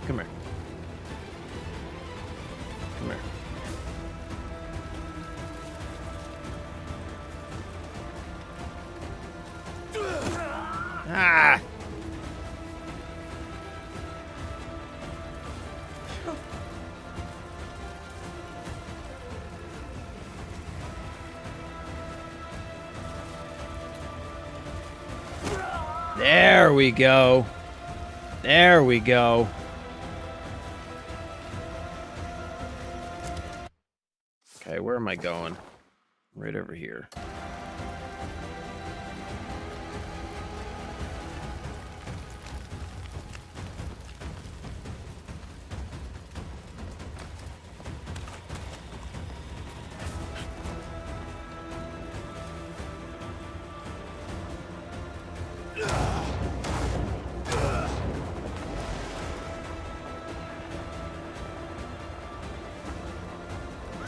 S1: Come here. Come here. Ah! There we go. There we go. Okay, where am I going? Right over here.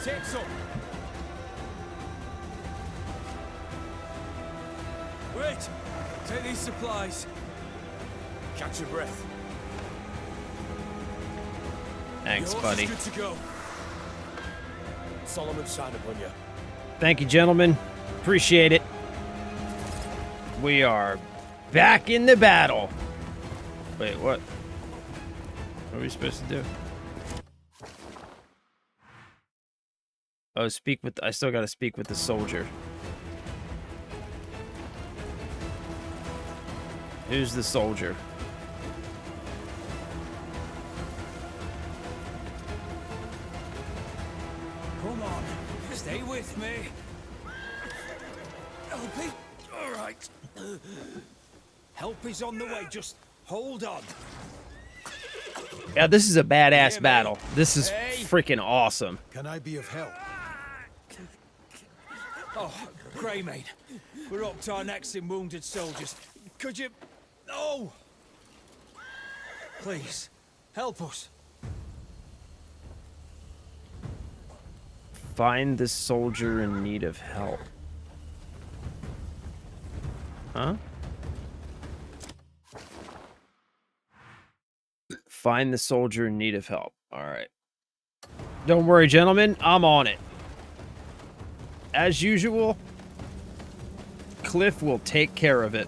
S2: Take some. Wait! Take these supplies. Catch your breath.
S1: Thanks,
S2: Your horse
S1: buddy.
S2: is good to go. Solomon sign upon you.
S1: Thank you, gentlemen. Appreciate it. We are back in the battle. Wait, what? What are we supposed to do? Oh, speak with... I still gotta speak with the soldier. Who's the soldier?
S2: Come on, stay with me. Help, all right. Help is on the way. Just hold on.
S1: Yeah, this is a badass battle. This is freaking awesome.
S19: Can I be of help?
S2: Oh, Greymane, we're up to our necks in wounded soldiers. Could you... Oh! Please, help us.
S1: Find the soldier in need of help. Huh? Find the soldier in need of help. All right. Don't worry, gentlemen. I'm on it. As usual, Cliff will take care of it.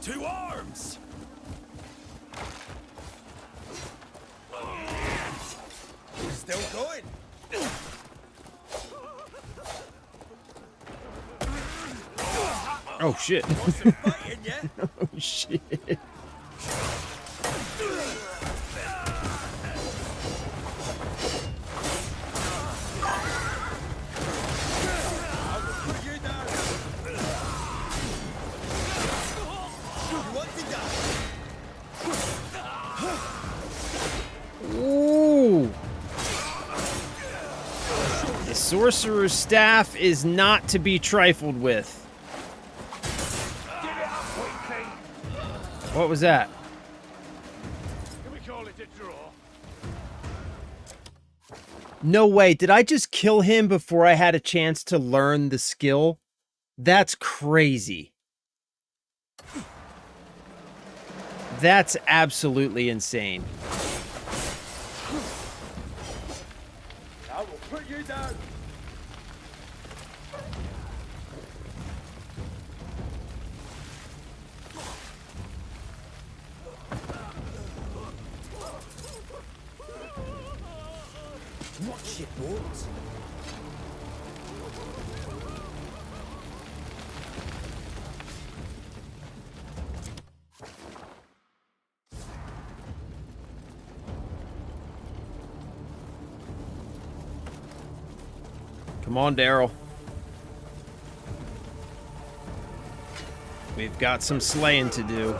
S19: To arms!
S2: Still going.
S1: Oh shit.
S2: Fighting, yeah?
S1: Oh shit.
S2: Put you down. You want to die?
S1: Ooh. The sorcerer's staff is not to be trifled with. What was that?
S12: Can we call it a draw?
S1: No way. Did I just kill him before I had a chance to learn the skill? That's crazy. That's absolutely insane.
S2: I will put you down.
S18: Watch it, Walt.
S1: Come on, Daryl. We've got some slaying to do.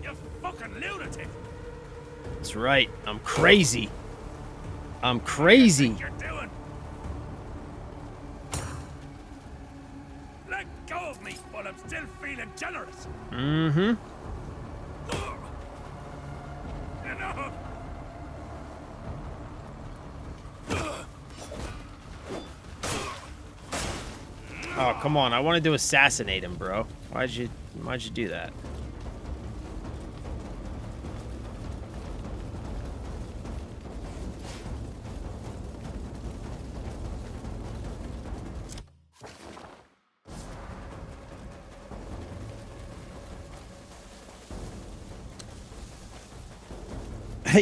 S12: You fucking lunatic!
S1: That's right. I'm crazy. I'm crazy.
S12: What you're doing? Let go of me while I'm still feeling generous.
S1: Mm-hmm.
S12: Enough!
S1: Oh, come on. I wanted to assassinate him, bro. Why'd you do that?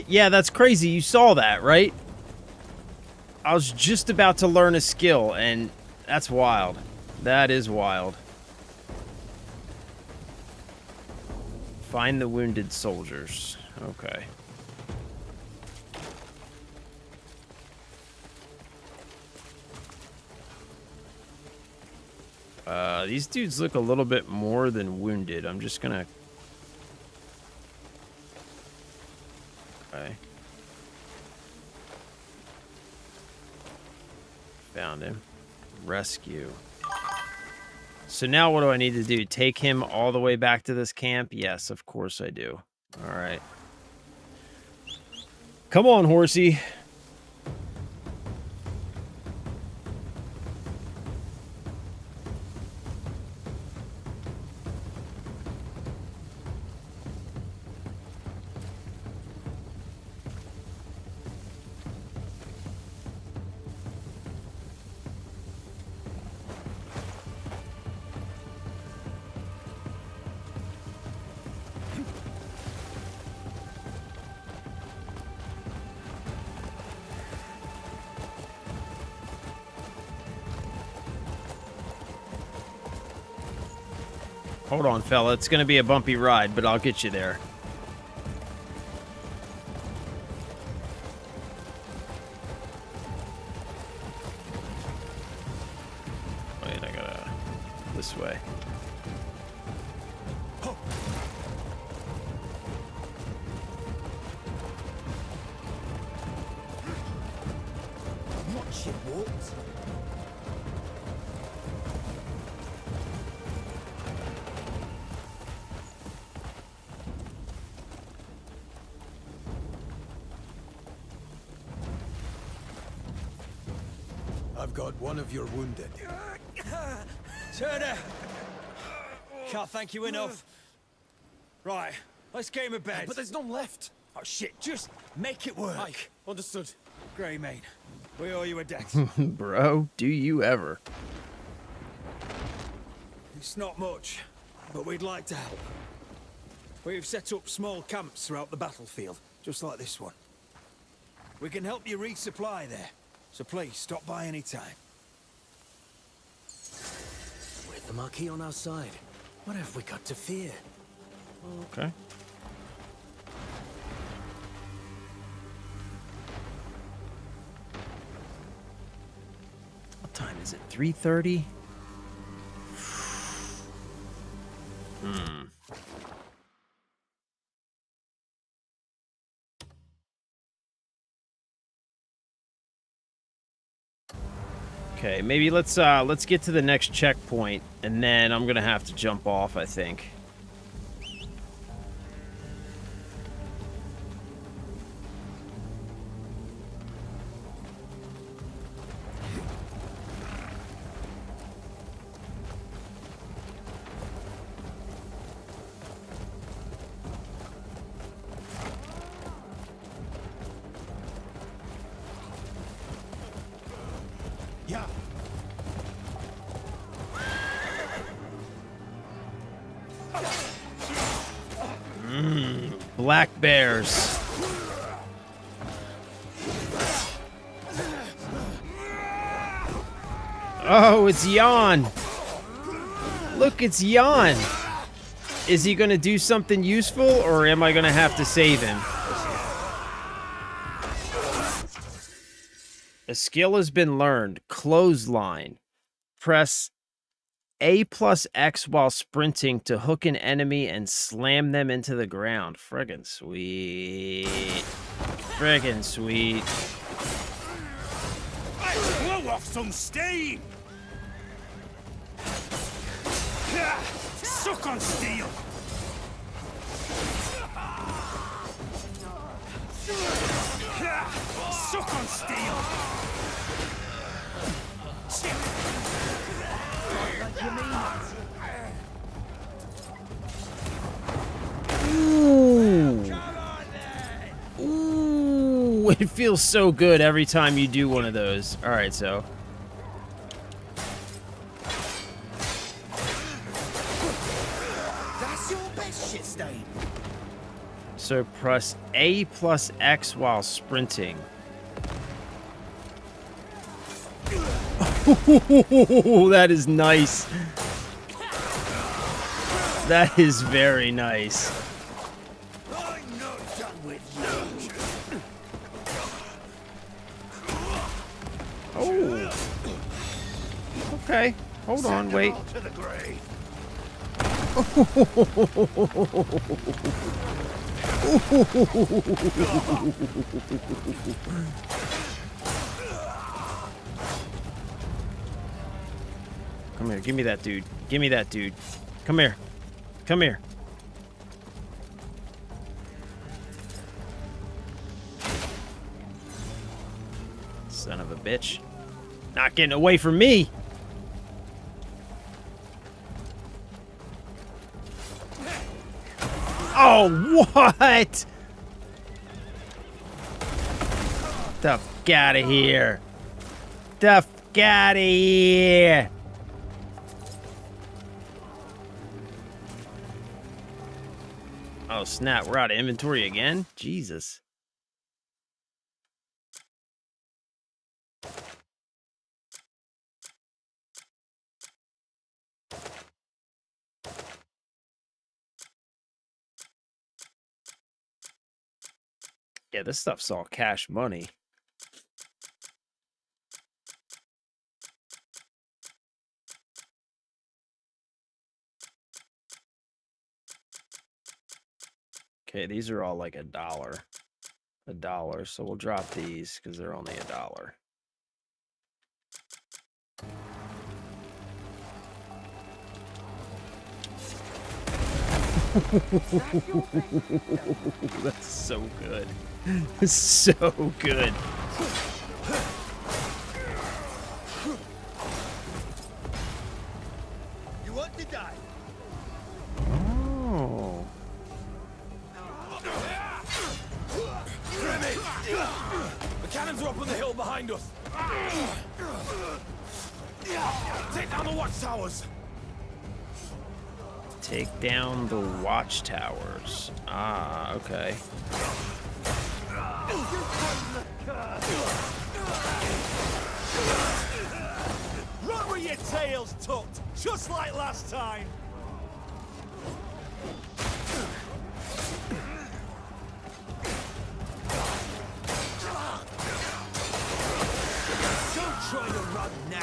S1: Yeah, that's crazy. You saw that, right? I was just about to learn a skill, and that's wild. That is wild. Find the wounded soldiers. Okay. These dudes look a little bit more than wounded. I'm just gonna... Okay. Found him. Rescue. So now what do I need to do? Take him all the way back to this camp? Yes, of course I do. All right. Come on, horsey. Hold on, fella. It's going to be a bumpy ride, but I'll get you there. Wait, I gotta... this way.
S18: Watch it, Walt.
S19: I've got one of your wounded.
S18: Turner! Can't thank you enough. Right,
S2: Let's get him a bed.
S9: But there's none left.
S2: Oh shit, just make it work.
S9: Aye, understood.
S2: Greymane, we owe you a debt.
S1: Bro, do you ever?
S2: It's not much, but we'd like to help. We've set up small camps throughout the battlefield, just like this one. We can help you resupply there, so please stop by any time.
S18: With the Marquis on our side, what have we got to fear?
S1: Okay. What time is it? 3:30? Okay, maybe let's get to the next checkpoint, and then I'm gonna have to jump off, I think.
S2: Yeah.
S1: Black bears. Oh, it's Jan. Look, it's Jan. Is he gonna do something useful, or am I gonna have to save him? A skill has been learned. Clothesline. Press A plus X while sprinting to hook an enemy and slam them into the ground. Friggin' sweet. Friggin' sweet.
S2: Blow off some steam! Suck on steel! Suck on steel!
S1: Ooh. Ooh, it feels so good every time you do one of those. All right, so.
S2: That's your best shit stain.
S1: So press A plus X while sprinting. That is nice. That is very nice.
S2: I'm not done with you.
S1: Oh. Okay. Hold on, wait.
S2: To the grave.
S1: Come here, give me that dude. Give me that dude. Come here. Come here. Son of a bitch. Not getting away from me. Oh, what? The fuck out of here. The fuck out of here. Oh, snap. We're out of inventory again? Jesus. Yeah, this stuff's all cash money. Okay, these are all like $1. $1, so we'll drop these because they're only $1. That's so good. So good.
S2: You want to die?
S1: Oh.
S19: behind us! Take down the watchtowers!
S1: Take down the watchtowers. Ah, okay.
S19: Run with your tails tucked, just like last time!
S2: Don't try to run now!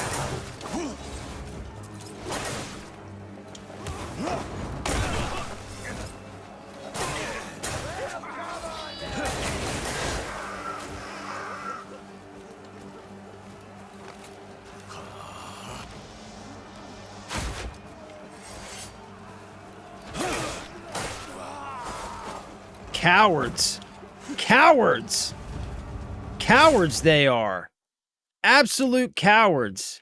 S1: Cowards. Cowards. Cowards they are. Absolute cowards.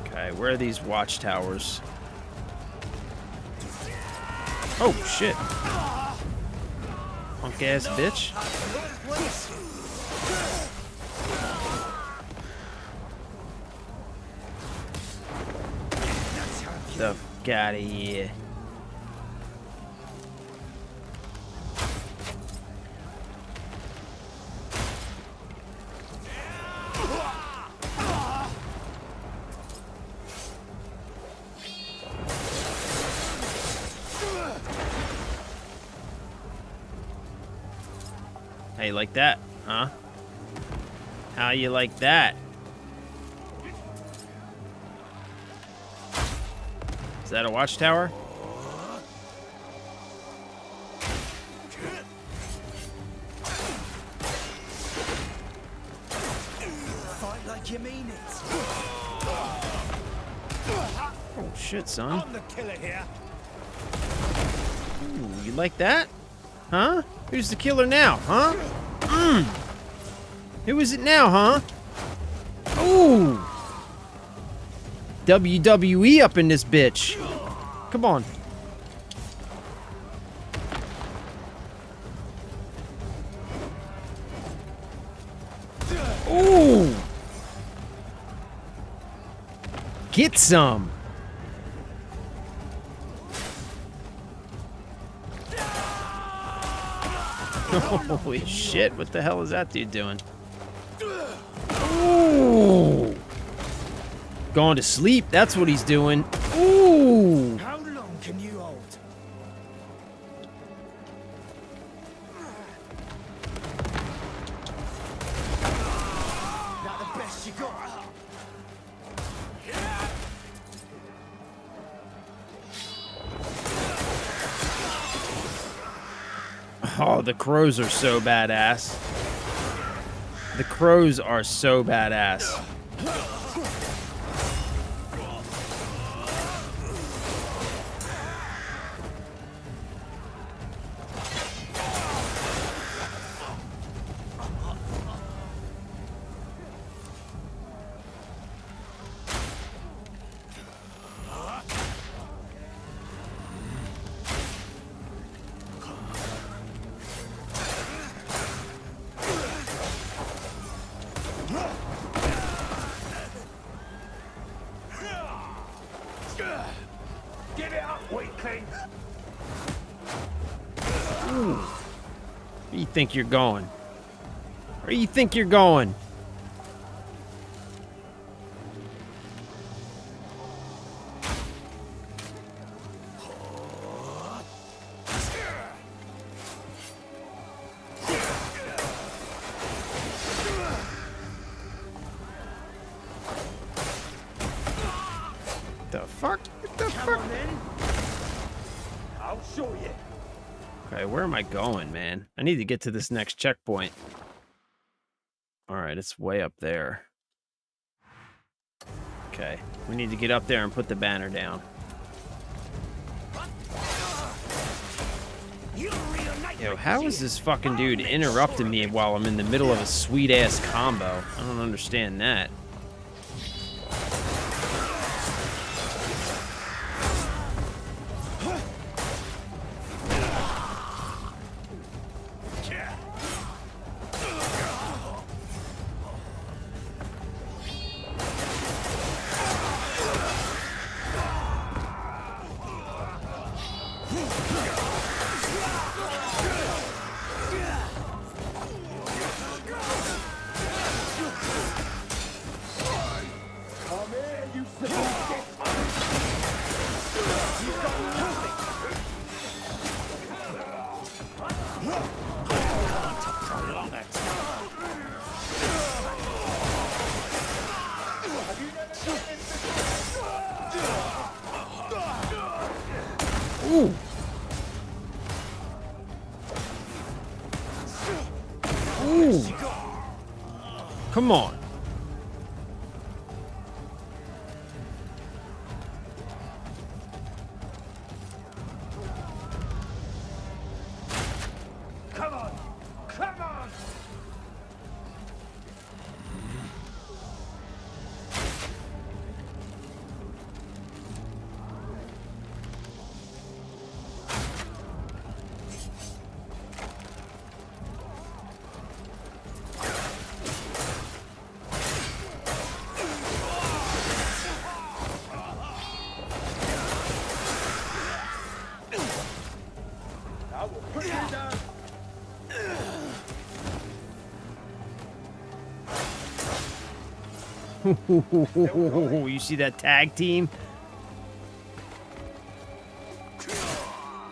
S1: Okay, where are these watchtowers? Oh, shit. Punk ass bitch. The fuck out of here. How you like that, huh? How you like that? Is that a watchtower?
S2: Fight like you mean it.
S1: Oh shit, son.
S19: I'm the killer here.
S1: Ooh, you like that? Huh? Who's the killer now, huh? Who is it now, huh? Ooh! WWE up in this bitch. Come on. Ooh! Get some. Holy shit, what the hell is that dude doing? Ooh! Going to sleep, that's what he's doing. Ooh!
S2: How long can you hold? Not the best you got.
S1: Oh, the crows are so badass. The crows are so badass.
S19: Get it up, weakling!
S1: Ooh. Where do you think you're going? Where do you think you're going? The fuck? What the fuck?
S19: I'll show you.
S1: Okay, where am I going, man? I need to get to this next checkpoint. Alright, it's way up there. Okay, we need to get up there and put the banner down. Yo, how is this fucking dude interrupting me while I'm in the middle of a sweet-ass combo? I don't understand that. Ooh. Ooh. Come on.
S9: Come on! Come on! I will put you down.
S1: You see that tag team?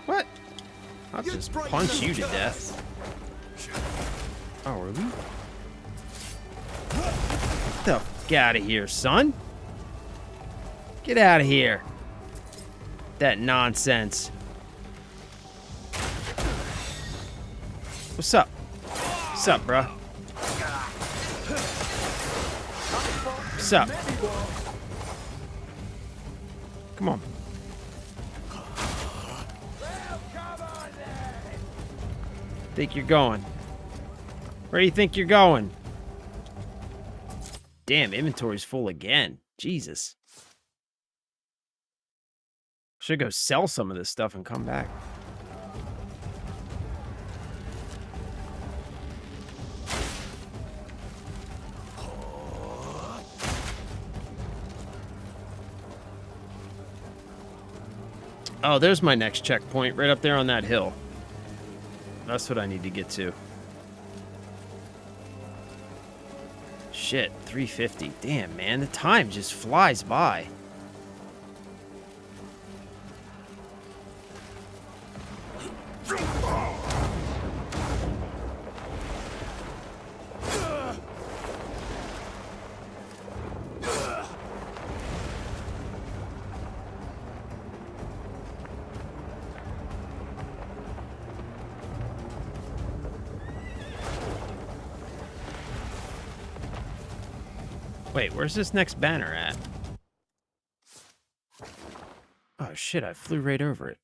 S1: What? I'll just punch you to death. Oh, really? Get the fuck out of here, son. Get out of here. That nonsense. What's up? What's up, bro? What's up? Come on. Think you're going? Where do you think you're going? Damn, inventory's full again. Jesus. Should go sell some of this stuff and come back. Oh, there's my next checkpoint, right up there on that hill. That's what I need to get to. Shit, 350. Damn, man, the time just flies by. Wait, where's this next banner at? Oh shit, I flew right over it.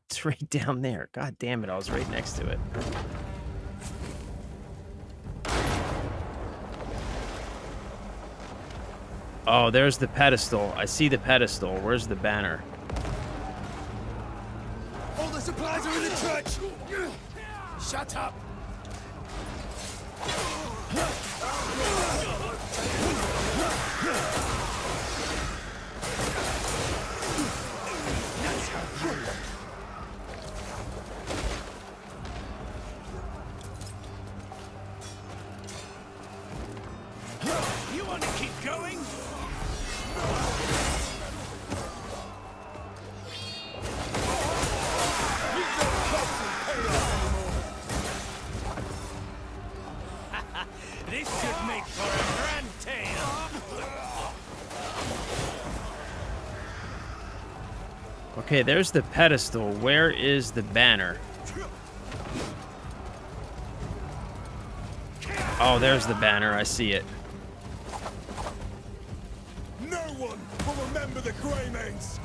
S1: It's right down there. God damn it, I was right next to it. Oh, there's the pedestal. I see the pedestal. Where's the banner?
S9: All the supplies are in the church! Shut up! You want to keep going? This should make for a grand tale.
S1: Okay, there's the pedestal. Where is the banner? Oh, there's the banner. I see it.
S9: No one will remember the Greymanes.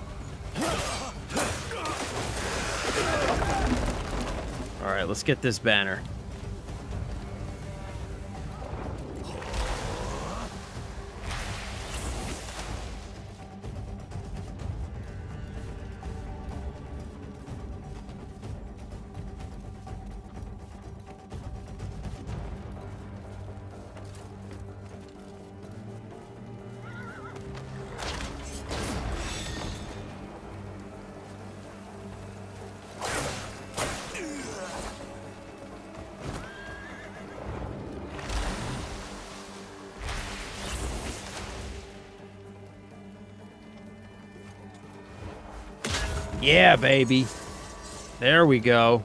S1: All right, let's get this banner. Yeah, baby. There we go.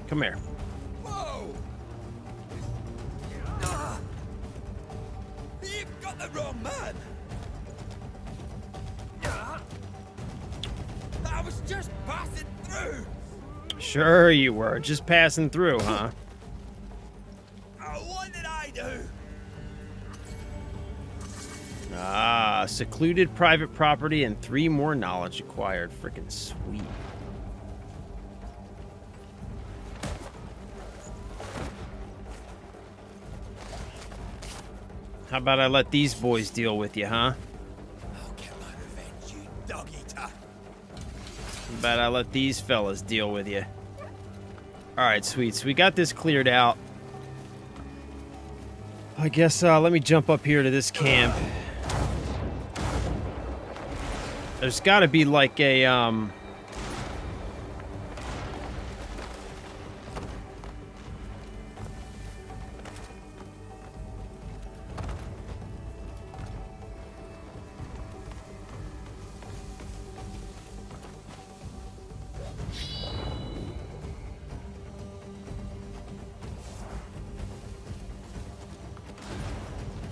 S1: Come here.
S2: Whoa! You've got the wrong man! I was just passing through!
S1: Sure you were. Just passing through, huh?
S2: What did I do?
S1: Ah, secluded private property and 3 more knowledge acquired. Freaking sweet. How about I let these boys deal with you, huh?
S2: I'll get my revenge, you dog-eater.
S1: How about I let these fellas deal with you? Alright, sweet. So we got this cleared out. I guess, let me jump up here to this camp. There's gotta be like a,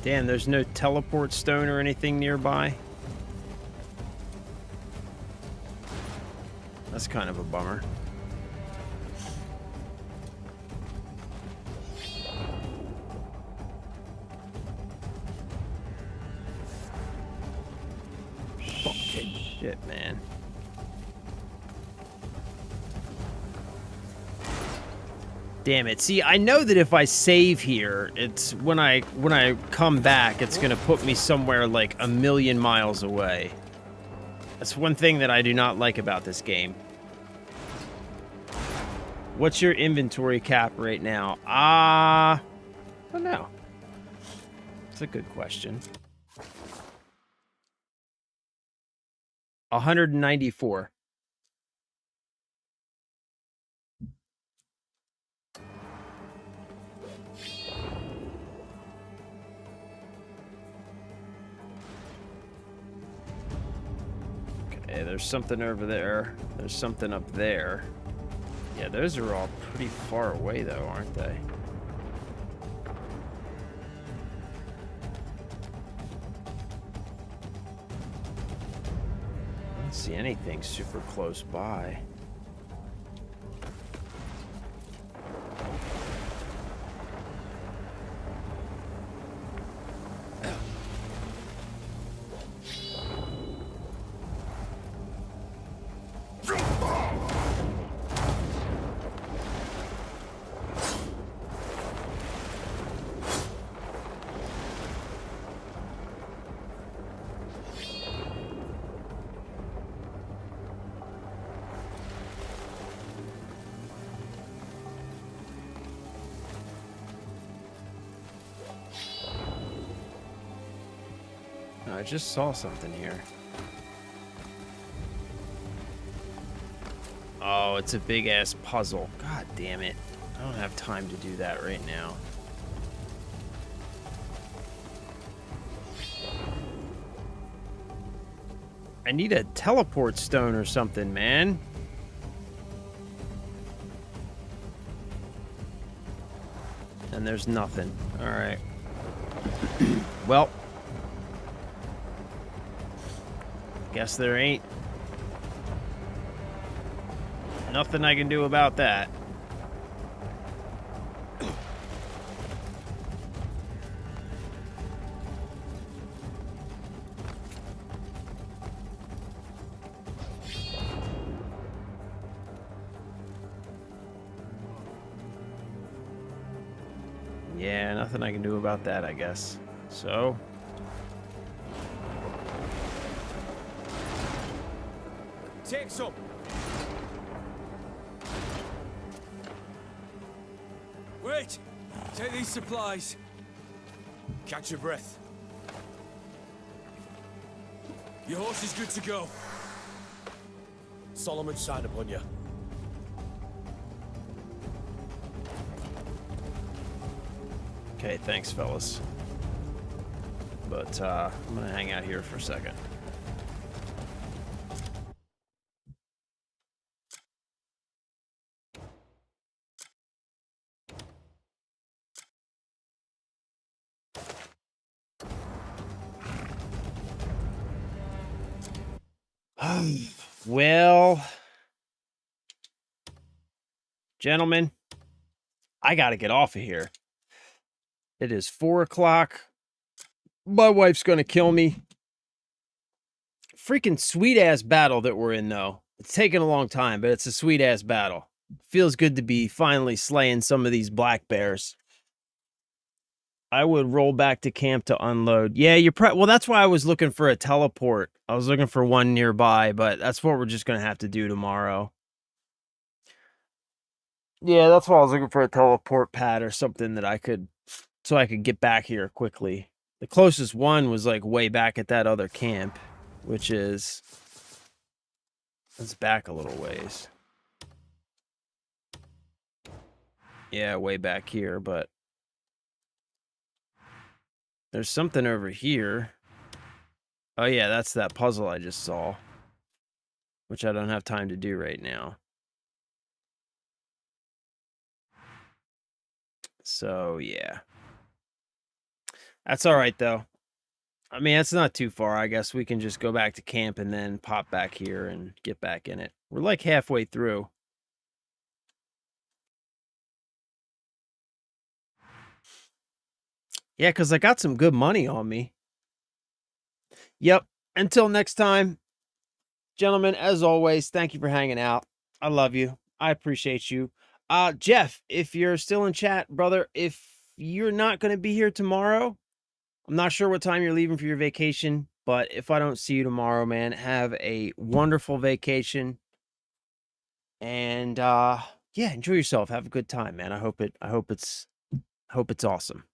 S1: damn, there's no teleport stone or anything nearby. That's kind of a bummer. Shit, man. Damn it. See, I know that if I save here, it's when I come back, it's going to put me somewhere like a million miles away. That's one thing that I do not like about this game. What's your inventory cap right now? I don't know. That's a good question. 194. Okay, there's something over there. There's something up there. Yeah, those are all pretty far away, though, aren't they? I don't see anything super close by. I just saw something here. Oh, it's a big-ass puzzle. God damn it. I don't have time to do that right now. I need a teleport stone or something, man. And there's nothing. Alright. Well. Guess there ain't nothing I can do about that. Yeah, nothing I can do about that, I guess. So...
S2: Take some. Wait! Take these supplies. Catch your breath. Your horse is good to go.
S19: Solomon's sign upon you.
S1: Okay, thanks, fellas. But I'm gonna hang out here for a second. Well, gentlemen, I gotta get off of here. It is 4 o'clock. My wife's gonna kill me. Freaking sweet-ass battle that we're in, though. It's taken a long time, but it's a sweet-ass battle. Feels good to be finally slaying some of these black bears. I would roll back to camp to unload. Yeah, well, that's why I was looking for a teleport. I was looking for one nearby, but that's what we're just going to have to do tomorrow. Yeah, that's why I was looking for a teleport pad or something that I could, so I could get back here quickly. The closest one was like way back at that other camp, which is, let's back a little ways. Yeah, way back here, but there's something over here. Oh yeah, that's that puzzle I just saw, which I don't have time to do right now. So yeah, that's all right though. I mean, it's not too far. I guess we can just go back to camp and then pop back here and get back in it. We're like halfway through. Yeah, because I got some good money on me. Yep. Until next time, gentlemen, as always, thank you for hanging out. I love you. I appreciate you. Jeff, if you're still in chat, brother, if you're not going to be here tomorrow, I'm not sure what time you're leaving for your vacation, but if I don't see you tomorrow, man, have a wonderful vacation. And yeah, enjoy yourself. Have a good time, man. I hope it's awesome.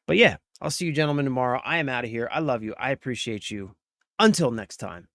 S1: But yeah, I'll see you gentlemen tomorrow. I am out of here. I love you. I appreciate you. Until next time.